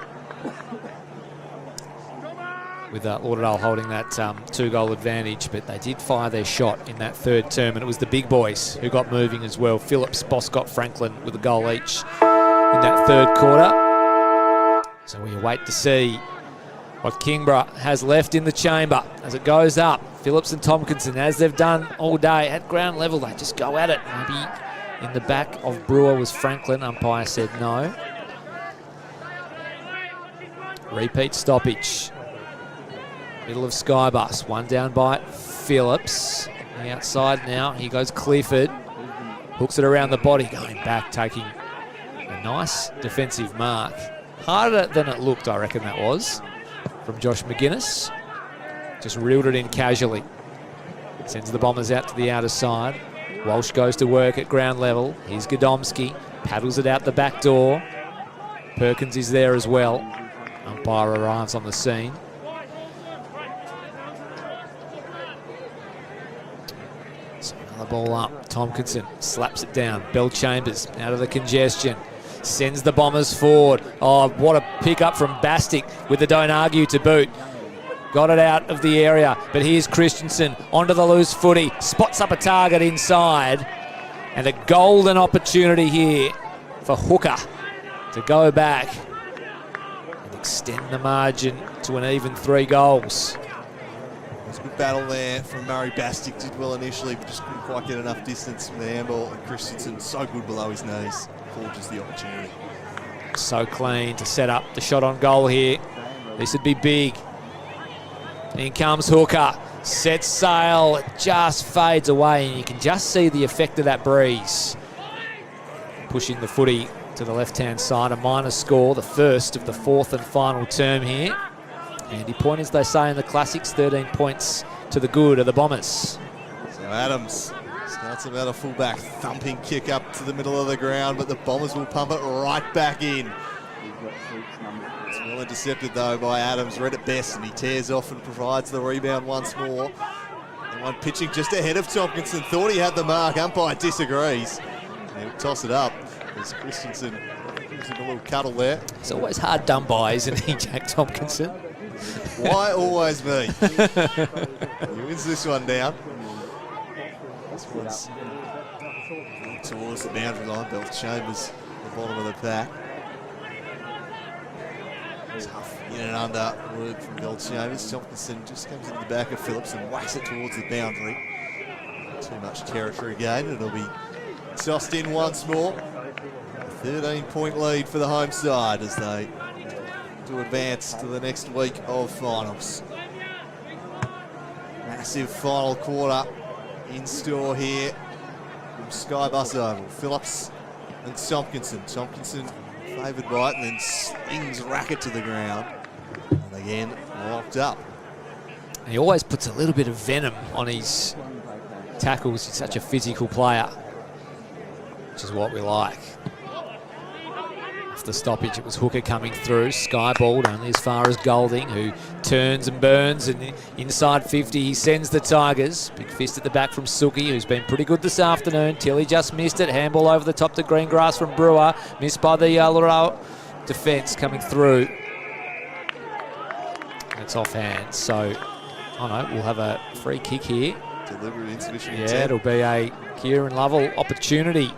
with Lauderdale holding that 2-goal advantage, but they did fire their shot in that third term, and it was the big boys who got moving as well. Phillips, Boscott, Franklin with a goal each in that third quarter. So we await to see what Kingborough has left in the chamber as it goes up. Phillips and Tompkinson, as they've done all day at ground level, they just go at it. Maybe in the back of Brewer was Franklin. Umpire said no. Repeat stoppage. Middle of Skybus, one down by Phillips. On the outside now, here goes Clifford. Hooks it around the body, going back, taking a nice defensive mark. Harder than it looked, I reckon that was, from Josh McGuinness. Just reeled it in casually. Sends the Bombers out to the outer side. Walsh goes to work at ground level. Here's Godomski, paddles it out the back door. Perkins is there as well. Umpire arrives on the scene. The ball up, Tompkinson slaps it down. Bell Chambers out of the congestion, sends the Bombers forward. Oh, what a pick-up from Bastic with the don't argue to boot. Got it out of the area, but here's Christensen onto the loose footy, spots up a target inside, and a golden opportunity here for Hooker to go back and extend the margin to an even 3 goals. There's a good battle there from Murray. Bastic did well initially, but just couldn't quite get enough distance from the handball. And Christensen, so good below his knees, forges the opportunity. So clean to set up the shot on goal here. This would be big. In comes Hooker, sets sail, it just fades away, and you can just see the effect of that breeze. Pushing the footy to the left-hand side, a minor score, the first of the fourth and final term here. Handy point, as they say in the classics, 13 points to the good of the Bombers. So Adams starts about a fullback thumping kick up to the middle of the ground, but the Bombers will pump it right back in. It's well intercepted though by Adams, read it best, and he tears off and provides the rebound once more. And one pitching just ahead of Tompkinson, thought he had the mark, umpire disagrees. And he'll toss it up as Christensen gives him a little cuddle there. It's always hard done by, isn't he, Jack Tompkinson? Why always me? He wins this one down. This one's towards the boundary line. Bell Chambers, the bottom of the pack. Tough in and under work from Bell Chambers. Tompkinson just comes into the back of Phillips and whacks it towards the boundary. Too much territory again. It'll be tossed in once more. A 13-point lead for the home side as they to advance to the next week of finals. Massive final quarter in store here from Skybus Oval. Phillips and Tompkinson. Tompkinson favoured by it and then slings racket to the ground. And again, locked up. He always puts a little bit of venom on his tackles. He's such a physical player, which is what we like. The stoppage, it was Hooker coming through, skyballed only as far as Golding, who turns and burns, and inside 50 he sends the Tigers. Big fist at the back from Suki, who's been pretty good this afternoon. Tilly just missed it, handball over the top to green grass from Brewer, missed by the Lauderdale defence coming through. It's offhand, so we'll have a free kick here. Deliberate insufficient intent. It'll be a Kieran Lovell opportunity.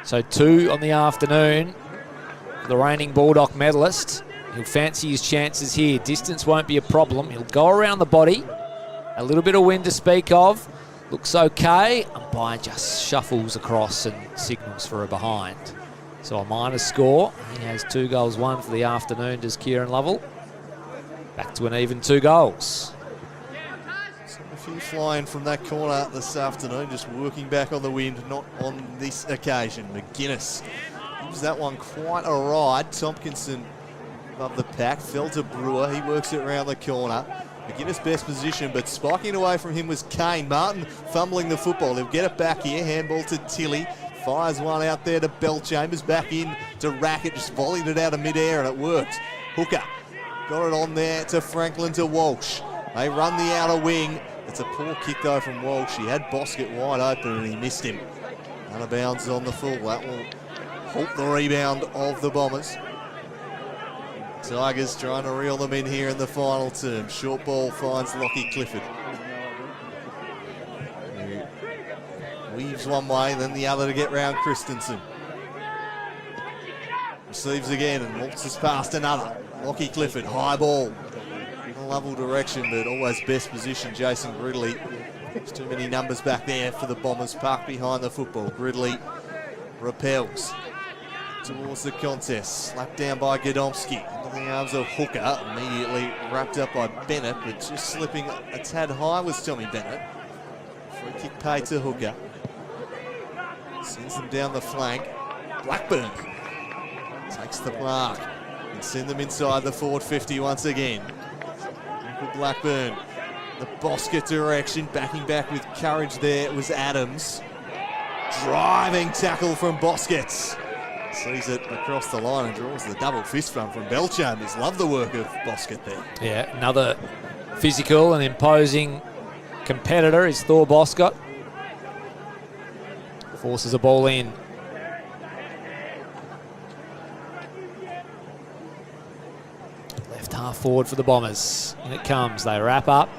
So 2 on the afternoon. The reigning Baldock medalist. He'll fancy his chances here. Distance won't be a problem. He'll go around the body. A little bit of wind to speak of. Looks okay. Umpire just shuffles across and signals for a behind. So a minor score. He has 2 goals, 1 for the afternoon, does Kieran Lovell. Back to an even 2 goals. A few flying from that corner this afternoon, just working back on the wind, not on this occasion. McGuinness gives that one quite a ride. Tompkinson above the pack, fell to Brewer. He works it around the corner. McGuinness best position, but spiking away from him was Kane. Martin fumbling the football. He'll get it back here. Handball to Tilly. Fires one out there to Bell Chambers. Back in to Racket. Just volleyed it out of midair and it worked. Hooker got it on there to Franklin to Walsh. They run the outer wing. It's a poor kick though from Walsh. He had Bosket wide open and he missed him. Out of bounds on the full. That will halt the rebound of the Bombers. Tigers trying to reel them in here in the final term. Short ball finds Lockie Clifford. He weaves one way, then the other to get round Christensen. Receives again and waltzes past another. Lockie Clifford, high ball. In a level direction, but always best position, Jason Gridley. There's too many numbers back there for the Bombers. Parked behind the football. Gridley repels towards the contest. Slapped down by Godomski. Into the arms of Hooker. Immediately wrapped up by Bennett, but just slipping a tad high was Tommy Bennett. Free kick paid to Hooker. Sends them down the flank. Blackburn takes the mark and send them inside the forward 50 once again. Michael Blackburn, the Bosket direction, backing back with courage there was Adams. Driving tackle from Boskets. Sees it across the line and draws the double fist bump from Bell Chambers. Love the work of Bosket there. Yeah, another physical and imposing competitor is Thor Boscott. Forces a ball in. Left half forward for the Bombers. In it comes. They wrap up.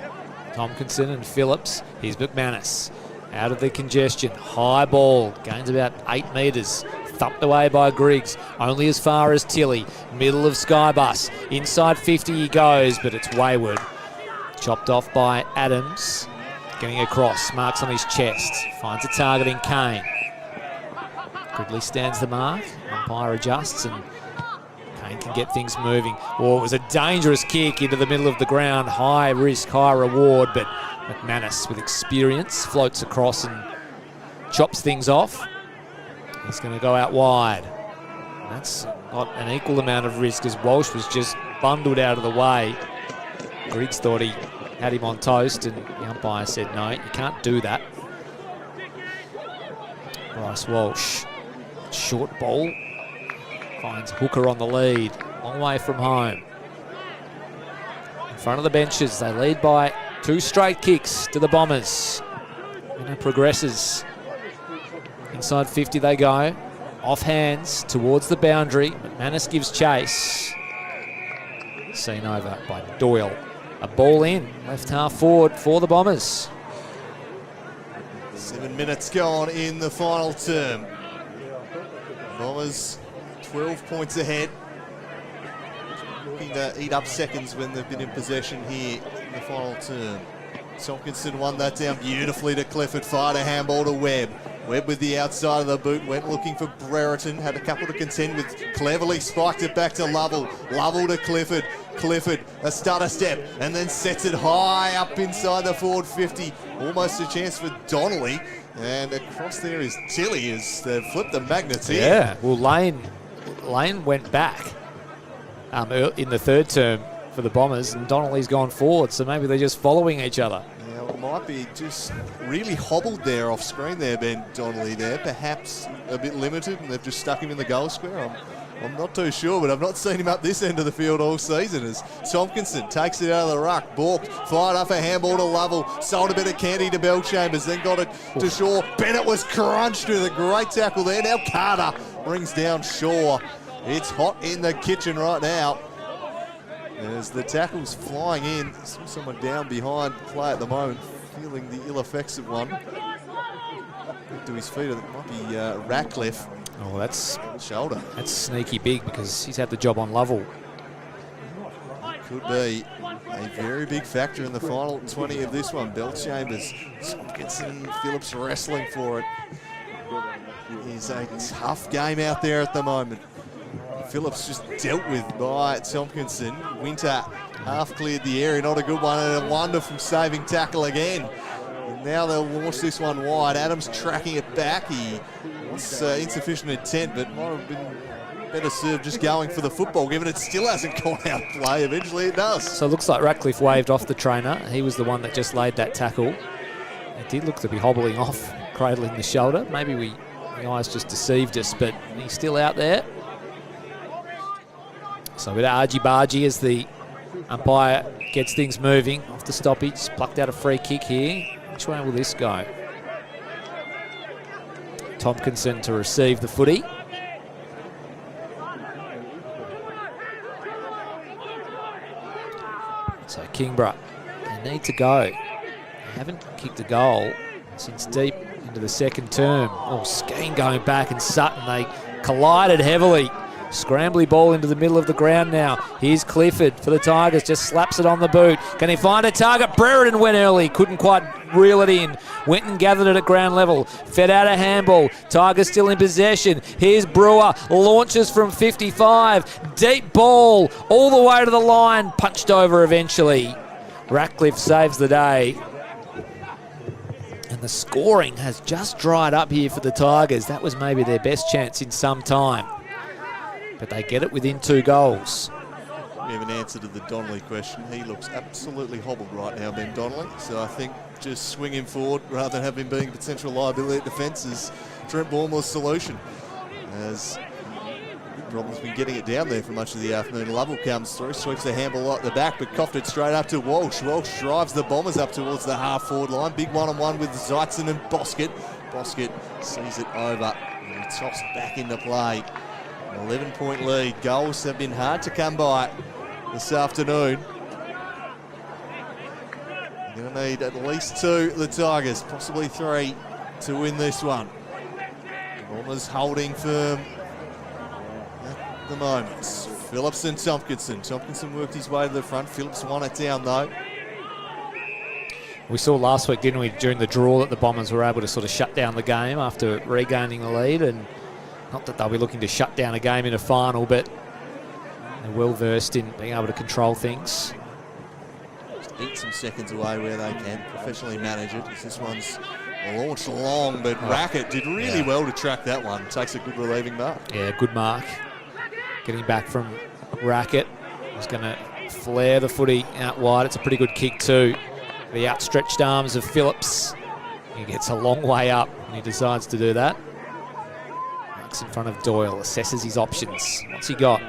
Tompkinson and Phillips. Here's McManus. Out of the congestion. High ball. Gains about 8 metres. Thumped away by Griggs. Only as far as Tilly. Middle of Skybus. Inside 50 he goes, but it's wayward. Chopped off by Adams. Getting across. Marks on his chest. Finds a target in Kane. Gridley stands the mark. Umpire adjusts and Kane can get things moving. Oh, it was a dangerous kick into the middle of the ground. High risk, high reward, but McManus with experience floats across and chops things off. He's going to go out wide. That's not an equal amount of risk as Walsh was just bundled out of the way. Griggs thought he had him on toast and the umpire said, no, you can't do that. Bryce Walsh. Short ball. Finds Hooker on the lead. Long way from home. In front of the benches, they lead by 2 straight kicks to the Bombers. Winner progresses. Inside 50 they go. Off hands towards the boundary. McManus gives chase. Seen over by Doyle. A ball in. Left half forward for the Bombers. 7 minutes gone in the final term. Bombers 12 points ahead. Looking to eat up seconds when they've been in possession here in the final term. Tompkinson won that down beautifully to Clifford, fired a handball to Webb. Webb with the outside of the boot, went looking for Brereton, had a couple to contend with, cleverly spiked it back to Lovell. Lovell to Clifford. Clifford, a stutter step, and then sets it high up inside the forward 50. Almost a chance for Donnelly. And across there is Tilly as they've flipped the magnets here. Yeah, well, Lane went back in the third term for the Bombers, and Donnelly's gone forward, so maybe they're just following each other. Yeah, well, it might be just really hobbled there off screen there, Ben Donnelly there. Perhaps a bit limited, and they've just stuck him in the goal square. I'm not too sure, but I've not seen him up this end of the field all season as Tompkinson takes it out of the ruck. Balked, fired up a handball to Lovell, sold a bit of candy to Bellchambers, then got it to Shaw. Bennett was crunched with a great tackle there. Now Carter brings down Shaw. It's hot in the kitchen right now as the tackle's flying in. Saw someone down behind play at the moment, feeling the ill effects of one. To his feet, it might be Ratcliffe. Oh, that's shoulder. That's sneaky big because he's had the job on Lovell. Could be a very big factor in the final 20 of this one. Bellchambers, Tompkinson, Phillips wrestling for it. It is a tough game out there at the moment. Phillips just dealt with by Tompkinson. Winter half cleared the area, not a good one, and a wonder from saving tackle again. And now they'll launch this one wide. Adams tracking it back. He wants insufficient intent, but might have been better served just going for the football, given it still hasn't gone out play. Eventually it does. So it looks like Ratcliffe waved off the trainer. He was the one that just laid that tackle. It did look to be hobbling off, cradling the shoulder. Maybe the eyes just deceived us, but he's still out there. So a bit of argy-bargy as the umpire gets things moving off the stoppage. Plucked out a free kick here. Which way will this go? Tompkinson to receive the footy. So Kingborough, they need to go. They haven't kicked a goal since deep into the second term. Oh, Skeen going back, and Sutton, they collided heavily. Scrambly ball into the middle of the ground now. Here's Clifford for the Tigers, just slaps it on the boot. Can he find a target? Brereton went early, couldn't quite reel it in. Went and gathered it at ground level. Fed out a handball. Tigers still in possession. Here's Brewer, launches from 55. Deep ball, all the way to the line, punched over eventually. Ratcliffe saves the day. And the scoring has just dried up here for the Tigers. That was maybe their best chance in some time. But they get it within 2 goals. We have an answer to the Donnelly question. He looks absolutely hobbled right now, Ben Donnelly. So I think just swing him forward rather than have him being potential liability at defence is Trent Bournemouth's solution. As Robin's been getting it down there for much of the afternoon. Lovell comes through, sweeps the handball at the back, but coughed it straight up to Walsh. Walsh drives the Bombers up towards the half-forward line. Big one-on-one with Zeitzen and Bosket. Bosket sees it over and he tops back into play. 11-point lead. Goals have been hard to come by this afternoon. They're going to need at least 2, the Tigers, possibly 3 to win this one. Bombers holding firm at the moment. Phillips and Tompkinson. Tompkinson worked his way to the front. Phillips won it down though. We saw last week, didn't we, during the draw, that the Bombers were able to sort of shut down the game after regaining the lead, and not that they'll be looking to shut down a game in a final, but they're well versed in being able to control things. Just eat some seconds away where they can, professionally manage it. This one's launched long, but Rackett did really well to track that one. Takes a good relieving mark. Yeah, good mark. Getting back from Rackett. He's going to flare the footy out wide. It's a pretty good kick too. The outstretched arms of Phillips. He gets a long way up and he decides to do that. In front of Doyle, assesses his options. What's he got?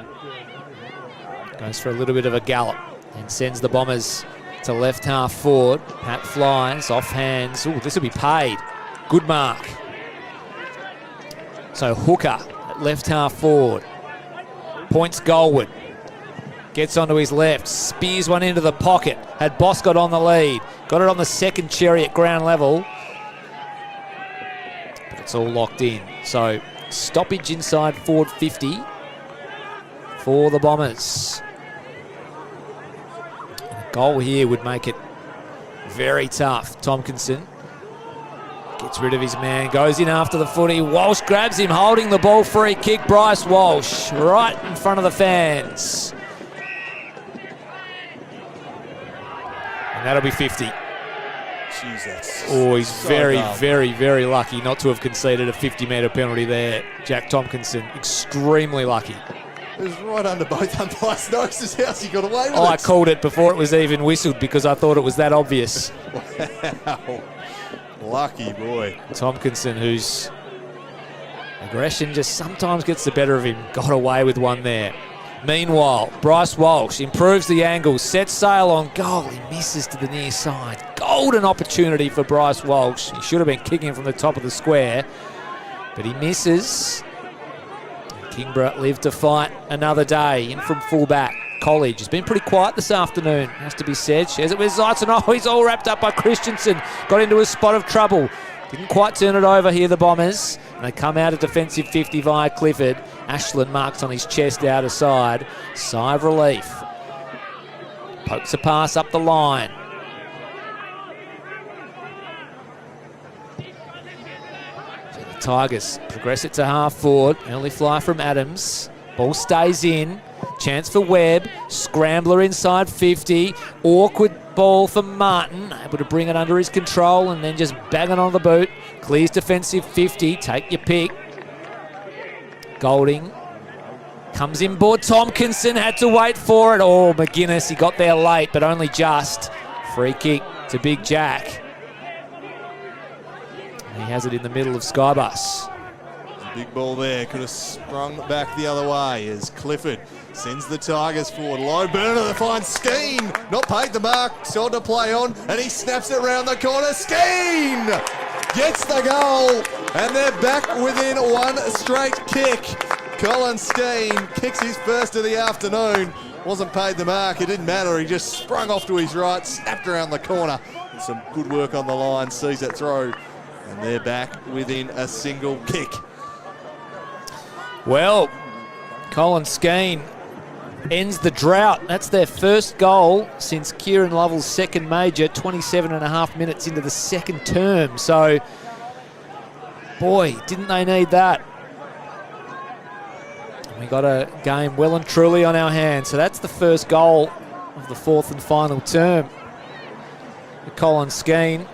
Goes for a little bit of a gallop and sends the Bombers to left half forward. Pat flies off hands. Oh, this will be paid. Good mark. So Hooker at left half forward. Points goalward. Gets onto his left. Spears one into the pocket. Had Boscott on the lead. Got it on the second cherry at ground level. but it's all locked in. So stoppage inside forward 50 for the Bombers. A goal here would make it very tough. Tompkinson gets rid of his man, goes in after the footy. Walsh grabs him, holding the ball. Free kick, Bryce Walsh, right in front of the fans. And that'll be 50. Jesus. Oh, he's So very, dumb. very, very lucky not to have conceded a 50-metre penalty there. Jack Tompkinson, extremely lucky. It was right under both umpires' noses. How's he got away with Oh, it? I called it before it was even whistled because I thought it was that obvious. Wow. Lucky boy. Tompkinson, whose aggression just sometimes gets the better of him, got away with one there. Meanwhile, Bryce Walsh improves the angle, sets sail on goal. He misses to the near side. Golden opportunity for Bryce Walsh. He should have been kicking from the top of the square, but he misses. Kingborough live to fight another day. In from fullback, College has been pretty quiet this afternoon, has to be said. Shares it with Zeitzen. Oh, he's all wrapped up by Christensen. Got into a spot of trouble. Didn't quite turn it over here, the Bombers. And they come out of defensive 50 via Clifford. Ashland marks on his chest out of side. Sigh of relief. Pokes a pass up the line. So the Tigers progress it to half forward. Early fly from Adams. Ball stays in. Chance for Webb. Scrambler inside 50. Awkward ball for Martin. Able to bring it under his control and then just bang it on the boot. Clears defensive 50. Take your pick. Golding comes in board. Tompkinson had to wait for it. Oh, McGuinness, he got there late, but only just. Free kick to Big Jack. He has it in the middle of Skybus. Big ball there, could have sprung back the other way as Clifford sends the Tigers forward. Low burner that finds Skeen. Not paid the mark, still to play on, and he snaps it round the corner. Skeen gets the goal, and they're back within one straight kick. Colin Skeen kicks his first of the afternoon. Wasn't paid the mark, it didn't matter. He just sprung off to his right, snapped around the corner. And some good work on the line, sees it through, and they're back within a single kick. Well, Colin Skeen ends the drought. That's their first goal since Kieran Lovell's second major, 27 and a half minutes into the second term. So, boy, didn't they need that. We got a game well and truly on our hands. So that's the first goal of the fourth and final term. Colin Skeen.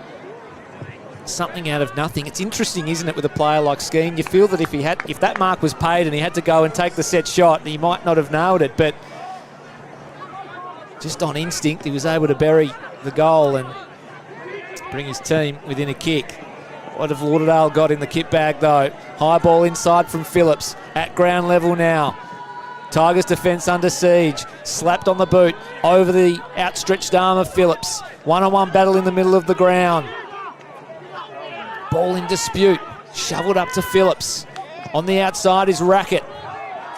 Something out of nothing. It's interesting, isn't it, with a player like Skeen? You feel that if that mark was paid and he had to go and take the set shot, he might not have nailed it, but just on instinct, he was able to bury the goal and bring his team within a kick. What have Lauderdale got in the kit bag, though? High ball inside from Phillips at ground level now. Tigers defence under siege. Slapped on the boot over the outstretched arm of Phillips. One-on-one battle in the middle of the ground. Ball in dispute. Shoveled up to Phillips. On the outside is Rackett.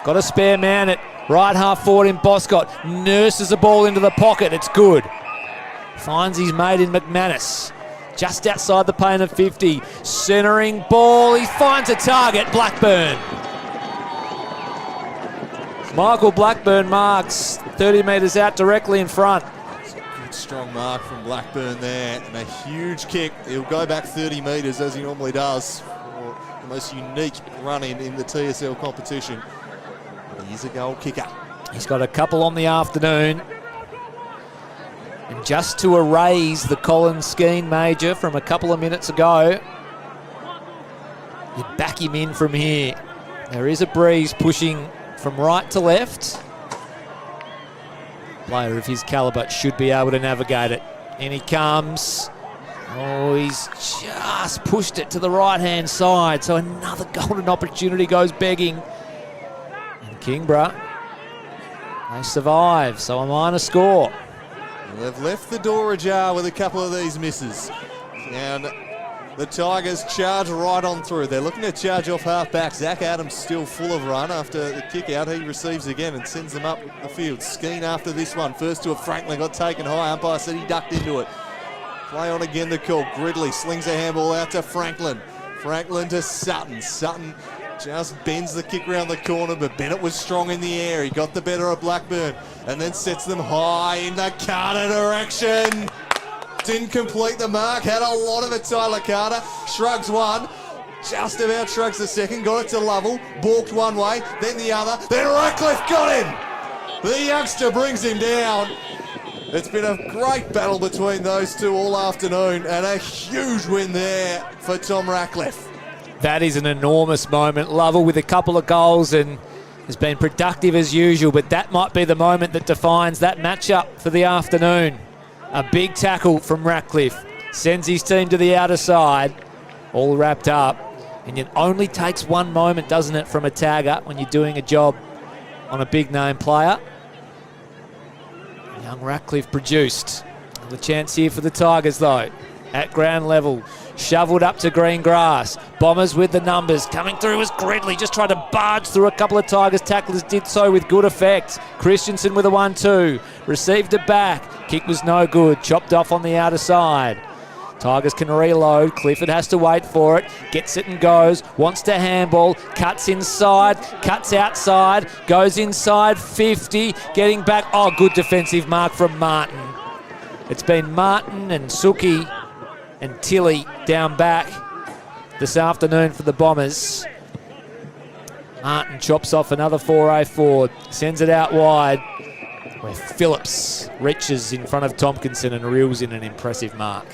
Got a spare man at right half forward in Boscott. Nurses the ball into the pocket. It's good. Finds his mate in McManus. Just outside the paint of 50. Centering ball. He finds a target. Blackburn. Michael Blackburn marks 30 metres out directly in front. Good strong mark from Blackburn there, and a huge kick. He'll go back 30 metres as he normally does for the most unique run in the TSL competition. He's a goal kicker. He's got a couple on the afternoon. And just to erase the Colin Skeen major from a couple of minutes ago, you back him in from here. There is a breeze pushing from right to left. Player of his calibre should be able to navigate it. In he comes. Oh, he's just pushed it to the right-hand side. So another golden opportunity goes begging. And Kingborough, they survive. So a minor score. They've left the door ajar with a couple of these misses. And the Tigers charge right on through. They're looking to charge off half-back. Zach Adams still full of run after the kick out. He receives again and sends them up the field. Skeen after this one. First to a Franklin, got taken high. Umpire said he ducked into it. Play on again the call. Gridley slings a handball out to Franklin. Franklin to Sutton. Sutton just bends the kick round the corner, but Bennett was strong in the air. He got the better of Blackburn and then sets them high in the Carter direction. Didn't complete the mark, had a lot of it, Tyler Carter. Shrugs one, just about shrugs the second, got it to Lovell, balked one way, then the other, then Ratcliffe got him! The youngster brings him down. It's been a great battle between those two all afternoon and a huge win there for Tom Ratcliffe. That is an enormous moment. Lovell with a couple of goals and has been productive as usual, but that might be the moment that defines that matchup for the afternoon. A big tackle from Ratcliffe. Sends his team to the outer side. All wrapped up. And it only takes one moment, doesn't it, from a tagger when you're doing a job on a big name player. Young Ratcliffe produced. The chance here for the Tigers, though. At ground level. Shoveled up to green grass. Bombers with the numbers. Coming through was Gridley. Just tried to barge through a couple of Tigers tacklers. Did so with good effect. Christensen with a 1-2. Received it back. Kick was no good. Chopped off on the outer side. Tigers can reload. Clifford has to wait for it. Gets it and goes. Wants to handball. Cuts inside. Cuts outside. Goes inside 50. Getting back. Oh, good defensive mark from Martin. It's been Martin and Suki and Tilly down back this afternoon for the Bombers. Martin chops off another foray forward. Sends it out wide where Phillips reaches in front of Tompkinson and reels in an impressive mark.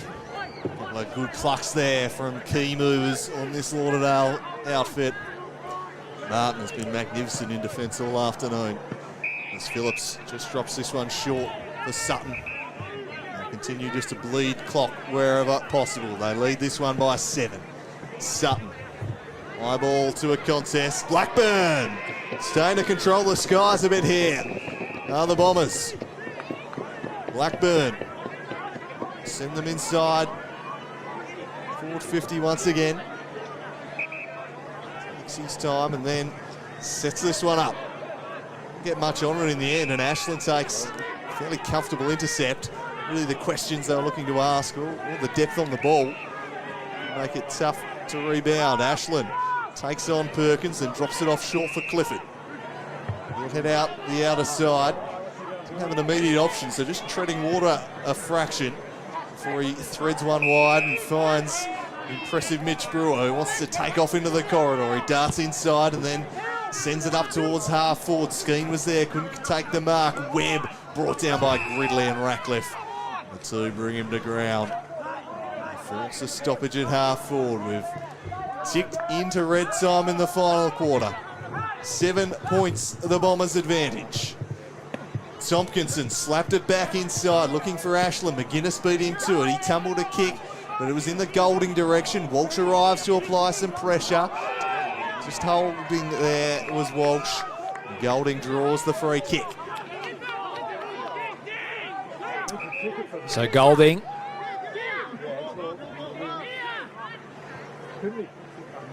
Like good plucks there from key movers on this Lauderdale outfit. Martin has been magnificent in defence all afternoon. As Phillips just drops this one short for Sutton. They continue just to bleed clock wherever possible. They lead this one by 7. Sutton, high ball to a contest. Blackburn staying to control the skies a bit here. Are the Bombers. Blackburn send them inside. Forward 50 once again. Takes his time and then sets this one up. Didn't get much on it in the end, and Ashland takes a fairly comfortable intercept. Really the questions they were looking to ask, all the depth on the ball, make it tough to rebound. Ashland takes on Perkins and drops it off short for Clifford. He'll head out the outer side. Didn't have an immediate option, so just treading water a fraction before he threads one wide and finds impressive Mitch Brewer, who wants to take off into the corridor. He darts inside and then sends it up towards half forward. Skeen was there, couldn't take the mark. Webb brought down by Gridley and Ratcliffe. The two bring him to ground. Force a stoppage at half forward. We've ticked into red time in the final quarter. 7 points the Bombers' advantage. Tompkinson slapped it back inside, looking for Ashland. McGuinness beat him to it. He tumbled a kick, but it was in the Golding direction. Walsh arrives to apply some pressure. Just holding there was Walsh. Golding draws the free kick. So Golding.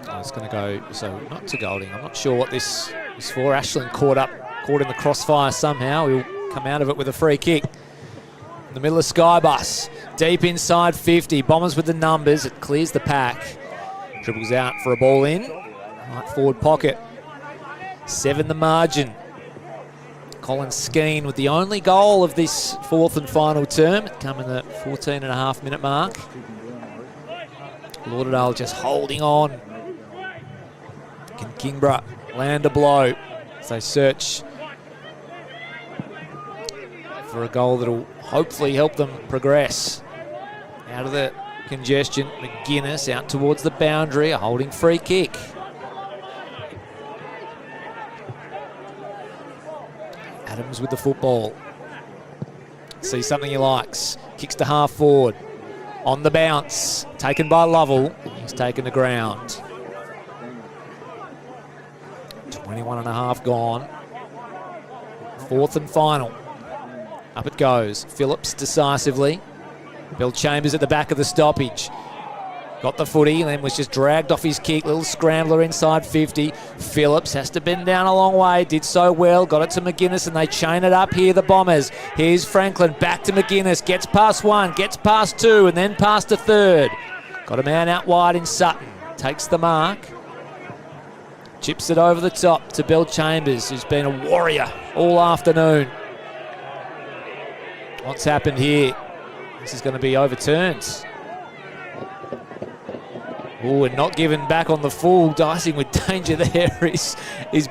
It's going to go, so not to Golding. I'm not sure what this is for. Ashland caught in the crossfire somehow. He'll come out of it with a free kick. In the middle of Skybus. Deep inside 50. Bombers with the numbers. It clears the pack. Dribbles out for a ball in. Right forward pocket. 7 the margin. Colin Skeen with the only goal of this fourth and final term. It come in the 14.5-minute mark. Lauderdale just holding on. Can Kingborough land a blow as they search for a goal that'll hopefully help them progress out of the congestion. McGuinness out towards the boundary, a holding free kick. Adams with the football. See something he likes. Kicks to half forward. On the bounce. Taken by Lovell. He's taken to ground. 21.5 gone. Fourth and final. Up it goes. Phillips decisively. Bill Chambers at the back of the stoppage. Got the footy, and then was just dragged off his kick. Little scrambler inside 50. Phillips has to bend down a long way. Did so well. Got it to McGuinness, and they chain it up here, the Bombers. Here's Franklin. Back to McGuinness. Gets past 1. Gets past 2, and then past a third. Got a man out wide in Sutton. takes the mark. Chips it over the top to Bell Chambers, who's been a warrior all afternoon. What's happened here? This is going to be overturned. Oh, and not given back on the full. Dicing with danger there is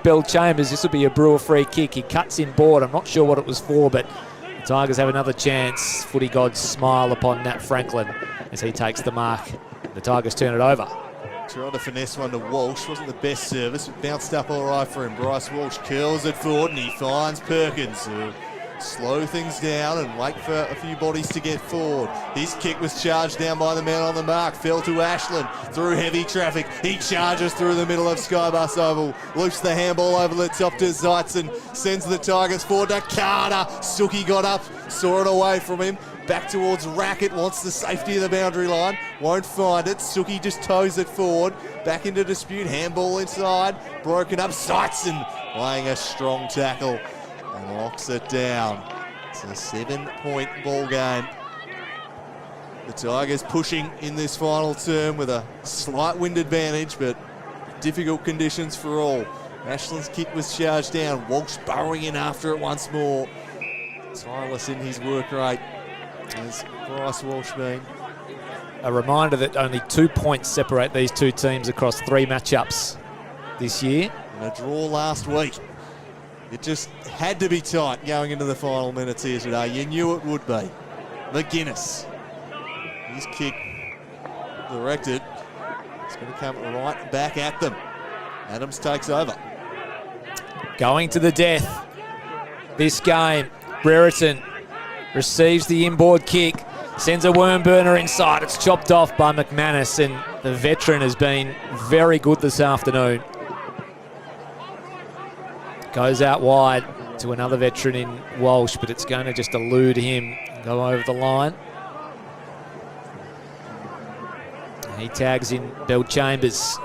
Bell Chambers. This will be a Brewer free kick. He cuts in board. I'm not sure what it was for, but the Tigers have another chance. Footy gods smile upon Nat Franklin as he takes the mark. The Tigers turn it over. Trying to finesse one to Walsh. Wasn't the best service. It bounced up all right for him. Bryce Walsh curls it forward and he finds Perkins, who slow things down and wait for a few bodies to get forward. His kick was charged down by the man on the mark. Fell to Ashland through heavy traffic. He charges through the middle of Skybus Oval. Loops the handball over the top to Zeitzen. Sends the Tigers forward to Carter. Suki got up, saw it away from him. Back towards Rackett, wants the safety of the boundary line. Won't find it. Suki just toes it forward. Back into dispute. Handball inside. Broken up. Zeitzen laying a strong tackle and locks it down. It's a 7-point ball game. The Tigers pushing in this final term with a slight wind advantage, but difficult conditions for all. Ashland's kick was charged down. Walsh burrowing in after it once more. Tireless in his work rate as Bryce Walsh been. A reminder that only 2 points separate these two teams across 3 matchups this year. And a draw last week. It just had to be tight going into the final minutes here today. You knew it would be. McGuinness. His kick directed. It's going to come right back at them. Adams takes over. Going to the death. This game, Brereton receives the inboard kick, sends a worm burner inside. It's chopped off by McManus, and the veteran has been very good this afternoon. Goes out wide to another veteran in Walsh, but it's going to just elude him and go over the line. He tags in Bell Chambers.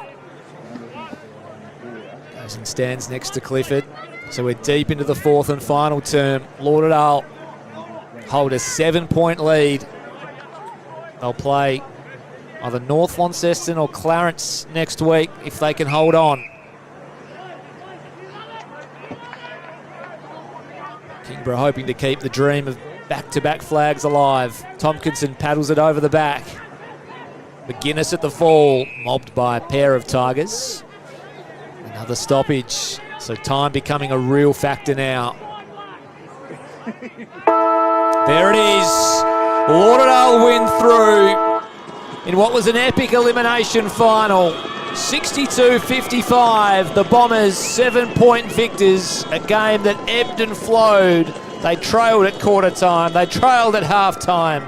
Goes and stands next to Clifford. So we're deep into the 4th and final term. Lauderdale hold a 7-point lead. They'll play either North Launceston or Clarence next week if they can hold on. Kingborough hoping to keep the dream of back-to-back flags alive. Tompkinson paddles it over the back. McGuinness at the fall, mobbed by a pair of Tigers. Another stoppage, so time becoming a real factor now. There it is. Lauderdale win through in what was an epic elimination final. 62-55, the Bombers 7-point victors, a game that ebbed and flowed. They trailed at quarter time, they trailed at half time,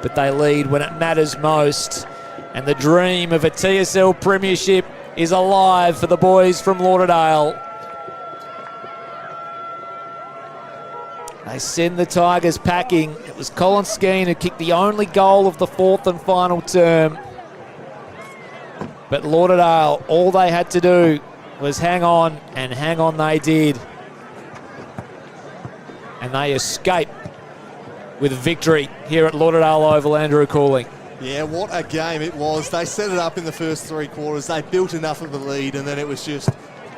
but they lead when it matters most. And the dream of a TSL premiership is alive for the boys from Lauderdale. They send the Tigers packing. It was Colin Skeen who kicked the only goal of the 4th and final term. But Lauderdale, all they had to do was hang on, and hang on they did. And they escape with victory here at Lauderdale Oval. Andrew Cooling. Yeah, what a game it was. They set it up in the first 3 quarters. They built enough of a lead, and then it was just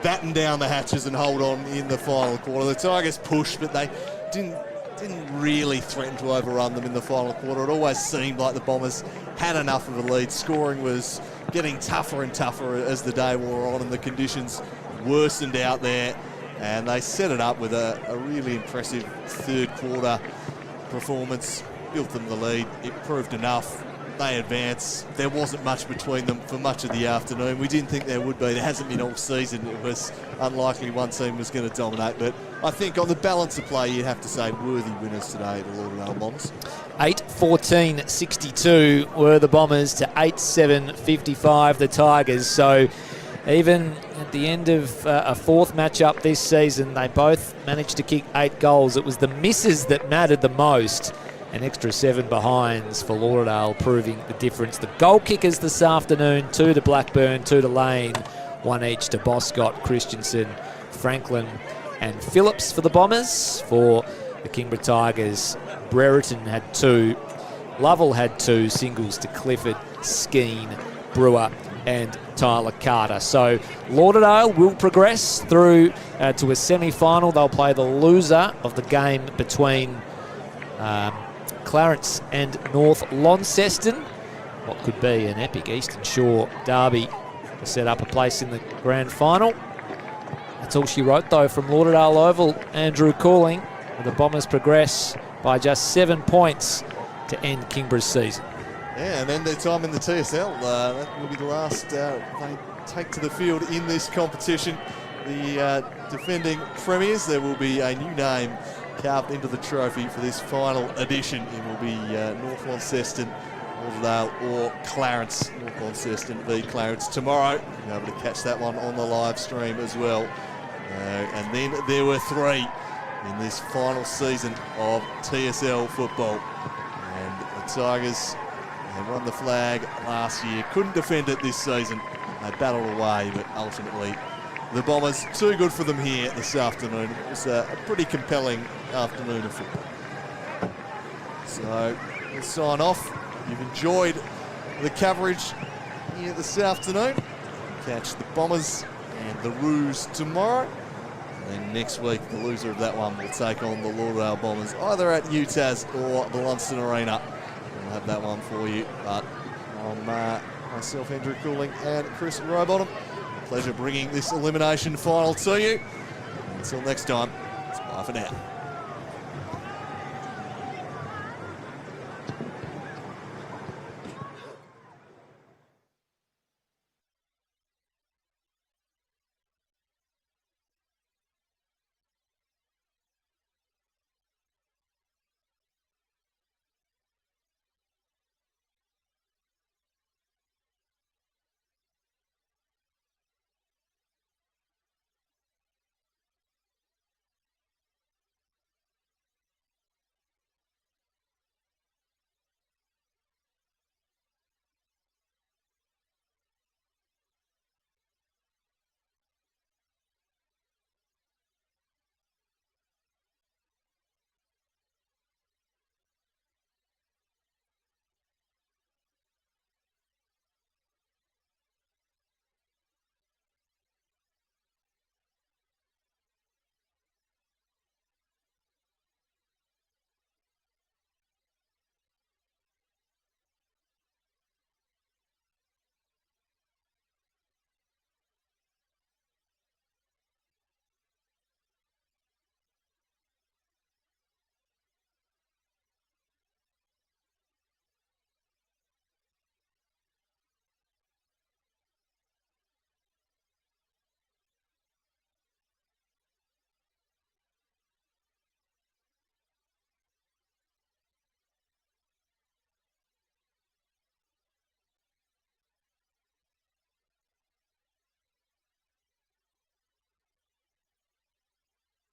batten down the hatches and hold on in the final quarter. The Tigers pushed, but they didn't really threaten to overrun them in the final quarter. It always seemed like the Bombers had enough of a lead. Scoring was getting tougher and tougher as the day wore on, and the conditions worsened out there. And they set it up with a really impressive 3rd quarter performance. Built them the lead. It proved enough. They advance. There wasn't much between them for much of the afternoon. We didn't think there would be. There hasn't been all season. It was unlikely one team was going to dominate. But I think on the balance of play, you'd have to say worthy winners today, the Lauderdale Bombers. 8-14-62 were the Bombers to 8-7-55 the Tigers. So even at the end of a 4th matchup this season, they both managed to kick 8 goals. It was the misses that mattered the most. An extra 7 behinds for Lauderdale, proving the difference. The goal kickers this afternoon, 2 to Blackburn, 2 to Lane, 1 each to Boscott, Christensen, Franklin and Phillips for the Bombers. For the Kingborough Tigers, Brereton had 2, Lovell had 2, singles to Clifford, Skeen, Brewer, and Tyler Carter. So Lauderdale will progress through to a semi-final. They'll play the loser of the game between Clarence and North Launceston. What could be an epic Eastern Shore derby to set up a place in the grand final. That's all she wrote, though, from Lauderdale Oval. Andrew Calling. The Bombers progress by just 7 points to end Kingborough's season. Yeah, and then their time in the TSL. That will be the last they take to the field in this competition. The defending premiers, there will be a new name carved into the trophy for this final edition. It will be North Launceston, Lauderdale or Clarence. North Launceston v Clarence tomorrow. You'll be able to catch that one on the live stream as well. And then there were 3 in this final season of TSL football. And the Tigers, they won the flag last year, couldn't defend it this season. They battled away, but ultimately the Bombers, too good for them here this afternoon. It was a pretty compelling afternoon of football. So we'll sign off. You've enjoyed the coverage here this afternoon. Catch the Bombers and the Roos tomorrow. And then next week, the loser of that one will take on the Lauderdale Bombers, either at UTAS or the Lunston Arena. We'll have that one for you. But from myself, Andrew Cooling, and Chris Rowbottom, pleasure bringing this elimination final to you. Until next time, it's bye for now.